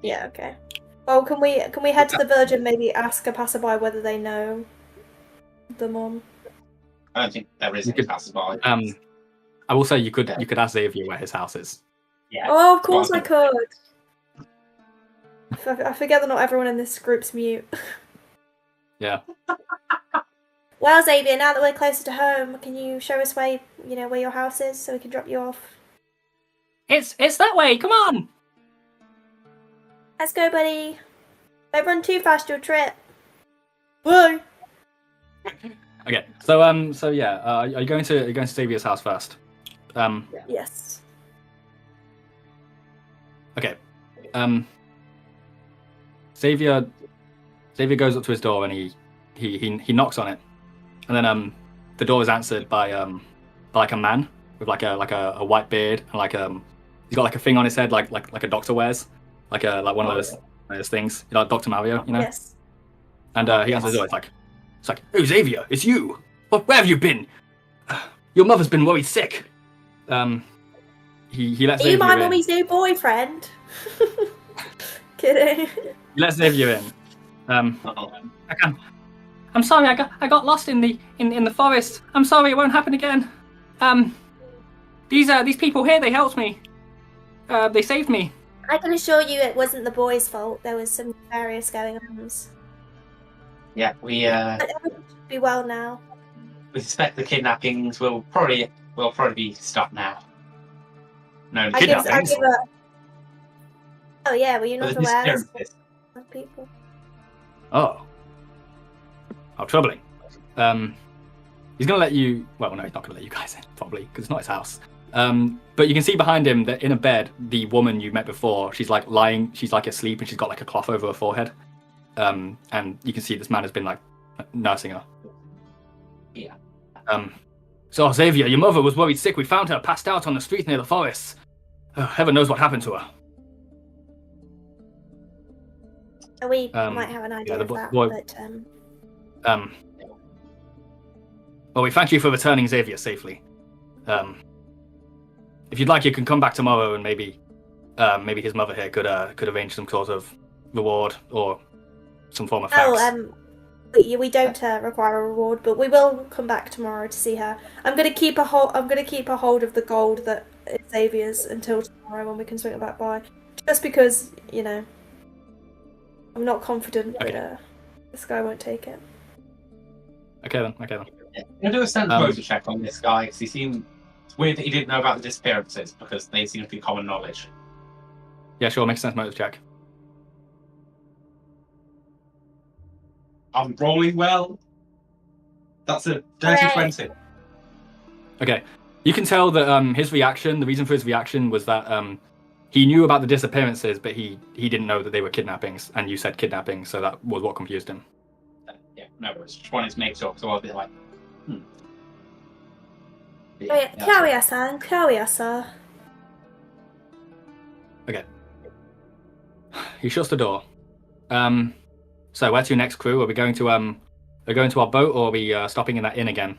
Yeah. Okay. Well, can we head to the village and maybe ask a passerby whether they know the mom? I don't think there is any passerby. I will say you could ask Xavier where his house is. Yeah. Oh, of course I could. I forget that not everyone in this group's mute. Yeah. Well, Xavier, now that we're closer to home, can you show us where your house is so we can drop you off? It's that way. Come on. Let's go, buddy. Don't run too fast, you'll trip. Whoa. Okay. So yeah, are you going to Xavier's house first? Yes. Okay. Xavier goes up to his door and he knocks on it, and then the door is answered by like a man with like a white beard and he's got like a thing on his head like a doctor wears, like one of those things, like Dr. Mario, you know. Yes. And he answers the door. It's like, "Oh, Xavier, it's you. Where have you been? Your mother's been worried sick." He lets Are you Xavier my in. mummy's new boyfriend? Kidding. He lets Xavier in. I'm sorry, I got lost in the forest. I'm sorry, it won't happen again. These people here, they helped me. They saved me. I can assure you it wasn't the boys' fault. There was some nefarious going on. Yeah, we Everything should be well now. we suspect the kidnappings will probably be stopped now. No, the I give kidnappings. a... Oh yeah, were you but not the aware? disappearances. Of people. Oh, how troubling. He's gonna let you. Well, no, he's not gonna let you guys in, probably, because it's not his house. But you can see behind him that in a bed, the woman you met before, she's like lying, she's like asleep, and she's got like a cloth over her forehead. And you can see this man has been like nursing her. Yeah. So Xavier, your mother was worried sick. We found her passed out on the street near the forest. Heaven knows what happened to her. We might have an idea of that, but well, we thank you for returning Xavier safely. If you'd like, you can come back tomorrow, and maybe his mother here could arrange some sort of reward or some form of thanks. We don't require a reward, but we will come back tomorrow to see her. I'm gonna keep a hold of the gold that is Xavier's until tomorrow when we can swing it back by. Just because, I'm not confident that this guy won't take it. Okay then. Yeah. I'm going to do a sense motive check on this guy, because it's weird that he didn't know about the disappearances, because they seem to be common knowledge. Yeah, sure. Make a sense motive check. I'm rolling well. That's a dirty Alright. 20. Okay. You can tell that his reaction, the reason for his reaction was that he knew about the disappearances, but he didn't know that they were kidnappings, and you said kidnapping, so that was what confused him. Yeah, no worries. Just wanted to make sure, so I'll be like, But Oh, yeah, that's Carry-san, Carry-san. Okay. He shuts the door. So where to next, crew? Are we going to our boat, or are we stopping in that inn again?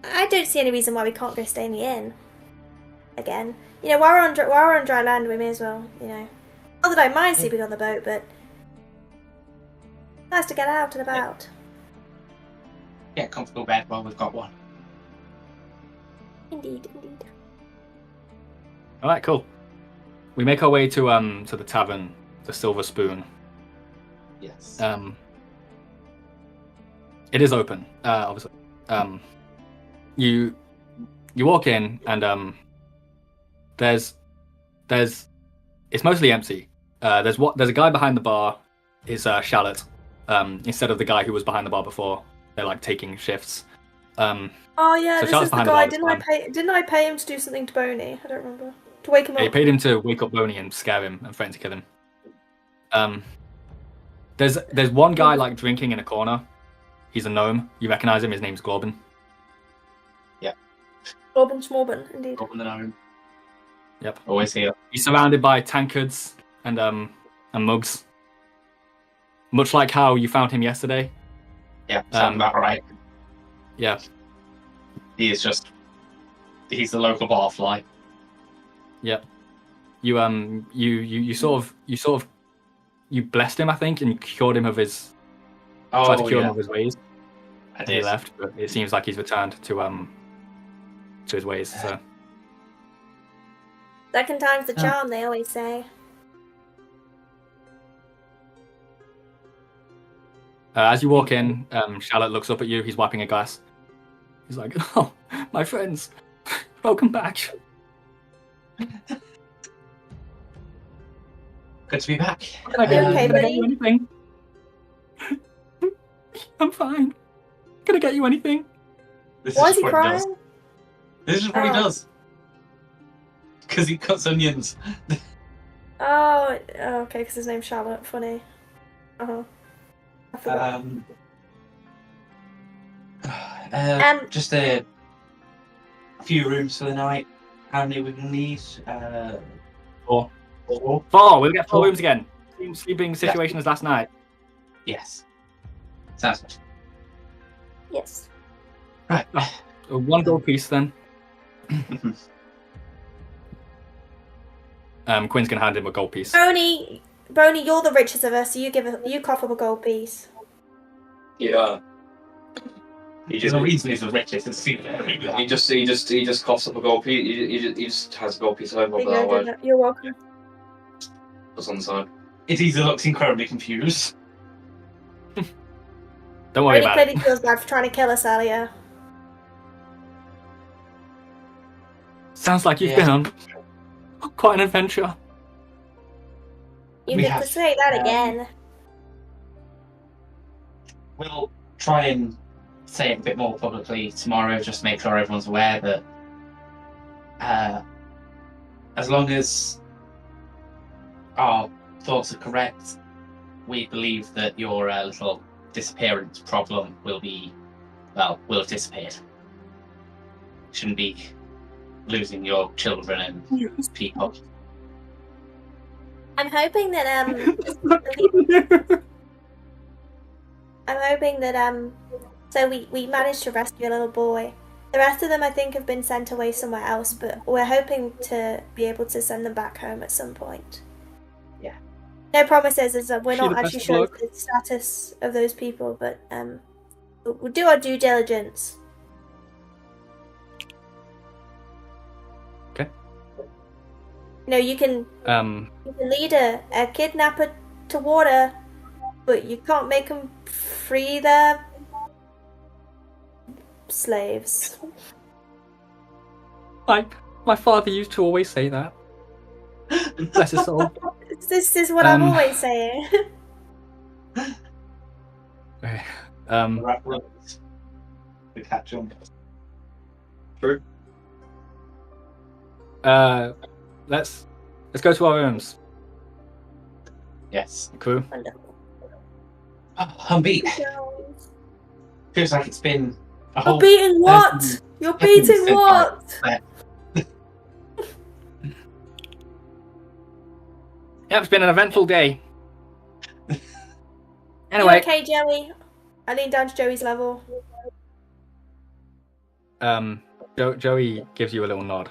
I don't see any reason why we can't go stay in the inn again. You know, while we're on dry land, we may as well, you know. Not that I mind sleeping on the boat, but nice to get out and about. Yeah, comfortable bed while we've got one. Indeed, indeed. All right, cool. We make our way to the tavern, the Silver Spoon. Yes. It is open, obviously. You walk in, and there's it's mostly empty. There's a guy behind the bar. Is Shallot, instead of the guy who was behind the bar before. They're like taking shifts. Oh yeah, So this Charlotte's is the behind the guy. bar this Didn't I pay him to do something to Boney? I don't remember. To wake him He up. paid him to wake up Boney and scare him and threaten to kill him. There's one guy like drinking in a corner. He's a gnome. You recognize him. His name's Glorben. Robin Smorban, indeed. Open the gnome. Yep. Always here. He's surrounded by tankards and mugs. Much like how you found him yesterday. Yeah, sounds about right. Yeah. He's the local barfly. Yep. You sort of blessed him, I think, and you cured him of his tried to cure him of his ways. I And he did. left, but it seems like he's returned to his ways. So Second time's the charm, they always say. as you walk in, Charlotte looks up at you. He's wiping a glass. He's like, "Oh, my friends, welcome back." Good to be back. Can I get, Okay, can I get buddy. you anything? I'm fine. Can I get you anything? This Why is he what he does. crying? This is what he Oh. does. Because he cuts onions. Oh, okay, because his name's Charlotte. Funny. I forgot. Just a few rooms for the night. How many we can need? Four. 4. We'll get 4 rooms again. Same sleeping situation as last night. Yes. Sounds good. Yes. Right. 1 gold piece then. Quinn's gonna hand him a gold piece. Boney, you're the richest of us, so you cough up a gold piece. Yeah. There's a reason he's the richest. It's He just coughs up a gold piece. He just has a gold piece over There you that go, way. Dana. You're welcome. Just on the side. It either looks incredibly confused. Don't worry Boney about clearly it. feels bad for trying to kill us earlier. Sounds like you've Yeah. been on quite an adventure. You We could have, say that again. We'll try and say it a bit more publicly tomorrow, just to make sure everyone's aware that as long as our thoughts are correct, we believe that your little disappearance problem will have disappeared. Shouldn't be losing your children and people. I'm hoping that so we managed to rescue a little boy. The rest of them I think have been sent away somewhere else, but we're hoping to be able to send them back home at some point. Yeah. No promises, as we're Wish you not the actually best of sure luck. the status of those people, but we'll do our due diligence. Okay. You know, you can lead a kidnapper to water, but you can't make them free their slaves. My father used to always say that. Bless his soul. This is what I'm Um, always saying. Okay. The catch on. True. Let's go to our rooms, Yes. crew. Wonderful. I'm beat. Feels like it's been a You're whole. beating what? You're beating since I what? left. Yeah, it's been an eventful day. You Anyway, okay, Joey? I lean down to Joey's level. Joey gives you a little nod.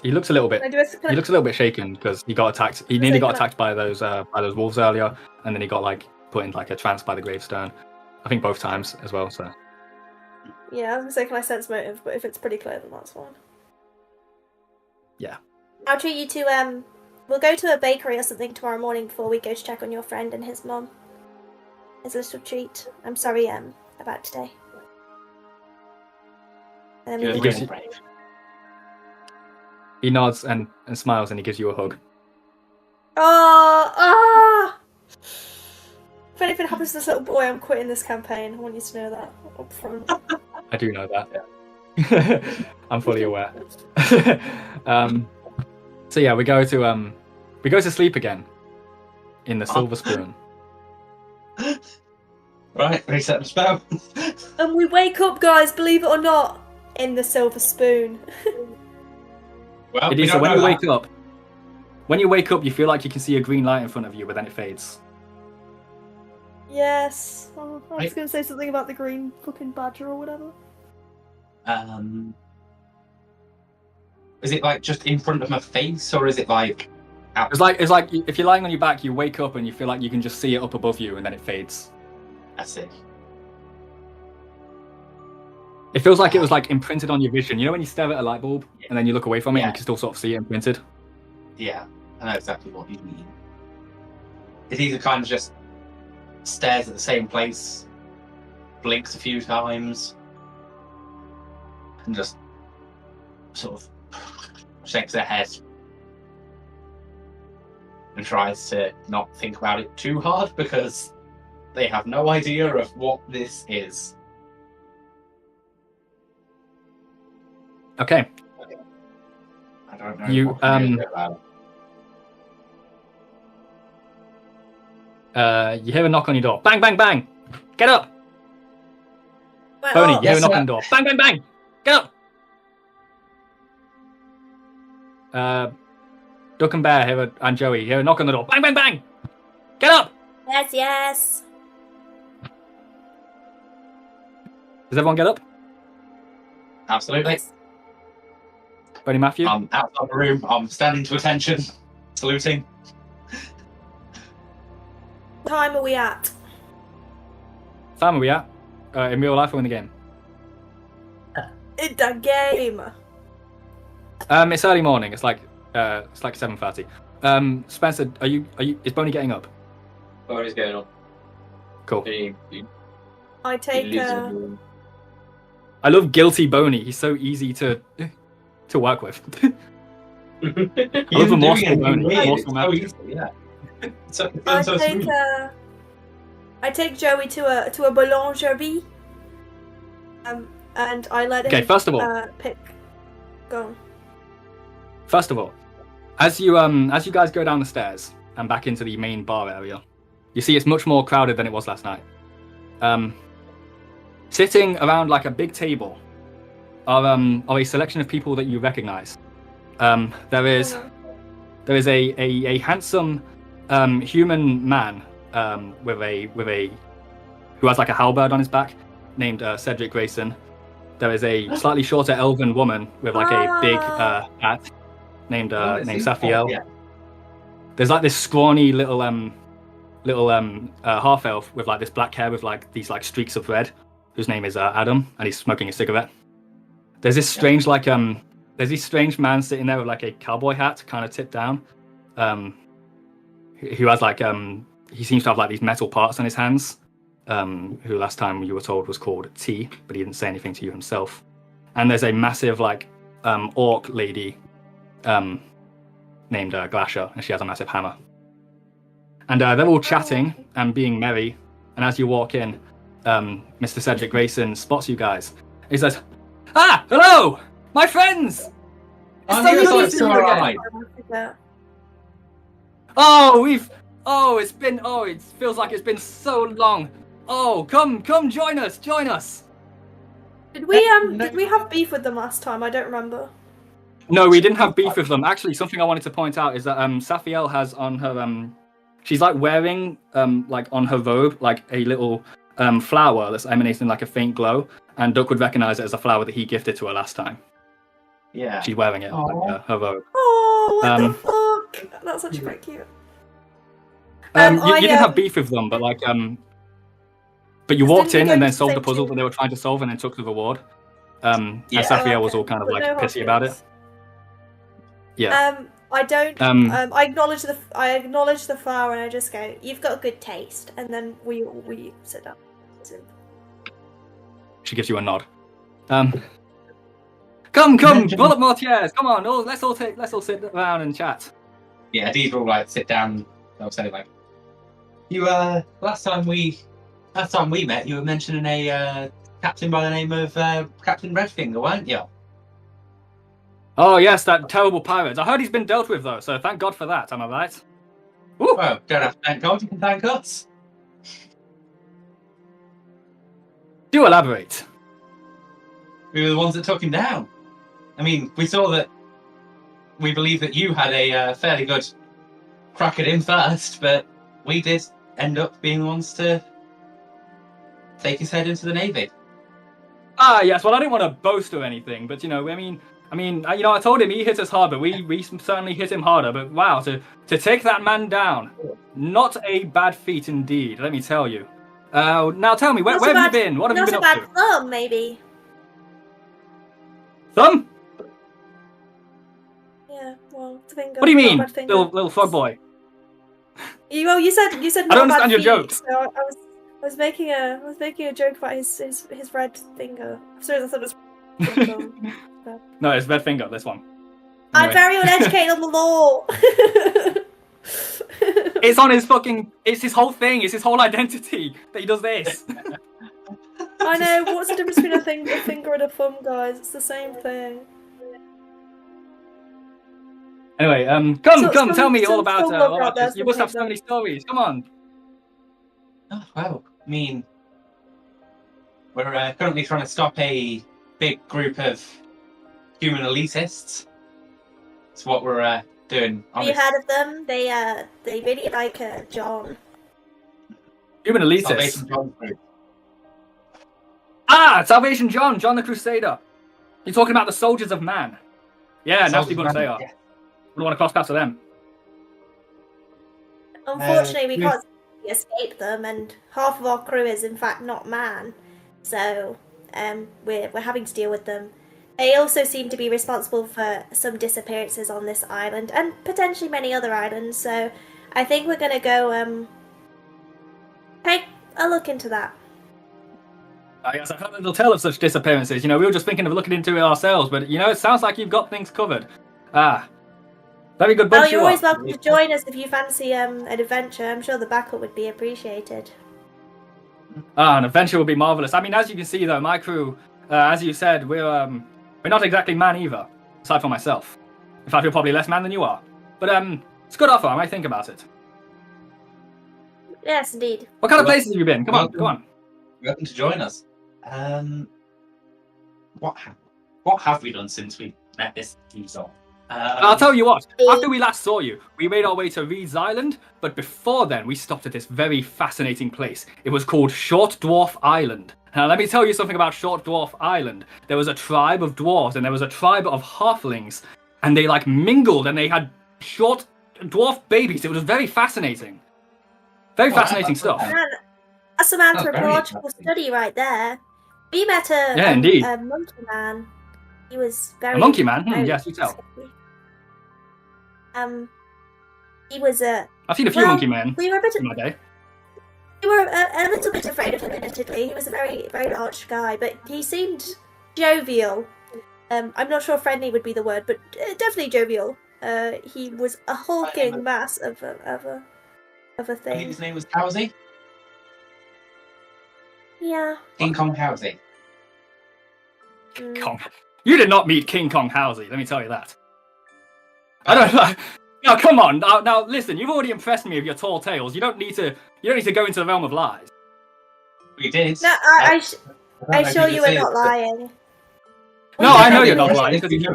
He looks a little bit. Can I do a, can He I- looks a little bit shaken because he got attacked. He nearly got can I- attacked by those wolves earlier, and then he got like put in like a trance by the gravestone. I think both times as well. So Yeah, I was gonna say, can I sense motive? But if it's pretty clear, then that's fine. yeah. I'll treat you to we'll go to a bakery or something tomorrow morning before we go to check on your friend and his mum. As a little treat. I'm sorry about today. And then we You're He can- gives really you- brave. He nods and smiles and he gives you a hug. Oh. If anything happens to this little boy, I'm quitting this campaign. I want you to know that up front. I do know that. I'm fully aware. So yeah, we go to sleep again in the Silver Spoon. Right, reset the spell. And we wake up, guys, believe it or not, in the Silver Spoon. Well, It we is, so don't when know you that. wake up, you feel like you can see a green light in front of you, but then it fades. Yes. Oh, I was Right. gonna say something about the green fucking badger or whatever. Is it like just in front of my face, or is it like out? It's like if you're lying on your back, you wake up and you feel like you can just see it up above you, and then it fades. I see. It feels like it was like imprinted on your vision. You know when you stare at a light bulb and then you look away from it and Yeah. you can still sort of see it imprinted? Yeah, I know exactly what you mean. It either kind of just stares at the same place, blinks a few times, and just sort of shakes their head and tries to not think about it too hard because they have no idea of what this is. Okay. I don't know. You, what to do about it. You hear a knock on your door. Bang, bang, bang! Get up! Well, Pony, oh, you hear a Yes, knock sir. on the door. Bang, bang, bang! Get up! Duck and Bear and Joey hear a knock on the door. Bang, bang, bang! Get up! yes. Does everyone get up? Absolutely. Yes. Bonnie Matthew? I'm outside the room. I'm standing to attention, saluting. What time are we at? Time are we at? In real life or in the game? In the game. It's early morning. It's like 7:30. Spencer, is Bonnie getting up? What is going on? Cool. I take I love guilty Boney. He's so easy to work with. He love isn't a doing morsel anything bone. weird, Morsel it's so mouth. easy, yeah. So, it I feels so take smooth. I take Joey to a boulangerie. And I let him Okay, first of all, pick. Go on. as you guys go down the stairs and back into the main bar area, you see it's much more crowded than it was last night. Sitting around like a big table are a selection of people that you recognize. There is a handsome human man who has like a halberd on his back, named Cedric Grayson. There is a slightly shorter elven woman with like a big hat named Safiel. Yeah. There's like this scrawny little half elf with like this black hair with like these like streaks of red, whose name is Adam, and he's smoking a cigarette. There's this strange there's this strange man sitting there with like a cowboy hat, kind of tipped down, who has like he seems to have like these metal parts on his hands. Who last time you were told was called T, but he didn't say anything to you himself. And there's a massive like orc lady named named Glacier, and she has a massive hammer. And they're all chatting and being merry. And as you walk in, Mr. Cedric Grayson spots you guys. He says, "Ah, hello, my friends! It's so good to see you again." It feels like it's been so long. Oh, come, join us. Did we have beef with them last time? I don't remember. No, we didn't have beef with them. Actually, something I wanted to point out is that Safiel has on her she's like wearing like on her robe like a little flower that's emanating like a faint glow, and Duck would recognize it as a flower that he gifted to her last time. Yeah. She's wearing it on like, her robe. Oh, what the fuck? That's actually quite cute. You didn't have beef with them, but like but you walked in and then solved the puzzle that they were trying to solve and then took the reward. And Safiel was all kind of like pissy about it. Yeah. I don't. I acknowledge the flower, and I just go, "You've got a good taste," and then we sit down. She gives you a nod. Come, roll up more chairs. Come on, let's all sit around and chat. Yeah, these will like sit down. They'll say like, "You last time we met, you were mentioning a captain by the name of Captain Redfinger, weren't you?" Oh yes, that terrible pirate. I heard he's been dealt with though, so thank God for that. Am I right? Ooh. Well, don't have to thank God. You can thank us. Do elaborate. We were the ones that took him down. I mean, we saw that. We believe that you had a fairly good crack at him first, but we did end up being the ones to take his head into the Navy. Ah, yes. Well, I didn't want to boast or anything, but I told him he hit us hard, but we certainly hit him harder. But wow, to take that man down, not a bad feat indeed. Let me tell you. Now tell me, where have you been? What have you been up to? Not a bad thumb, maybe. Thumb? Yeah. Well, finger. What do you mean, little frog boy? You said. I don't understand your jokes. So I was making a joke about his red finger. Sorry, I thought it was. No, it's red finger. This one. Anyway. I'm very uneducated on the law. It's on his fucking. It's his whole thing. It's his whole identity that he does this. I know. What's the difference between a finger and a thumb, guys? It's the same thing. Anyway, come, tell me all about this. You must have so many stories. Come on. Oh, well, I mean, we're currently trying to stop a big group of human elitists. That's what we're doing. Have you heard of them? They really like John. Human elitists. Salvation John's group. Ah, Salvation John the Crusader. You're talking about the soldiers of man. Yeah, nasty bunch they are. Yeah. We want to cross paths with them. Unfortunately, we can't escape them, and half of our crew is in fact not man. So we're having to deal with them. They also seem to be responsible for some disappearances on this island and potentially many other islands. So I think we're gonna go take a look into that. Yes, I've heard a little tale of such disappearances. We were just thinking of looking into it ourselves, but it sounds like you've got things covered. Ah, very good bunch. Well, you're always welcome to join us if you fancy an adventure. I'm sure the backup would be appreciated. An adventure would be marvelous. I mean, as you can see, though, my crew, as you said, we're not exactly man either, aside from myself. In fact, we're probably less man than you are. But it's a good offer. I might think about it. Yes, indeed. What kind of places have you been? Come on. You're welcome to join us. What have we done since we met this user? I'll tell you what. After we last saw you, we made our way to Reed's Island, but before then, we stopped at this very fascinating place. It was called Short Dwarf Island. Now, let me tell you something about Short Dwarf Island. There was a tribe of dwarves, and there was a tribe of halflings, and they mingled, and they had short dwarf babies. It was very fascinating. Very fascinating stuff. Man, that's some anthropological study right there. We met a monkey man. He was very... A monkey man? Yes, you tell. He was a... I've seen a few monkey men in my day. We were a little bit afraid of him, admittedly. He was a very, very large guy, but he seemed jovial. I'm not sure friendly would be the word, but definitely jovial. he was a hulking mass of a I think thing. his name was Howsey. Yeah. King Kong Howsey. Mm. Kong. You did not meet King Kong Howsey, let me tell you that. I don't know. Now, come on. Now, listen. You've already impressed me with your tall tales. You don't need to go into the realm of lies. We did. No, I assure you we're not lying. No, I know you're not definitely- lying. Because if you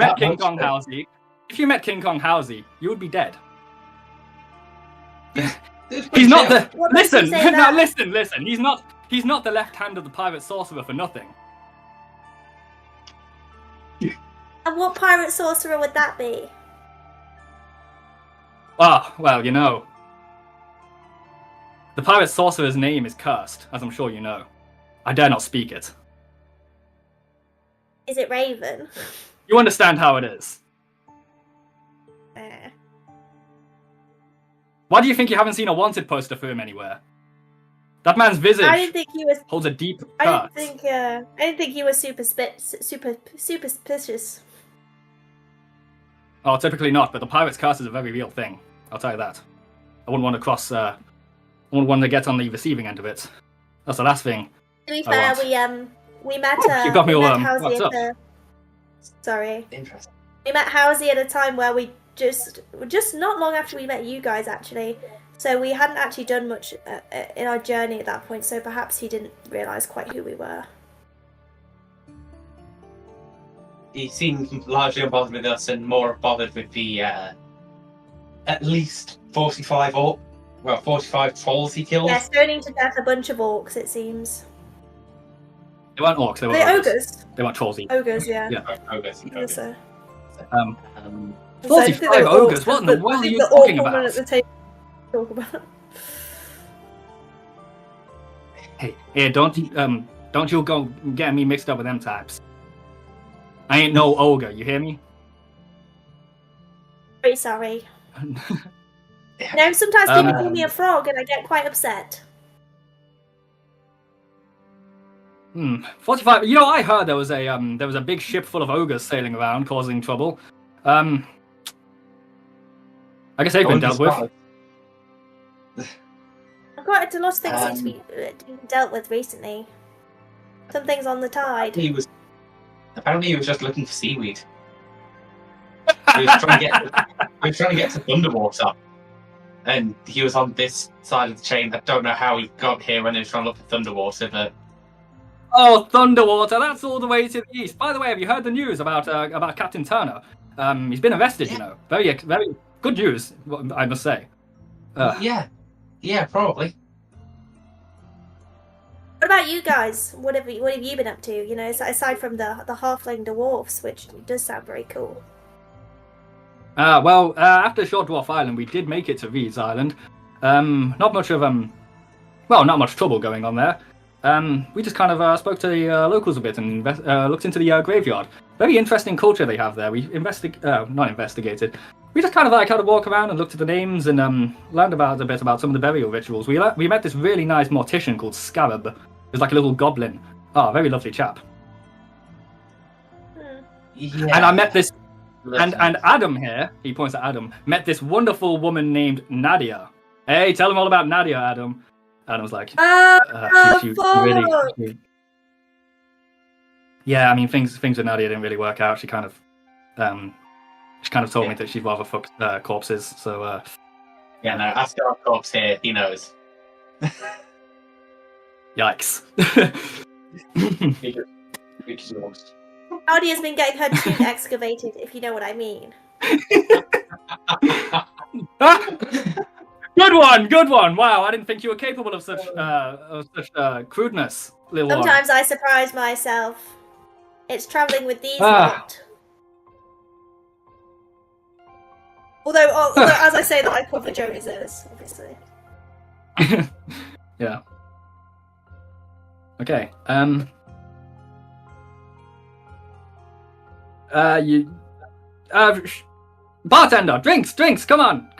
met King Kong Howsey, you would be dead. He's not the. What makes Listen. you say Now, that? listen. He's not the left hand of the pirate sorcerer for nothing. And what pirate sorcerer would that be? Ah, well, you know. The pirate sorcerer's name is cursed, as I'm sure you know. I dare not speak it. Is it Raven? You understand how it is. Eh. Why do you think you haven't seen a wanted poster for him anywhere? That man's visage I didn't think he was. holds a deep I curse. didn't think he was superstitious. Oh, typically not, but the pirate's curse is a very real thing. I'll tell you that. I wouldn't want to cross. I wouldn't want to get on the receiving end of it. That's the last thing. To be I fair, want. we met. You got me we all, met Howsey what's at up? the. Sorry, Interesting. we met Howsey at a time where we just not long after we met you guys actually. So we hadn't actually done much in our journey at that point. So perhaps he didn't realise quite who we were. He seemed largely unbothered with us and more bothered with the at least 45 trolls he killed. Yeah, stoning to death a bunch of orcs. It seems. They weren't orcs, they were They're ogres. ogres. They weren't trolls either. Ogres, yeah. Yeah. Ogres. Yes, sir. Um, 45 ogres? What in the world are you talking about? At the table talk about. Hey, don't you go getting me mixed up with them types. I ain't no ogre, you hear me? Very sorry. No, sometimes people call me a frog and I get quite upset. 45. You know, I heard there was a big ship full of ogres sailing around, causing trouble. I guess they've been dealt with. Quite a lot of things seem to be dealt with recently. Some things on the tide. Apparently he was just looking for seaweed. He was trying to get to Thunderwater. And he was on this side of the chain. I don't know how he got here when he was trying to look for Thunderwater, but Oh, Thunderwater, that's all the way to the east. By the way, have you heard the news about Captain Turner? He's been arrested, you know. Very good news, I must say. yeah, probably. What about you guys? What have you been up to? You know, aside from the halfling dwarfs, which does sound very cool. Well, after Short Dwarf Island, we did make it to Reed's Island. Not much trouble going on there. We just kind of spoke to the locals a bit and looked into the graveyard. Very interesting culture they have there. We not investigated. We just kind of had a walk around and looked at the names and learned a bit about some of the burial rituals. We met this really nice mortician called Scarab. He was like a little goblin. Oh, very lovely chap. Yeah. And I met this. And Adam here, he points at Adam, met this wonderful woman named Nadia. Hey, tell him all about Nadia, Adam. Adam's like, she really. Yeah, I mean, things with Nadia didn't really work out. She kind of told me that she'd rather fuck corpses. So. Yeah, no. Ask our corpse here. He knows. Yikes. Claudia's been getting her tomb excavated, if you know what I mean. Good one. Wow, I didn't think you were capable of such crudeness, little one. Sometimes I surprise myself. It's travelling with these lot. Although, as I say that, I cover Joey's ears, obviously. Yeah. Okay. Bartender, drinks, come,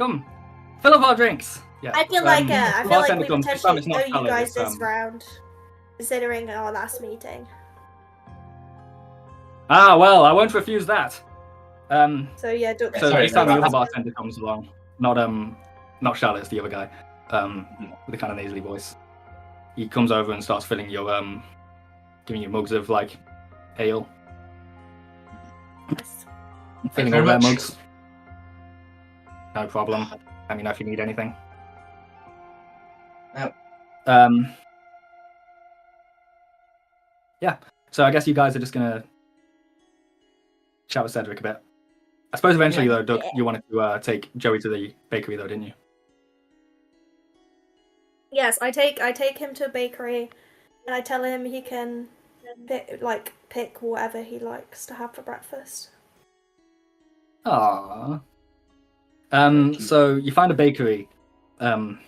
fill up our drinks. Yeah. I feel like we bartender comes, this time potentially it's owe not you guys colours, this round, considering our last meeting. Well, I won't refuse that. So yeah, Duck. So Sorry, this time no, the other that's- bartender comes along. Not Charlotte, it's the other guy. With a kind of nasally voice. He comes over and starts filling your giving you mugs of like ale. Filling very all their much. mugs. No problem. Let me know if you need anything. Oh. Yeah. So I guess you guys are just gonna chat with Cedric a bit. I suppose eventually though, Doug, you wanted to take Joey to the bakery though, didn't you? Yes, I take him to a bakery, and I tell him he can pick whatever he likes to have for breakfast. Ah. So you find a bakery on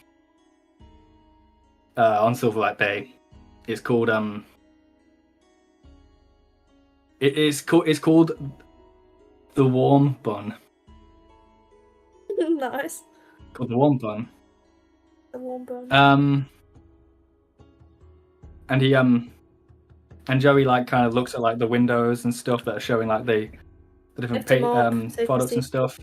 Silverlight Bay. It's called it's called the Warm Bun. Nice. Called the Warm Bun. The warm bun. And he and Joey like kind of looks at like the windows and stuff that are showing like the different Lift him up so you can products and see. stuff.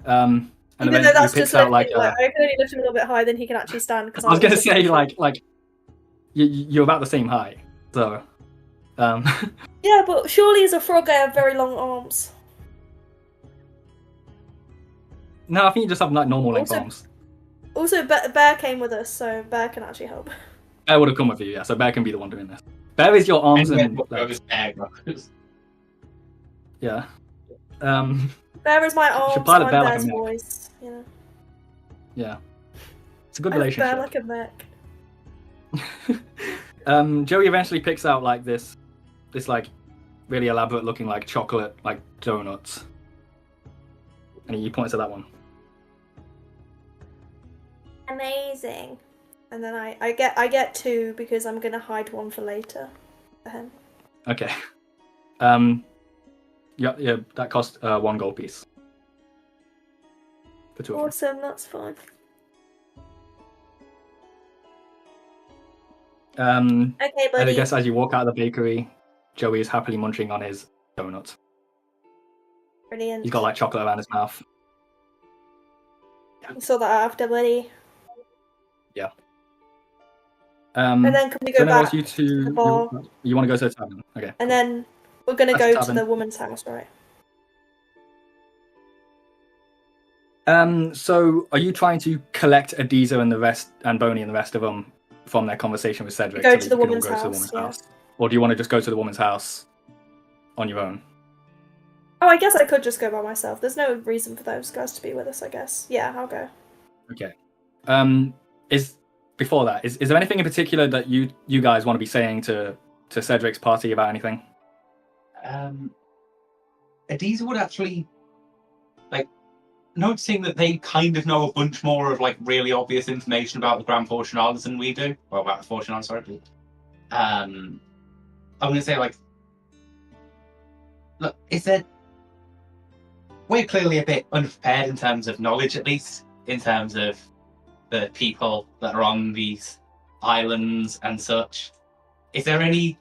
And Even then though that's he picks just out like, like I can only lift him a little bit higher than he can actually stand. Cause I was gonna say like you're about the same height, so Yeah, but surely as a frog I have very long arms. no, I think you just have like normal length Also- arms. Also, Bear came with us, so Bear can actually help. Bear would have come with you, yeah. So Bear can be the one doing this. Bear is your arms and What legs. goes there goes. Yeah. Bear is my arms, pilot I'm Bear like a Bear's mech. voice. You know, Yeah. It's a good I have Bear relationship. like a mech. Joey eventually picks out like this like really elaborate looking like chocolate like donuts, and he points at that one. Amazing. And then I get two because I'm gonna hide one for later for him. Okay. Yeah, that cost 1 gold piece. For 2 of them. Awesome, that's fine. Okay, And I buddy. guess as you walk out of the bakery, Joey is happily munching on his donut. Brilliant. He's got like chocolate around his mouth. You saw that after, buddy. And And then can we so go now back you to the bar? You want to go to the tavern? Okay. And then we're gonna That's go tavern. to the woman's house, right? So are you trying to collect Adiza and the rest, and Boney and the rest of them from their conversation with Cedric? Go so to that the you can all woman's go to the house, woman's yeah. house? Or do you want to just go to the woman's house on your own? Oh, I guess I could just go by myself. There's no reason for those guys to be with us, I guess. Yeah, I'll go. Okay. Before that, is there anything in particular that you guys want to be saying to Cedric's party about anything? Adiza would actually, like, noticing that they kind of know a bunch more of, like, really obvious information about the Grand Fortunatas than we do. Well, about the Fortunatas, sorry. I'm going to say, like, look, we're clearly a bit unprepared in terms of knowledge, at least, in terms of the people that are on these islands and such. Is there any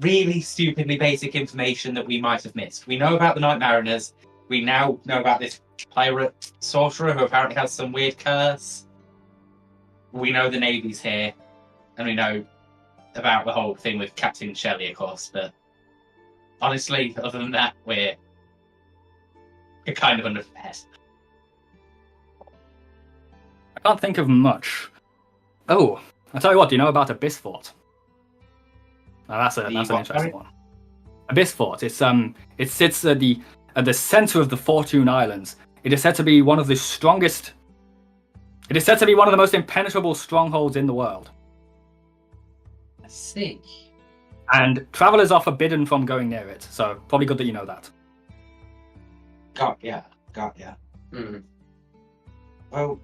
really stupidly basic information that we might have missed? We know about the Night Mariners. We now know about this pirate sorcerer who apparently has some weird curse. We know the Navy's here, and we know about the whole thing with Captain Shelley, of course, but honestly, other than that, we're kind of underprepared. I can't think of much. Oh, I'll tell you what, do you know about Abyss Fort? Now that's an interesting one. Abyss Fort. It sits at the center of the Fortune Islands. It is said to be one of the strongest. It is said to be one of the most impenetrable strongholds in the world. I see. And travelers are forbidden from going near it. So probably good that you know that. Got ya. Well,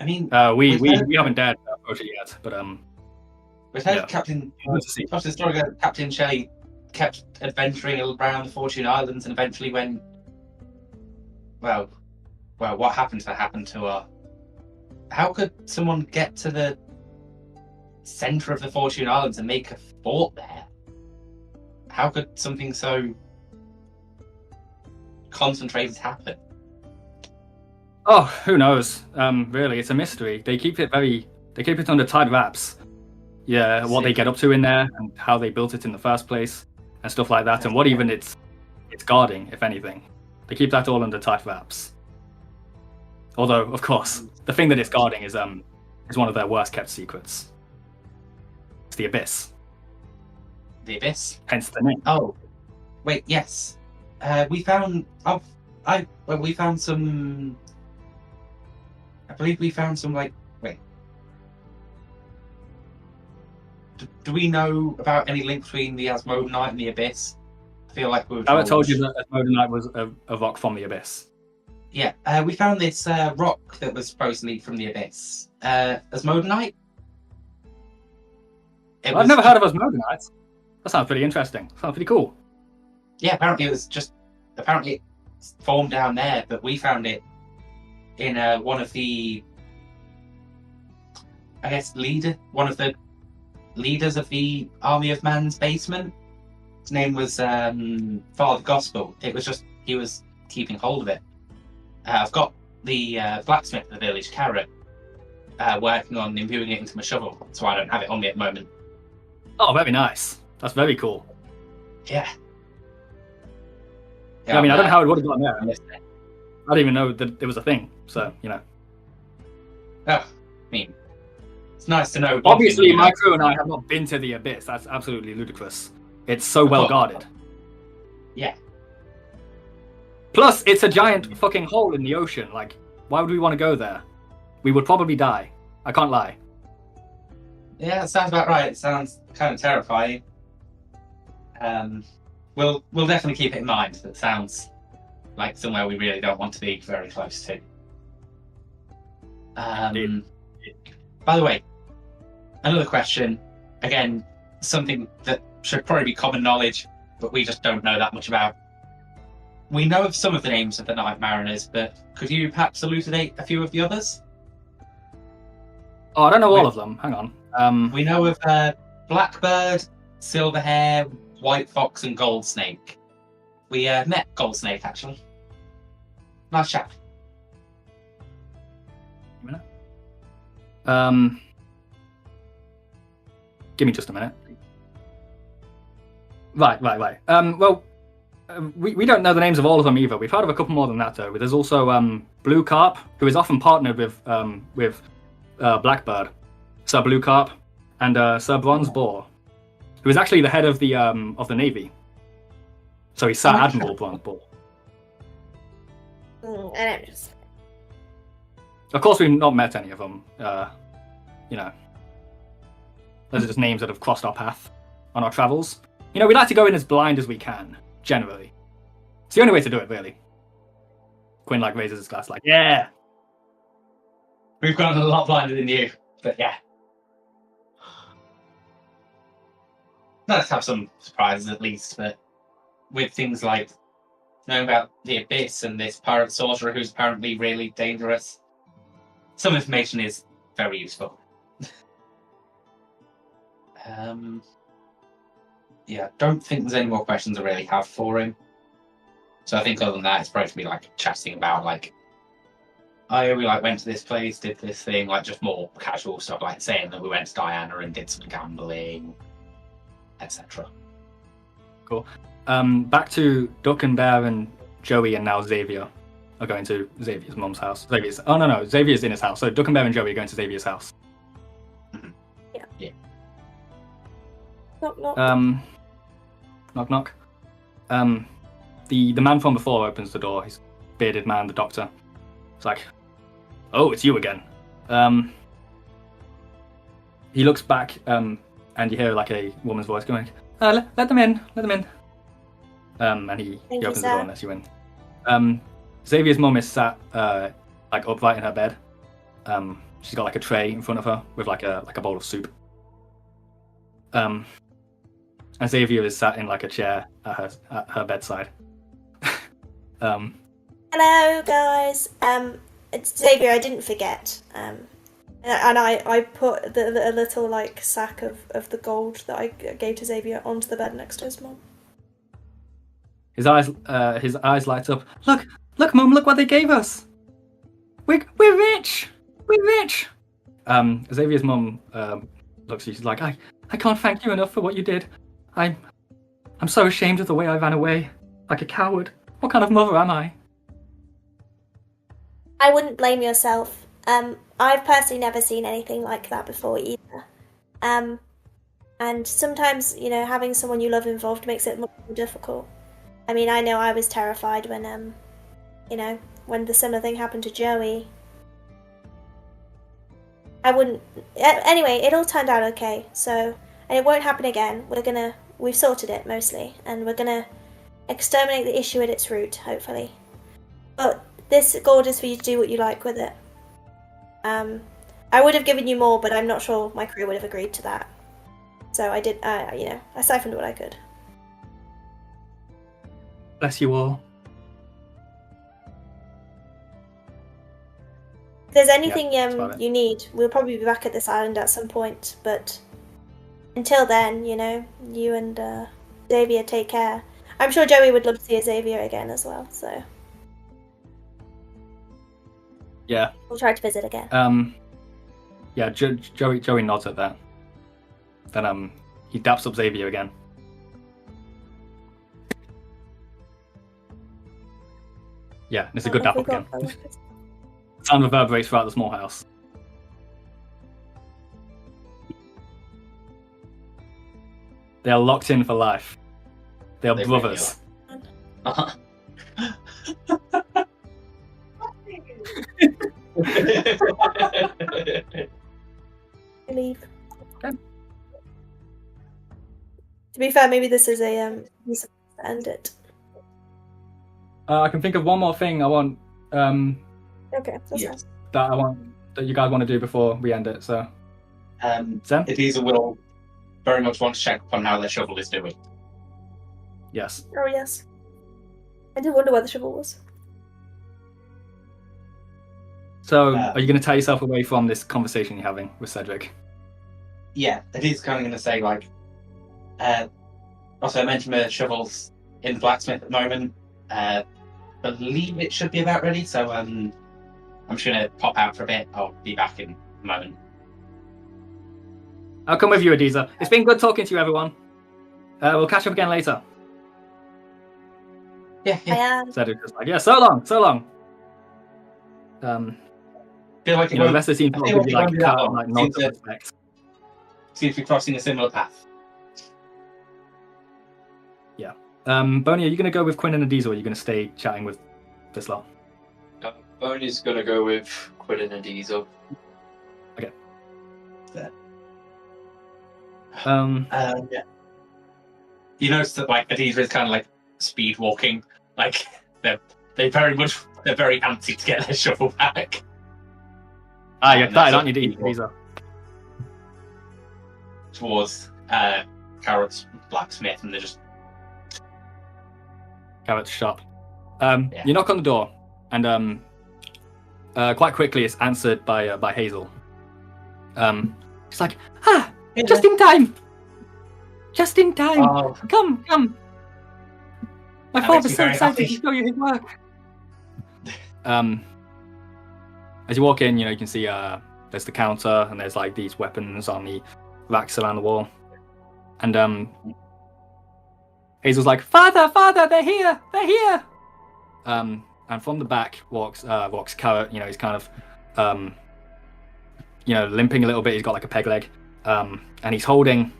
I mean, We haven't dared to approach it yet, but we've heard yeah. Captain. good to see. After the story goes, Captain Shelley kept adventuring around the Fortune Islands and eventually went. Well, what happened to her? How could someone get to the center of the Fortune Islands and make a fort there? how could something so concentrated happen? Oh, who knows? Really, it's a mystery. They keep it under tight wraps. Yeah, what they get up to in there and how they built it in the first place and stuff like that, and what even it's guarding, if anything. They keep that all under tight wraps. Although, of course, the thing that it's guarding is one of their worst kept secrets. It's the Abyss. The Abyss? Hence the name. Oh, wait, yes. We found we found some. I believe we found some wait. Do we know about any link between the Asmodonite and the Abyss? I feel like we were I told you that Asmodonite was a rock from the Abyss. Yeah, we found this rock that was supposedly from the Abyss. Asmodonite? I've never heard of Asmodonite. That sounds pretty interesting. Sounds pretty cool. Yeah, apparently it formed down there, but we found it in one of the, I guess, one of the leaders of the Army of Man's basement. His name was Father Gospel. It was just, he was keeping hold of it. I've got the blacksmith of the village, Carrot, working on imbuing it into my shovel, so I don't have it on me at the moment. Oh, very nice. That's very cool. Yeah. I mean, I don't know how it would have gotten there. I didn't even know that it was a thing, so, you know. Oh, I mean, it's nice to know. Obviously, my crew and I have not been to the Abyss. That's absolutely ludicrous. It's so well guarded. Yeah. Plus, it's a giant fucking hole in the ocean. Like, why would we want to go there? We would probably die. I can't lie. Yeah, that sounds about right. It sounds kind of terrifying. We'll definitely keep it in mind. That sounds like somewhere we really don't want to be very close to. By the way, another question. Again, something that should probably be common knowledge, but we just don't know that much about. We know of some of the names of the Night Mariners, but could you perhaps elucidate a few of the others? Oh, I don't know all of them. Hang on. We know of Blackbird, Silverhair, White Fox, and Gold Snake. We met Gold Snake, actually. Nice chap. Give me just a minute. Right. Well, we don't know the names of all of them either. We've heard of a couple more than that, though. There's also Blue Carp, who is often partnered with Blackbird, Sir Blue Carp, and Sir Bronze Boar, who is actually the head of the Navy. So he's Sir Admiral Bronze Boar. And I'm just... Of course, we've not met any of them. You know, those are just names that have crossed our path on our travels. You know, we like to go in as blind as we can, generally. It's the only way to do it, really. Quinn, raises his glass, yeah! We've gone a lot blinder than you, but yeah. Let's have some surprises at least, but with things like knowing about the Abyss and this pirate sorcerer who's apparently really dangerous, some information is very useful. Yeah, don't think there's any more questions I really have for him. So I think other than that, it's probably to be chatting about we went to this place, did this thing, just more casual stuff, saying that we went to Diana and did some gambling, etc. Cool. Back to Duck and Bear and Joey and now Xavier are going to Xavier's mum's house. Xavier's in his house. So Duck and Bear and Joey are going to Xavier's house. Mm-hmm. Yeah. Knock knock. Knock knock. The man from before opens the door. He's a bearded man, the doctor. It's like, oh, it's you again. He looks back, and you hear a woman's voice going, let them in. And he opens the door and lets you in. Xavier's mum is sat upright in her bed. She's got a tray in front of her with a bowl of soup. And Xavier is sat in a chair at her bedside. Hello, guys. It's Xavier. I didn't forget. And I put a little sack of the gold that I gave to Xavier onto the bed next to his mom. His eyes light up. Look, Mum, look what they gave us. We're rich. We're rich. Xavier's mum looks at you. She's like, I can't thank you enough for what you did. I'm so ashamed of the way I ran away, like a coward. What kind of mother am I? I wouldn't blame yourself. I've personally never seen anything like that before either. And sometimes, having someone you love involved makes it much more difficult. I mean, I know I was terrified when, when the similar thing happened to Joey. I wouldn't... Anyway, it all turned out okay, and it won't happen again. We've sorted it, mostly, and we're gonna exterminate the issue at its root, hopefully. But this gold is for you to do what you like with it. I would have given you more, but I'm not sure my crew would have agreed to that. So I did, I siphoned what I could. Bless you all. If there's anything you need, we'll probably be back at this island at some point, but until then, you and Xavier take care. I'm sure Joey would love to see Xavier again as well, so... Yeah. We'll try to visit again. Yeah, Joey nods at that. Then he daps up Xavier again. Yeah, it's a good dap up again. Sound reverberates throughout the small house. They are locked in for life. They are brothers. Leave. Okay. To be fair, maybe this is a decent to end it. I can think of one more thing I want. Okay, that's nice. That you guys want to do before we end it. So, Zen? Adiza will very much want to check on how their shovel is doing. Yes. Oh yes. I did wonder where the shovel was. So, are you going to tie yourself away from this conversation you're having with Cedric? Yeah, Adiza's kind of going to say, also I mentioned the shovel's in the blacksmith at the moment. Believe it should be about ready, so I'm just going to pop out for a bit. I'll be back in a moment. I'll come with you, Adiza. It's been good talking to you, everyone. We'll catch up again later. Yeah. Cedric just like, yeah, so long. Feel like the rest of the team will be like nods of respect. Seems to be crossing a similar path. Yeah. Boney, are you going to go with Quinn and Adiza, or are you going to stay chatting with this lot? Boney's gonna go with Quinn and Adiza. Okay. There. Yeah. You notice that Adiza is kind of speed walking. They're very antsy to get their shovel back. You're excited, aren't you, Adiza? Towards Carrot's blacksmith, and they're just Carrot's shop. You knock on the door, and quite quickly it's answered by Hazel. She's like, just in time! Just in time! Oh. Come! My father's so excited to show you his work. As you walk in, you can see there's the counter, and there's these weapons on the racks around the wall. And Hazel's like, Father, they're here! And from the back walks Carrot. He's kind of limping a little bit. He's got a peg leg, and he's holding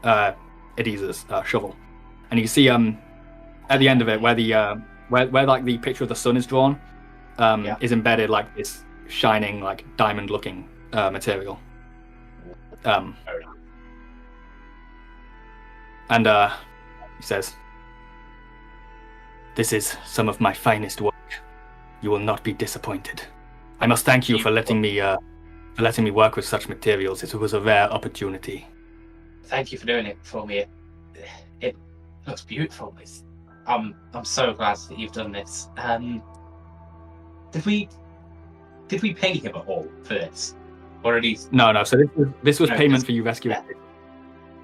Adiza's shovel. And you can see at the end of it where the picture of the sun is drawn, is embedded this shining diamond looking material. And he says, "This is some of my finest work. You will not be disappointed. I must thank you for letting me work with such materials. It was a rare opportunity." Thank you for doing it for me. It looks beautiful. I'm so glad that you've done this. Did we pay him at all for this, or at least no? So this was payment for you rescuing.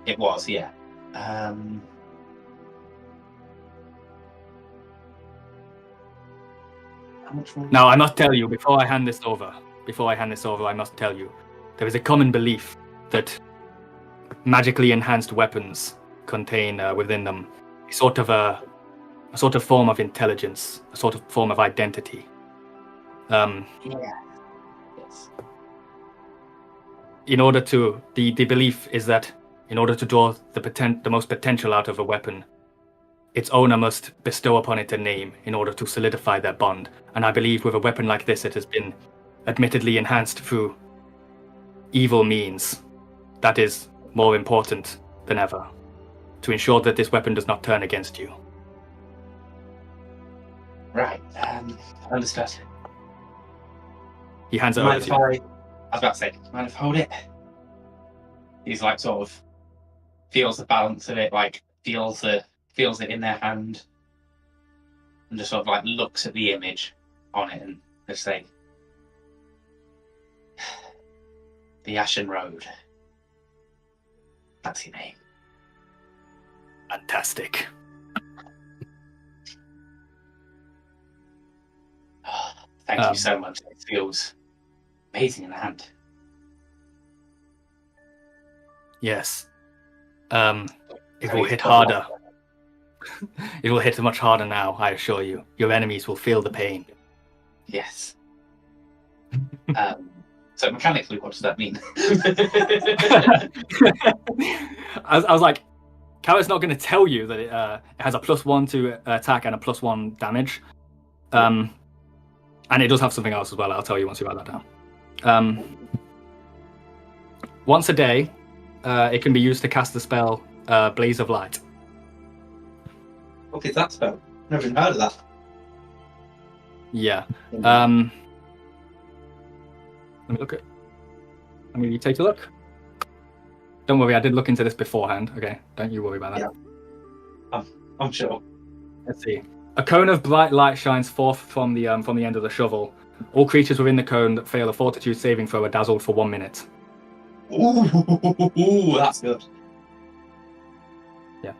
It was, yeah. How much more? Now, I must tell you, before I hand this over, I must tell you, there is a common belief that magically enhanced weapons contain within them a sort of form of intelligence, a sort of form of identity. Yeah. Yes. The belief is that in order to draw the most potential out of a weapon, its owner must bestow upon it a name in order to solidify their bond. And I believe with a weapon like this, it has been admittedly enhanced through evil means. That is more important than ever, to ensure that this weapon does not turn against you. Right. Understood. He hands it Mind over to if you. I was about to say, mind if I hold it? He's like sort of feels the balance of it, like feels it in their hand, and just sort of like looks at the image on it and just say, "The Ashen Road. That's your name." Fantastic. Thank you so much. It feels amazing in the hand. Yes. It will hit harder. It will hit much harder now, I assure you. Your enemies will feel the pain. Yes. So mechanically, what does that mean? I was like, Carrot's not going to tell you that it has a +1 to attack and a +1 damage. And it does have something else as well. I'll tell you once you write that down. Once a day, it can be used to cast the spell Blaze of Light. What is that spell? Never even heard of that. Yeah. Let me take a look. Don't worry, I did look into this beforehand. Okay, don't you worry about that. Yeah. I'm sure. Let's see. A cone of bright light shines forth from the end of the shovel. All creatures within the cone that fail a fortitude saving throw are dazzled for 1 minute. Ooh, that's good. Yeah.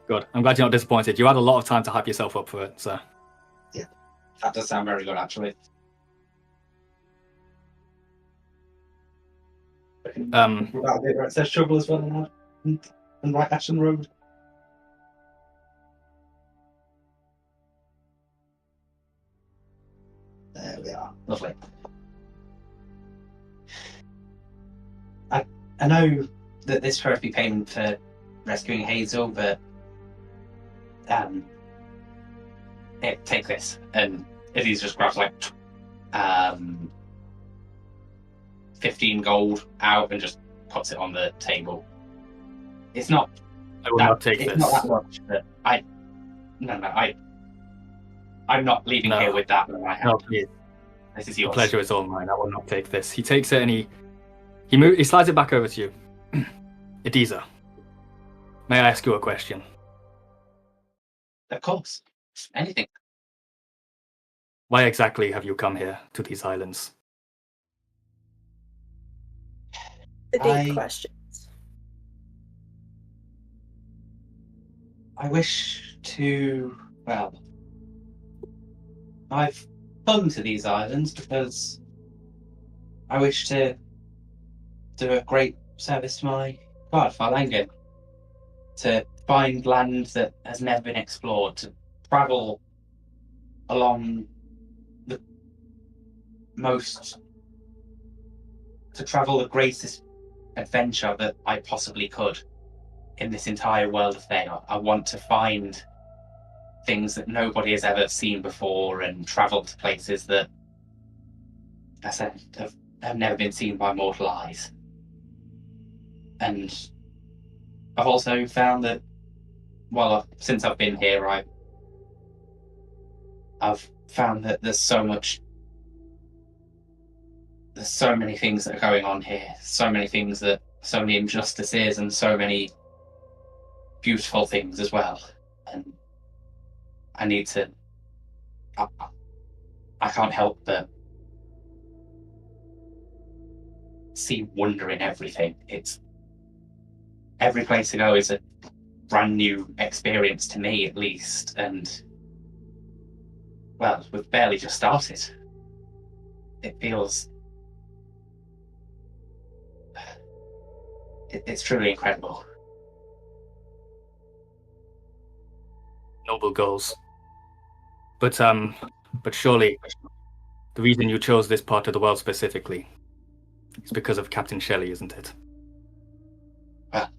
Good. I'm glad you're not disappointed. You had a lot of time to hype yourself up for it, so. Yeah, that does sound very good, actually. About it, where it says shovel as well and right Ashen Road. There we are. Lovely. I know that this supposed to be payment for rescuing Hazel, but take this, and Izzy's just grabs like 15 gold out and just puts it on the table. It's not. I will not take it's this. Not that much, but I'm not leaving here with that in my hand. No, please. This is The yours. pleasure is all mine. I will not take this. He takes it and he slides it back over to you. Ediza, may I ask you a question? Of course. Anything. Why exactly have you come here to these islands? The deep questions. I wish to, well, I've come to these islands because I wish to do a great service to my god, Farlangan. To find land that has never been explored, to travel along the greatest adventure that I possibly could in this entire world of Thea. I want to find things that nobody has ever seen before and travel to places that, as I said, have never been seen by mortal eyes. And I've also found that, well, since I've been here, I've found that there's so many things that are going on here, so many injustices and so many beautiful things as well. And I need to, I can't help but see wonder in everything. It's every place I go is a brand new experience to me, at least. And well, we've barely just started. It feels it's truly incredible. Noble goals. But surely the reason you chose this part of the world specifically is because of Captain Shelley, isn't it? Well,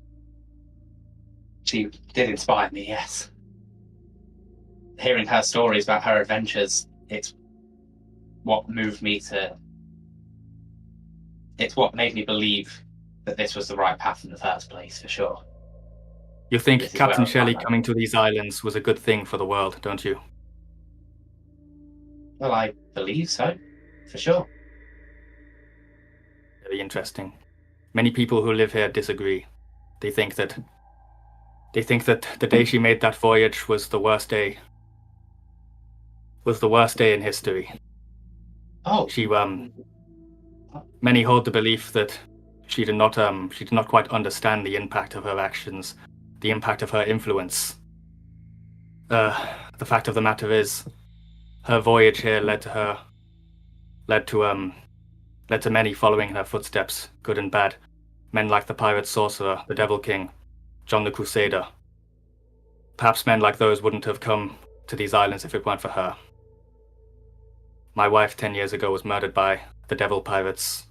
she did inspire me, yes. Hearing her stories about her adventures, it's what moved me to... It's what made me believe that this was the right path in the first place, for sure. You think This is Captain where I Shelley find coming to these islands was a good thing for the world, don't you? Well, I believe so, for sure. Very interesting. Many people who live here disagree. They think that the day she made that voyage was the worst day. Was the worst day in history. Oh, She many hold the belief that she did not quite understand the impact of her actions, the impact of her influence. The fact of the matter is, her voyage here led to many following in her footsteps, good and bad. Men like the pirate sorcerer, the Devil King, John the Crusader. Perhaps men like those wouldn't have come to these islands if it weren't for her. My wife 10 years ago was murdered by the devil pirates.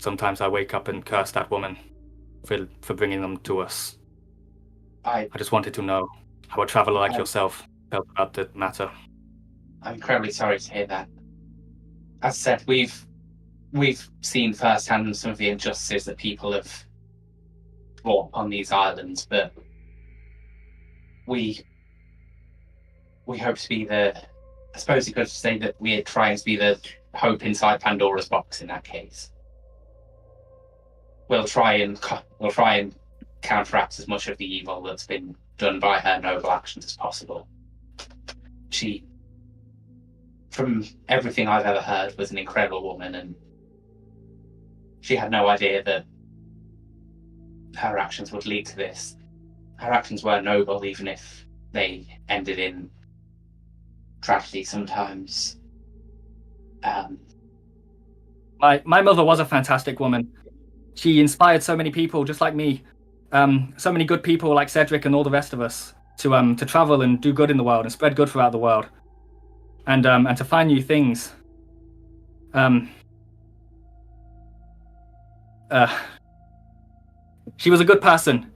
Sometimes I wake up and curse that woman for bringing them to us. I just wanted to know how a traveler like yourself felt about the matter. I'm incredibly sorry to hear that. As I said, we've seen firsthand some of the injustices that people have brought upon these islands, but we hope to be I suppose you could say that we're trying to be the hope inside Pandora's box in that case. We'll try and counteract as much of the evil that's been done by her noble actions as possible. She, from everything I've ever heard, was an incredible woman, and she had no idea that her actions would lead to this. Her actions were noble, even if they ended in tragedy sometimes. My mother was a fantastic woman. She inspired so many people, just like me. So many good people like Cedric and all the rest of us to travel and do good in the world and spread good throughout the world, and to find new things. She was a good person.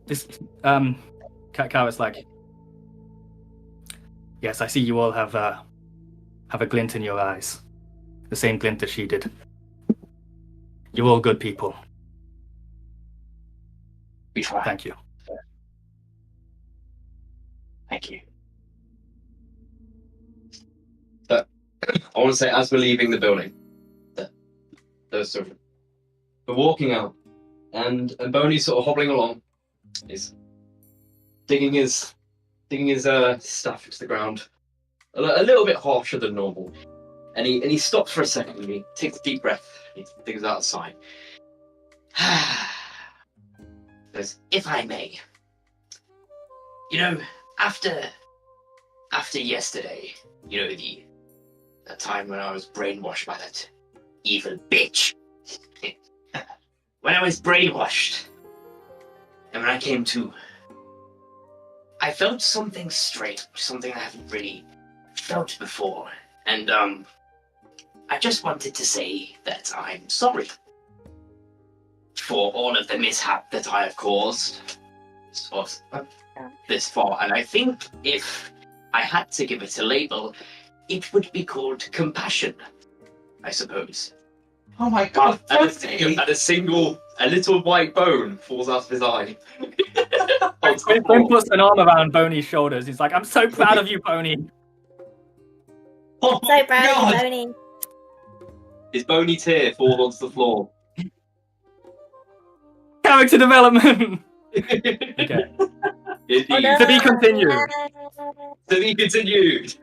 This Carrot's like, yes, I see you all have a glint in your eyes, the same glint that she did. You're all good people. We try. Thank you. Thank you. But I want to say, as we're leaving the building, we're walking out, and Boney's sort of hobbling along. He's digging his stuff into the ground, a little bit harsher than normal, and he stops for a second and he takes a deep breath. He digs out a sigh. If I may, after yesterday, the time when I was brainwashed by that evil bitch. When I was brainwashed, and when I came to, I felt something strange, something I haven't really felt before, and I just wanted to say that I'm sorry for all of the mishap that I have caused this far, and I think if I had to give it a label, it would be called compassion, I suppose. Oh my god! And a little white bone falls out of his eye. Ben puts an arm around Boney's shoulders. He's like, I'm so proud of you, Boney. Oh So proud of you, Boney. His bony tear falls onto the floor. Character development. Okay. Indeed. Oh, no. To be continued. To be continued.